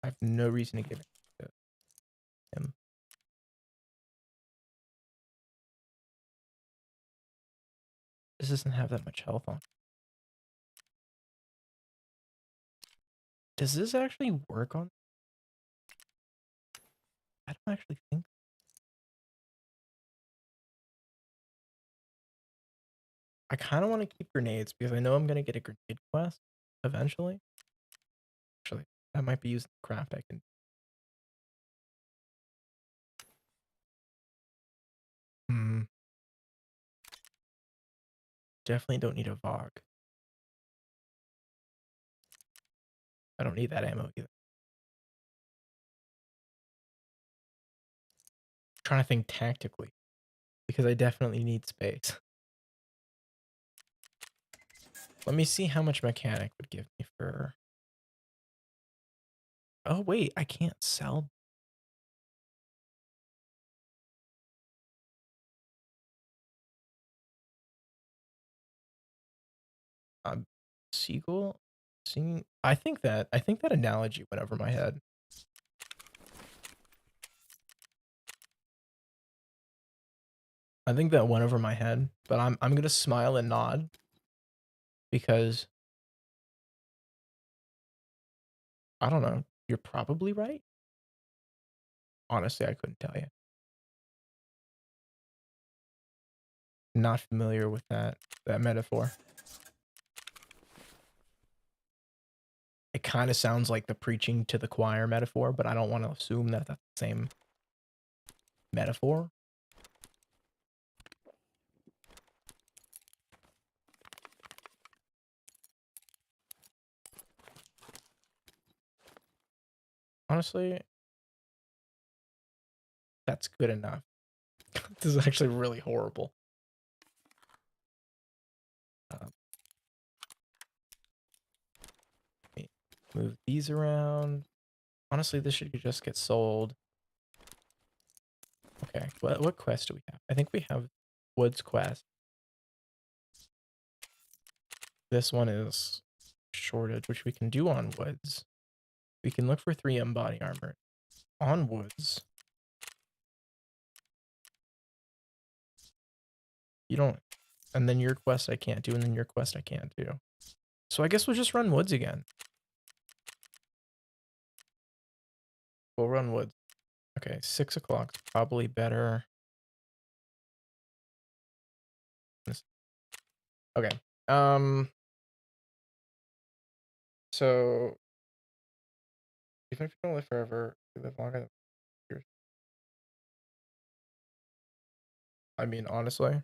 I have no reason to give it to him. This doesn't have that much health on. Does this actually work on? I don't actually think. I kind of want to keep grenades because I know I'm gonna get a grenade quest eventually. Actually, that might be used in the craft. I can. Hmm. Definitely don't need a VOG. I don't need that ammo either. I'm trying to think tactically because I definitely need space. Let me see how much mechanic would give me for. Oh wait, I can't sell. Seagull singing. I think that analogy went over my head. I think that went over my head, but I'm gonna smile and nod because I don't know. You're probably right. Honestly, I couldn't tell you. Not familiar with that metaphor. It kind of sounds like the preaching to the choir metaphor, but I don't want to assume that that's the same metaphor. Honestly, that's good enough. This is actually really horrible. Um, move these around. Honestly, this should just get sold. Okay, what quest do we have? I think we have Woods quest. This one is shortage, which we can do on Woods. We can look for 3M body armor on Woods. You don't, and then your quest I can't do, and then your quest I can't do. So I guess we'll just run Woods again. We'll run Woods. Okay, 6 o'clock's probably better. Okay, So even if you don't live forever, you live longer than years. I mean, honestly,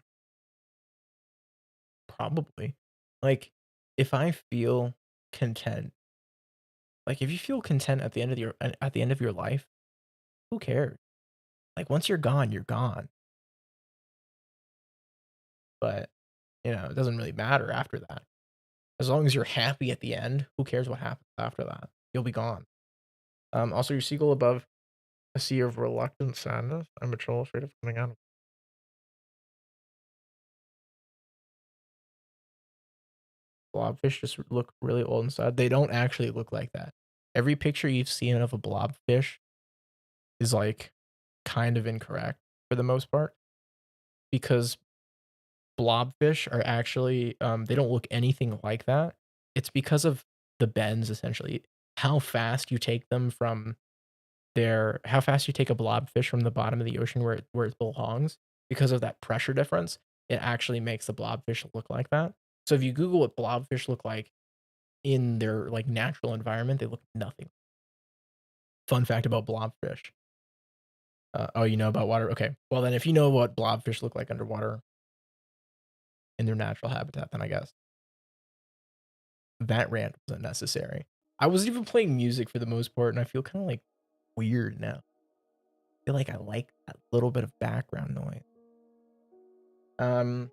probably. Like, if I feel content, like if you feel content at the end of at the end of your life, who cares? Like once you're gone, you're gone. But it doesn't really matter after that. As long as you're happy at the end, who cares what happens after that? You'll be gone. Also, your seagull above a sea of reluctant sadness. I'm a troll afraid of coming out. Blobfish just look really old inside. They don't actually look like that. Every picture you've seen of a blobfish is like kind of incorrect for the most part because blobfish are actually they don't look anything like that. It's because of the bends essentially. How fast you take them from how fast you take a blobfish from the bottom of the ocean where it belongs because of that pressure difference, it actually makes the blobfish look like that. So if you Google what blobfish look like in their like natural environment, they look nothing. Fun fact about blobfish. Oh, you know about water? Okay. Well, then if you know what blobfish look like underwater in their natural habitat, then I guess that rant was unnecessary. I was even playing music for the most part, and I feel kind of like weird now. I feel like I like that little bit of background noise. Um,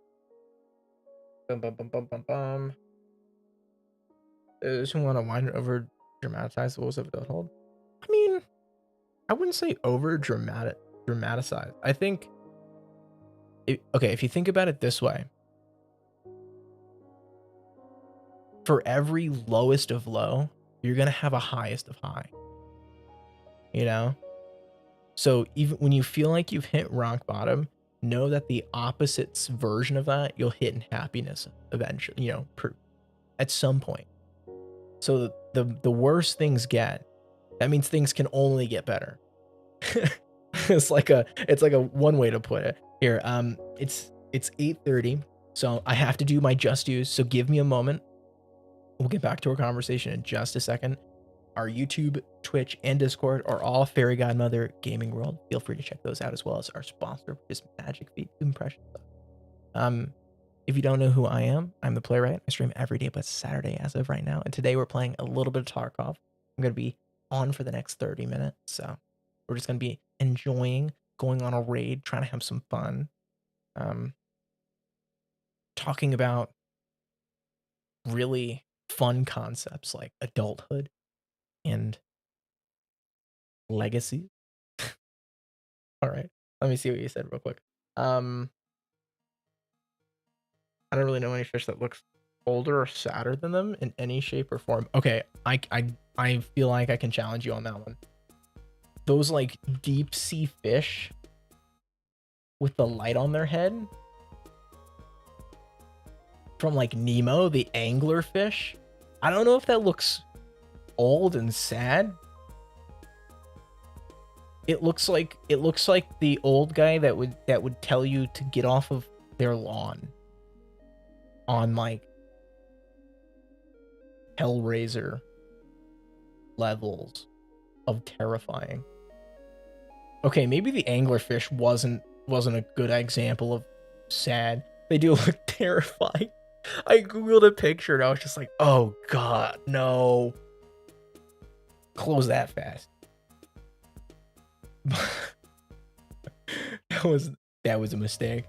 bum bum bum bum bum bum. Those who want to wind over dramatize the woes of adulthood. I mean, I wouldn't say over dramatize. I think, okay, if you think about it this way, for every lowest of low, you're gonna have a highest of high. You know, so even when you feel like you've hit rock bottom, know that the opposite version of that you'll hit in happiness eventually. At some point. So the worse things get, that means things can only get better. It's like a one way to put it. Here, it's 8:30, so I have to do my just dues. So give me a moment. We'll get back to our conversation in just a second. Our YouTube, Twitch, and Discord are all Fairy Godmother Gaming World. Feel free to check those out as well as our sponsor, which is Magic Feet Impressions. If you don't know who I am, I'm the Playwright. I stream every day but Saturday as of right now. And today we're playing a little bit of Tarkov. I'm going to be on for the next 30 minutes. So we're just going to be enjoying going on a raid, trying to have some fun. Talking about really fun concepts like adulthood and legacy. All right. Let me see what you said real quick. I don't really know any fish that looks older or sadder than them in any shape or form. Okay, I feel like I can challenge you on that one. Those like deep sea fish with the light on their head from like Nemo, the angler fish. I don't know if that looks old and sad. It looks like the old guy that would tell you to get off of their lawn on like Hellraiser levels of terrifying. Okay, maybe the anglerfish wasn't a good example of sad. They do look terrifying. I googled a picture and I was just like, oh god, no. Close that fast. that was a mistake.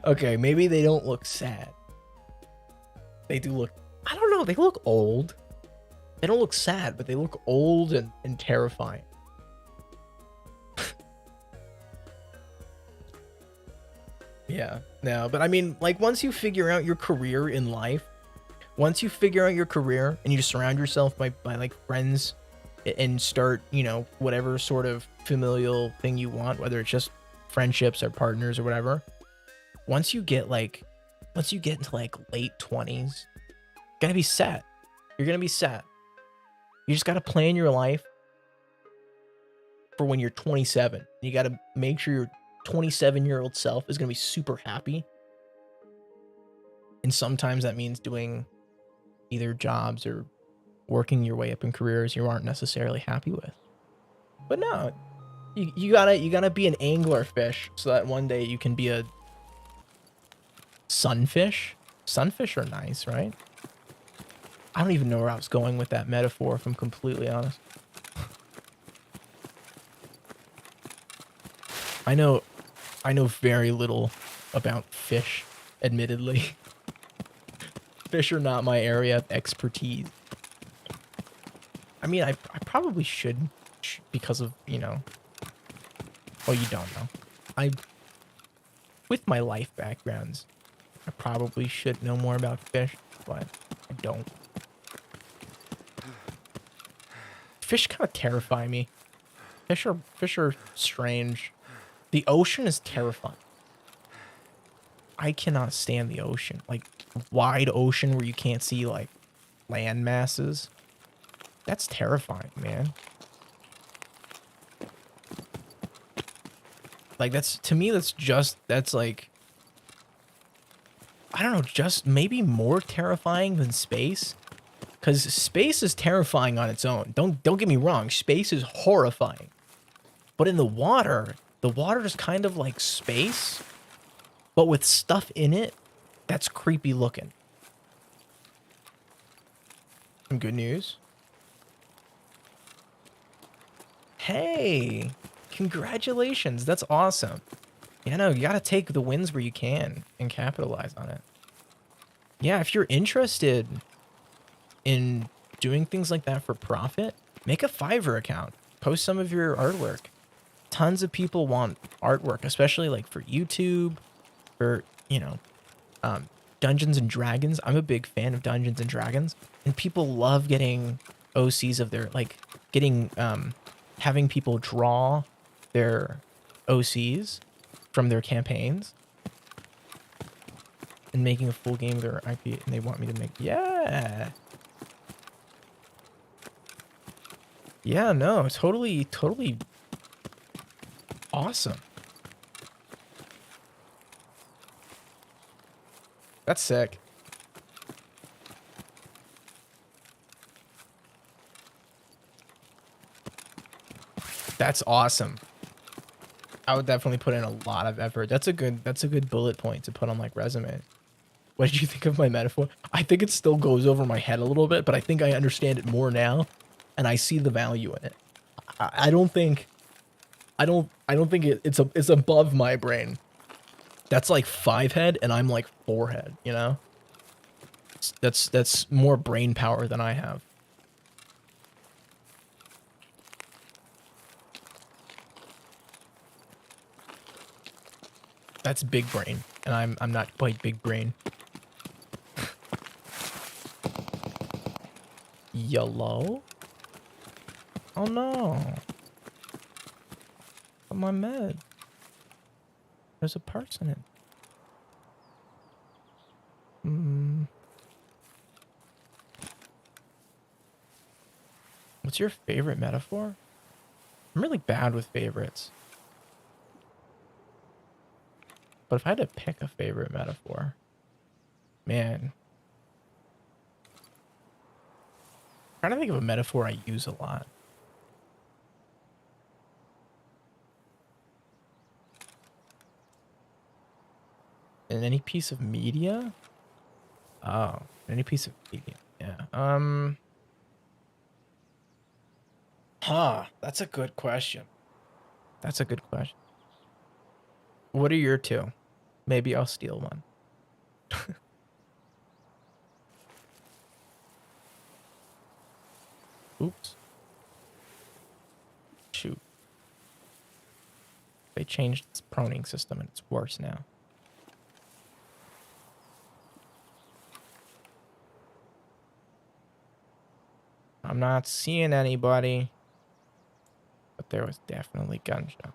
Okay, maybe they don't look sad. They do look, I don't know, they look old. They don't look sad, but they look old and terrifying. Yeah, no, but I mean, like, once you figure out your career in life, once you figure out your career and you surround yourself by like friends and start, whatever sort of familial thing you want, whether it's just friendships or partners or whatever, once you get into like late 20s, you're gonna be set. You're gonna be set. You just gotta plan your life for when you're 27. You gotta make sure 27-year-old self is going to be super happy. And sometimes that means doing either jobs or working your way up in careers you aren't necessarily happy with. But no, you gotta be an angler fish so that one day you can be a sunfish. Sunfish are nice, right? I don't even know where I was going with that metaphor, if I'm completely honest. I know very little about fish, admittedly. Fish are not my area of expertise. I mean, I probably should because of, you know, well, you don't know. With my life backgrounds, I probably should know more about fish, but I don't. Fish kind of terrify me. Fish are strange. The ocean is terrifying. I cannot stand the ocean. Like, wide ocean where you can't see, like, land masses. That's terrifying, man. Like, to me, that's like, I don't know, just maybe more terrifying than space. Because space is terrifying on its own. Don't get me wrong, space is horrifying. But in the water is kind of like space, but with stuff in it that's creepy looking. Some good news. Hey, congratulations. That's awesome. Yeah, no, you gotta take the wins where you can and capitalize on it. Yeah, if you're interested in doing things like that for profit, make a Fiverr account. Post some of your artwork. Tons of people want artwork, especially like for YouTube, for, you know, Dungeons and Dragons. I'm a big fan of Dungeons and Dragons, and people love getting OCs of their, like, getting, having people draw their OCs from their campaigns and making a full game of their IP, and they want me to make, yeah, no, totally awesome. That's sick. That's awesome. I would definitely put in a lot of effort. That's a good bullet point to put on, like, resume. What did you think of my metaphor? I think it still goes over my head a little bit, but I think I understand it more now, and I see the value in it. I don't think it's above my brain. That's like 5 head, and I'm like 4 head. You know, that's more brain power than I have. That's big brain, and I'm not quite big brain. Yellow? Oh no. On my med. There's a person in. What's your favorite metaphor? I'm really bad with favorites. But if I had to pick a favorite metaphor, man. I'm trying to think of a metaphor I use a lot. In any piece of media? Oh, any piece of media. Yeah. That's a good question. That's a good question. What are your two? Maybe I'll steal one. Oops. Shoot. They changed its proning system and it's worse now. I'm not seeing anybody. But there was definitely gunshot.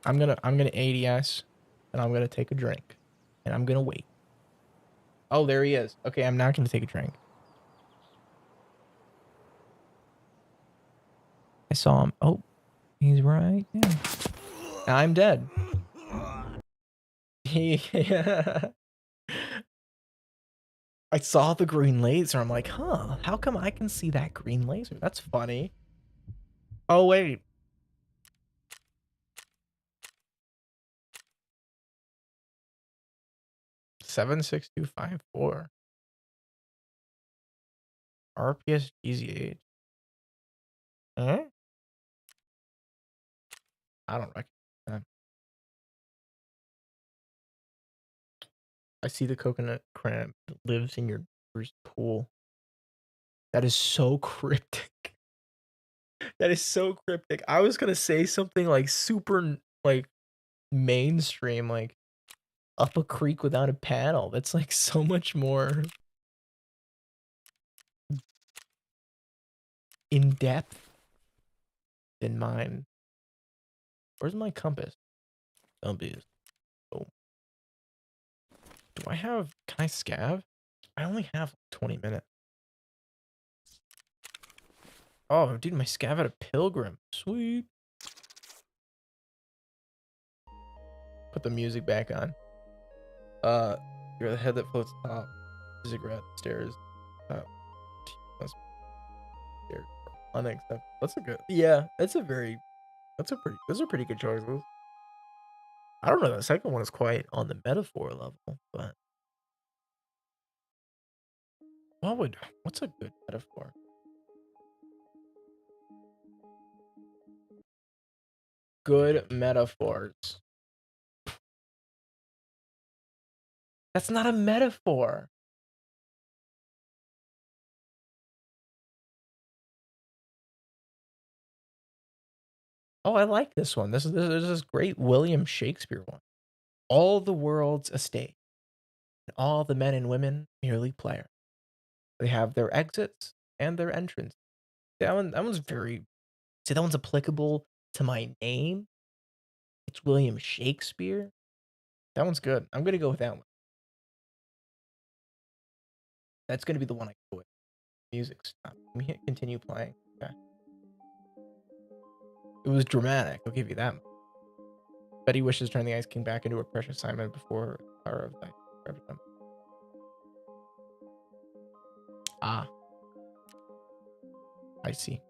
I'm gonna ADS and I'm gonna take a drink. And I'm gonna wait. Oh, there he is. Okay, I'm not gonna take a drink. I saw him. Oh, He's right. Yeah. I'm dead. Yeah. I saw the green laser. I'm like, huh, how come I can see that green laser? That's funny. Oh, wait. Seven 6254. RPS GZH. Huh? I don't recognize that. I see the coconut crab that lives in your neighbor's pool. That is so cryptic. That is so cryptic. I was gonna say something like super like mainstream, like up a creek without a paddle. That's like so much more in depth than mine. Where's my compass? Zombies. Oh. Do I have, can I scav? I only have 20 minutes. Oh, dude, my scav had a pilgrim. Sweet. Put the music back on. You're the head that floats top. Ziggurat stairs. Stairs. Unacceptable. That's a good. Yeah, that's a very. That's a pretty. Those are pretty good choices. I don't know. The second one is quite on the metaphor level, but what's a good metaphor? Good metaphors. That's not a metaphor. Oh, I like this one. This is great William Shakespeare one. All the world's a stage, and all the men and women merely players. They have their exits and their entrance. That one's very. See, that one's applicable to my name. It's William Shakespeare. That one's good. I'm gonna go with that one. That's gonna be the one I go with. Music stop. Let me hit continue playing. Okay. It was dramatic. I'll give you that. Betty wishes to turn the Ice King back into a precious Simon before the power of thy. Ah, I see.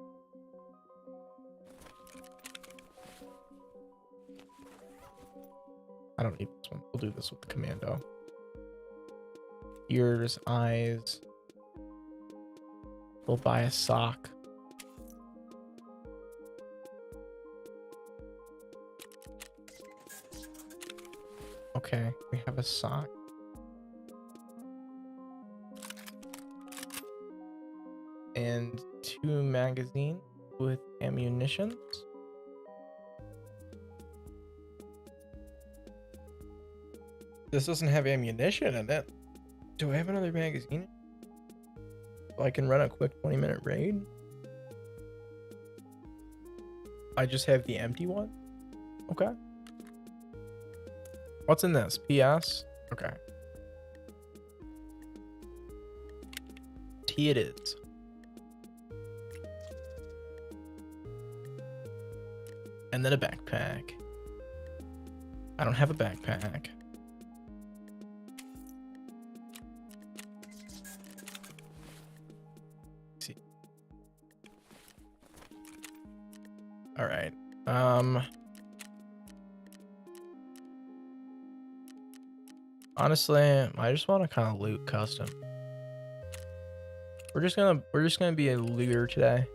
I don't need this one. We'll do this with the commando. Ears, eyes. We'll buy a sock. Okay, we have a sock. And 2 magazines with ammunitions. This doesn't have ammunition in it. Do I have another magazine? So I can run a quick 20-minute raid? I just have the empty one? Okay. What's in this? PS? Okay. T it is. And then a backpack. I don't have a backpack. Let's see. All right. Honestly, I just want to kind of loot custom. We're just gonna be a looter today.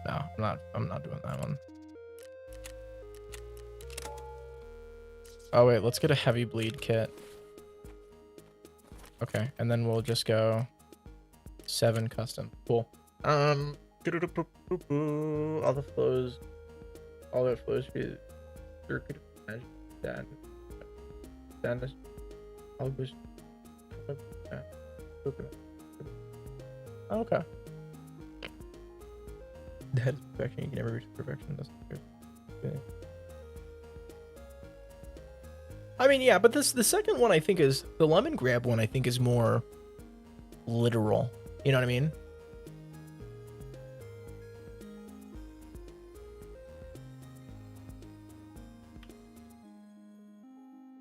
No, I'm not doing that one. Oh wait, let's get a heavy bleed kit. Okay, and then we'll just go 7 custom. Cool. All the flows, all that flows for circuit that okay. That is perfection. You can never reach perfection. That's good. Okay. I mean, yeah, but the second one I think is the lemon grab one. I think is more literal. You know what I mean?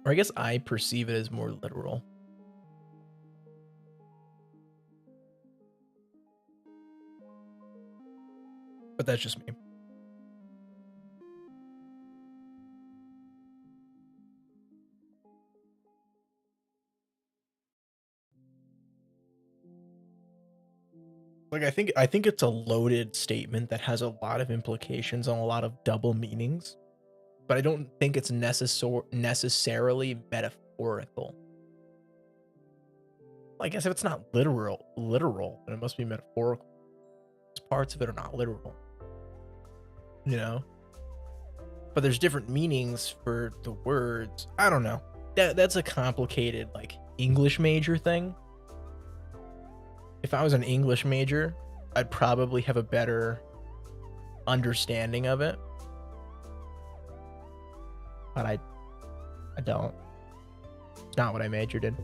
Or I guess I perceive it as more literal. But that's just me. Like I think it's a loaded statement that has a lot of implications and a lot of double meanings, but I don't think it's necessarily metaphorical. I guess if it's not literal, then it must be metaphorical. Parts of it are not literal, you know? But there's different meanings for the words. I don't know. That's a complicated like English major thing. If I was an English major, I'd probably have a better understanding of it. But I don't. It's not what I majored in.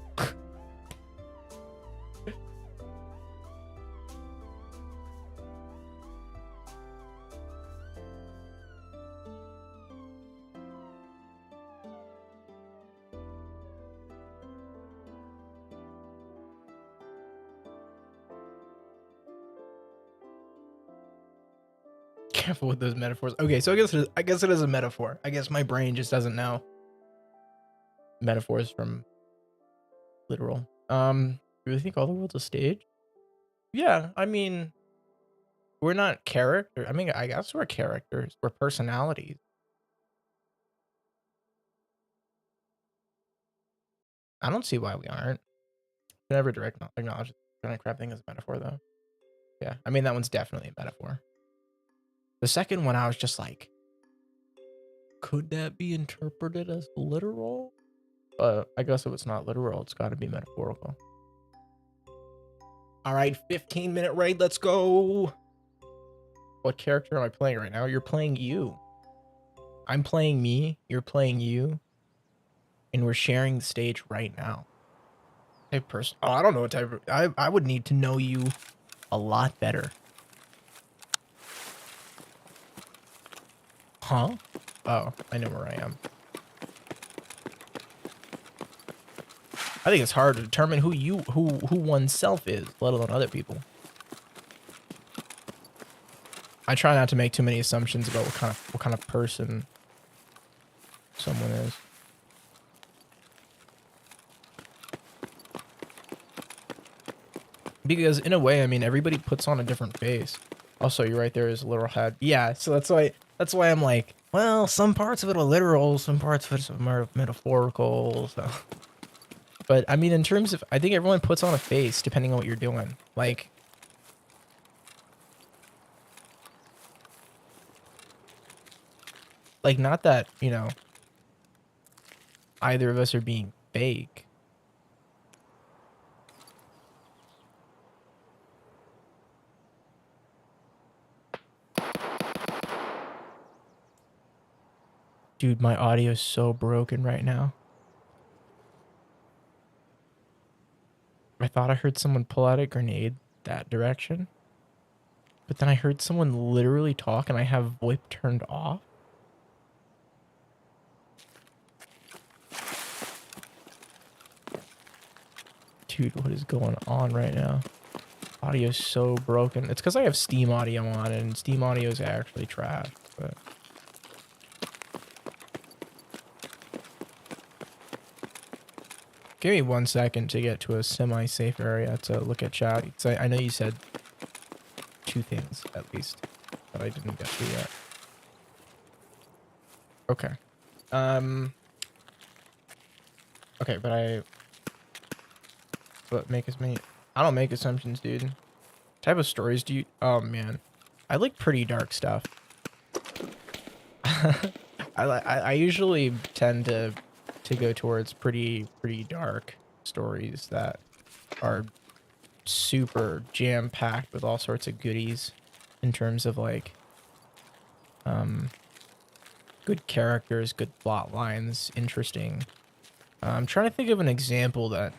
Careful with those metaphors. Okay, so I guess it is a metaphor. I guess my brain just doesn't know metaphors from literal. Do you think all the world's a stage? Yeah, I mean, we're not character. I mean, I guess we're characters. We're personalities. I don't see why we aren't. Never direct acknowledge the kind of crap thing as a metaphor, though. Yeah, I mean, that one's definitely a metaphor. The second one, I was just like, could that be interpreted as literal? But I guess if it's not literal, it's got to be metaphorical. All right, 15-minute raid. Let's go. What character am I playing right now? You're playing you. I'm playing me. You're playing you. And we're sharing the stage right now. Type person. Oh, I don't know what type of. I would need to know you a lot better. Huh? Oh, I know where I am. I think it's hard to determine who oneself is, let alone other people. I try not to make too many assumptions about what kind of person someone is. Because in a way, I mean, everybody puts on a different face. Also, you're right, there is a literal head. Yeah, so that's why I'm like, well, some parts of it are literal, some parts of it are more metaphorical. So, but I mean, in terms of, I think everyone puts on a face depending on what you're doing. Like, not that, you know, either of us are being fake. Dude, my audio is so broken right now. I thought I heard someone pull out a grenade that direction. But then I heard someone literally talk and I have VoIP turned off. Dude, what is going on right now? Audio is so broken. It's because I have Steam audio on and Steam audio is actually trash. But give me 1 second to get to a semi-safe area to look at chat. I know you said 2 things at least that I didn't get to yet. Okay. Okay, but what make as many? I don't make assumptions, dude. What type of stories do you? Oh man, I like pretty dark stuff. I usually tend to go towards pretty dark stories that are super jam packed with all sorts of goodies in terms of like good characters, good plot lines, interesting. I'm trying to think of an example that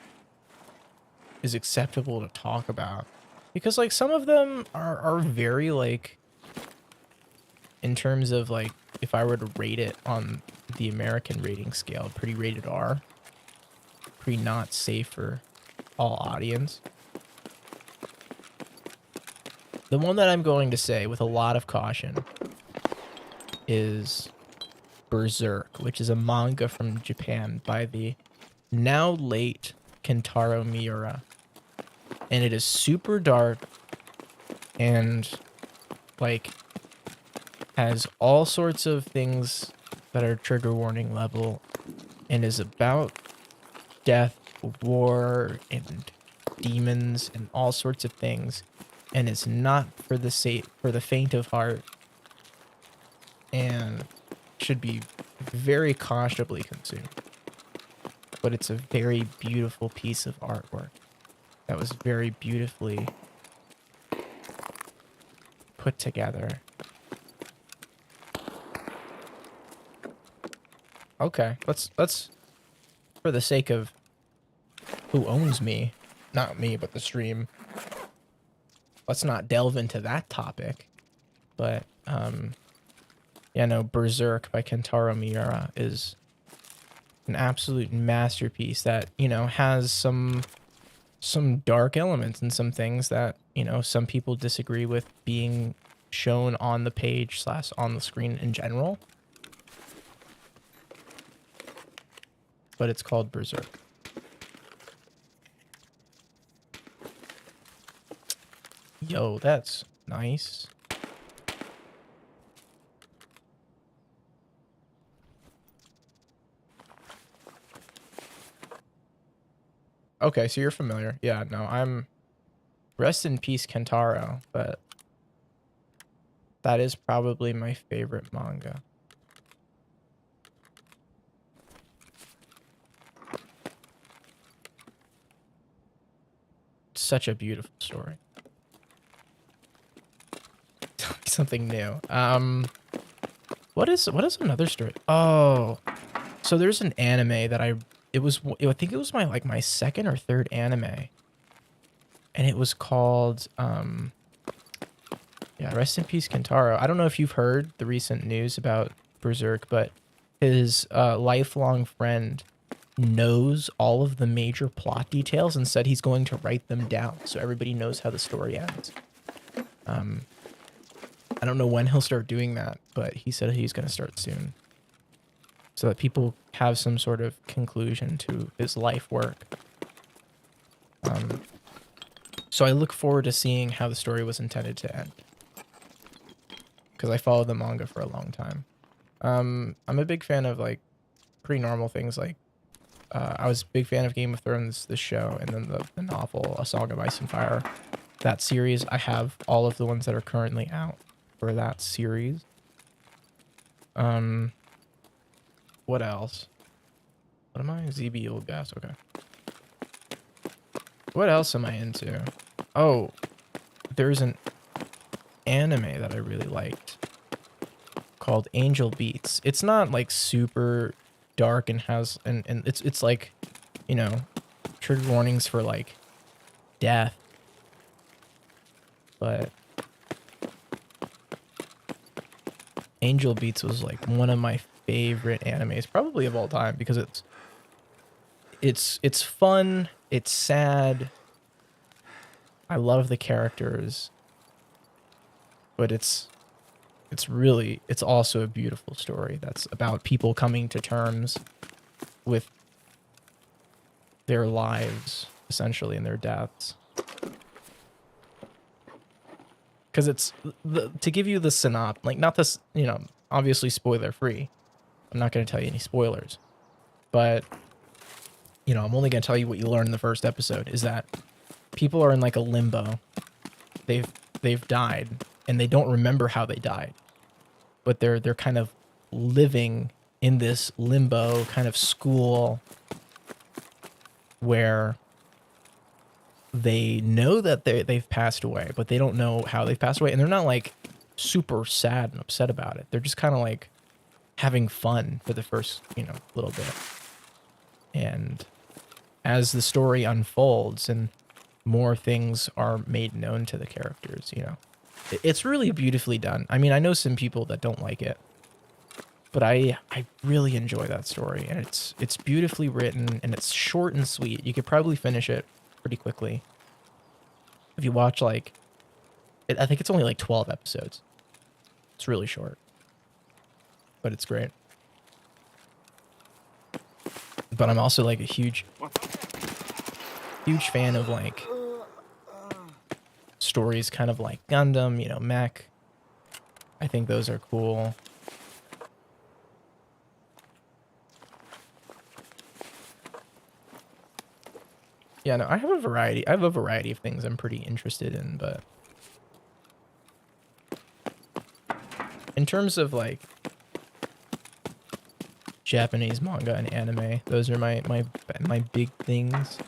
is acceptable to talk about, because like some of them are very like, in terms of like if I were to rate it on the American rating scale, pretty rated R, pretty not safe for all audience. The one that I'm going to say with a lot of caution is Berserk, which is a manga from Japan by the now late Kentaro Miura. And it is super dark and like has all sorts of things that are trigger warning level and is about death, war, and demons and all sorts of things, and it's not for the faint of heart, and should be very cautionably consumed. But it's a very beautiful piece of artwork that was very beautifully put together. Okay, let's for the sake of who owns me, not me, but the stream, let's not delve into that topic. But yeah, no, Berserk by Kentaro Miura is an absolute masterpiece that, you know, has some dark elements and some things that, you know, some people disagree with being shown on the page / on the screen in general. But it's called Berserk. Yo, that's nice. Okay, so you're familiar. Yeah, no, I'm... Rest in peace, Kentaro, but that is probably my favorite manga. Such a beautiful story. Something new. What is another story? Oh, so there's an anime that I think it was my second or third anime, and it was called yeah, rest in peace, Kentaro. I don't know if you've heard the recent news about Berserk, but his lifelong friend knows all of the major plot details and said he's going to write them down so everybody knows how the story ends. I don't know when he'll start doing that, but he said he's going to start soon, so that people have some sort of conclusion to his life work. So I look forward to seeing how the story was intended to end, because I followed the manga for a long time. I'm a big fan of like pretty normal things, like I was a big fan of Game of Thrones, the show, and then the novel A Song of Ice and Fire. That series, I have all of the ones that are currently out for that series. What else? What am I? ZB Old Gas, okay. What else am I into? Oh, there's an anime that I really liked called Angel Beats. It's not like super dark and has and it's like, you know, trigger warnings for like death, but Angel Beats was like one of my favorite animes probably of all time, because it's fun, it's sad, I love the characters, but it's also a beautiful story that's about people coming to terms with their lives, essentially, and their deaths. Because it's to give you the synopsis, like, not this, you know, obviously spoiler free. I'm not going to tell you any spoilers, but, you know, I'm only going to tell you what you learn in the first episode, is that people are in like a limbo. They've died and they don't remember how they died, but they're kind of living in this limbo kind of school where they know that they've passed away, but they don't know how they've passed away, and they're not like super sad and upset about it. They're just kind of like having fun for the first, you know, little bit. And as the story unfolds and more things are made known to the characters, you know, it's really beautifully done. I mean, I know some people that don't like it, But I really enjoy that story, and it's beautifully written, and it's short and sweet. You could probably finish it pretty quickly if you watch like I think it's only like 12 episodes. It's really short, but it's great. But I'm also like a huge fan of like stories kind of like Gundam, you know, mech. I think those are cool. Yeah, no, I have a variety. I have a variety of things I'm pretty interested in, but in terms of like Japanese manga and anime, those are my big things.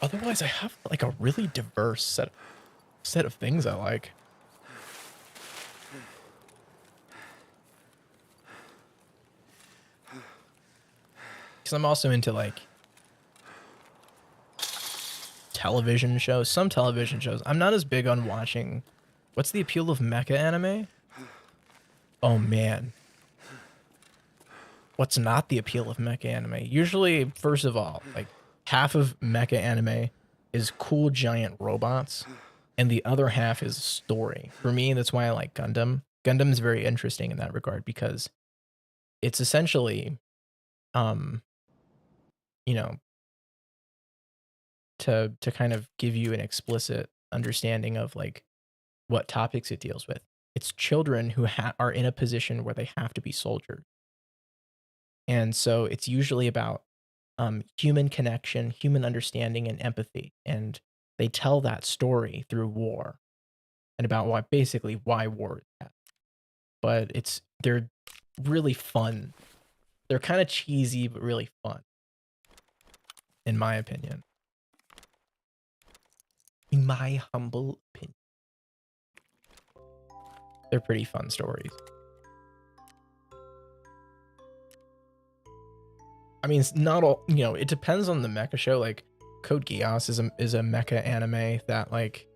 Otherwise, I have like a really diverse set of things I like. Because I'm also into like television shows, some television shows. I'm not as big on watching. What's the appeal of mecha anime? Oh man. What's not the appeal of mecha anime? Usually, first of all, like half of mecha anime is cool giant robots, and the other half is story. For me, that's why I like Gundam. Gundam is very interesting in that regard because it's essentially, you know, to kind of give you an explicit understanding of like what topics it deals with. It's children who are in a position where they have to be soldiers. And so it's usually about human connection, human understanding, and empathy. And they tell that story through war and about why war is bad. But they're really fun. They're kind of cheesy, but really fun, in my opinion. In my humble opinion. They're pretty fun stories. I mean, it's not all, you know, it depends on the mecha show. Like Code Geass is a mecha anime that like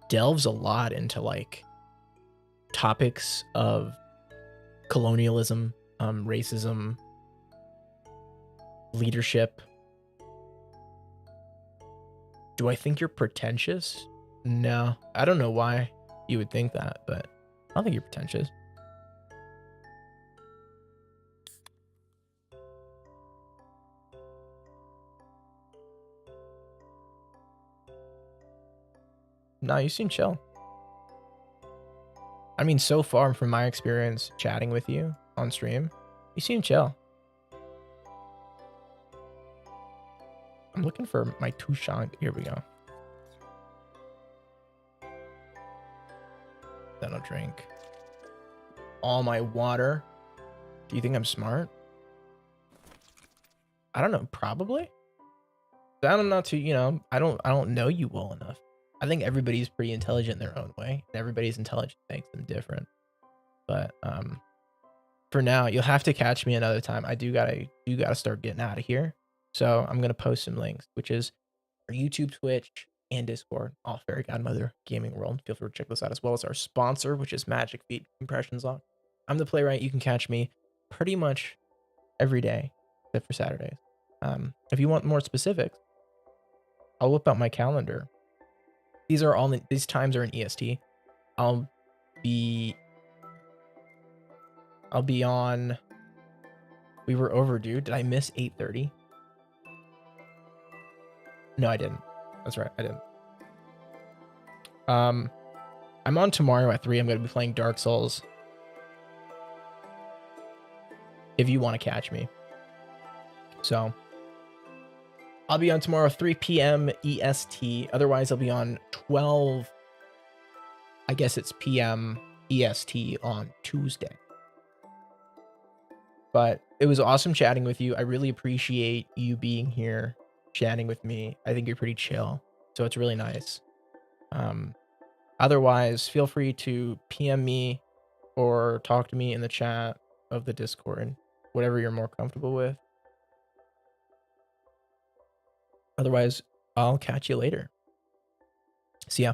delves a lot into like topics of colonialism, racism, leadership. Do I think you're pretentious? No, I don't know why you would think that, but I don't think you're pretentious. No, you seem chill. I mean, so far from my experience chatting with you on stream, you seem chill. I'm looking for my Tushan. Here we go. Then I'll drink all my water. Do you think I'm smart? I don't know. Probably. I'm not too, you know, I don't know you well enough. I think everybody's pretty intelligent in their own way, and everybody's intelligence makes them different. But for now, you'll have to catch me another time. I do gotta start getting out of here. So I'm gonna post some links, which is our YouTube, Twitch, and Discord, all Fairy Godmother Gaming World. Feel free to check those out, as well as our sponsor, which is Magic Feet Compressions Lock. I'm the Playwright. You can catch me pretty much every day, except for Saturdays. If you want more specifics, I'll whip out my calendar. These times are in EST. I'll be on. We were overdue. Did I miss 8:30? No, I didn't. That's right, I didn't. I'm on tomorrow at 3. I'm going to be playing Dark Souls. If you want to catch me. So I'll be on tomorrow 3 p.m. EST. Otherwise, I'll be on 12. I guess it's p.m. EST on Tuesday. But it was awesome chatting with you. I really appreciate you being here, chatting with me. I think you're pretty chill, so it's really nice. Otherwise, feel free to PM me or talk to me in the chat of the Discord, whatever you're more comfortable with. Otherwise, I'll catch you later. See ya.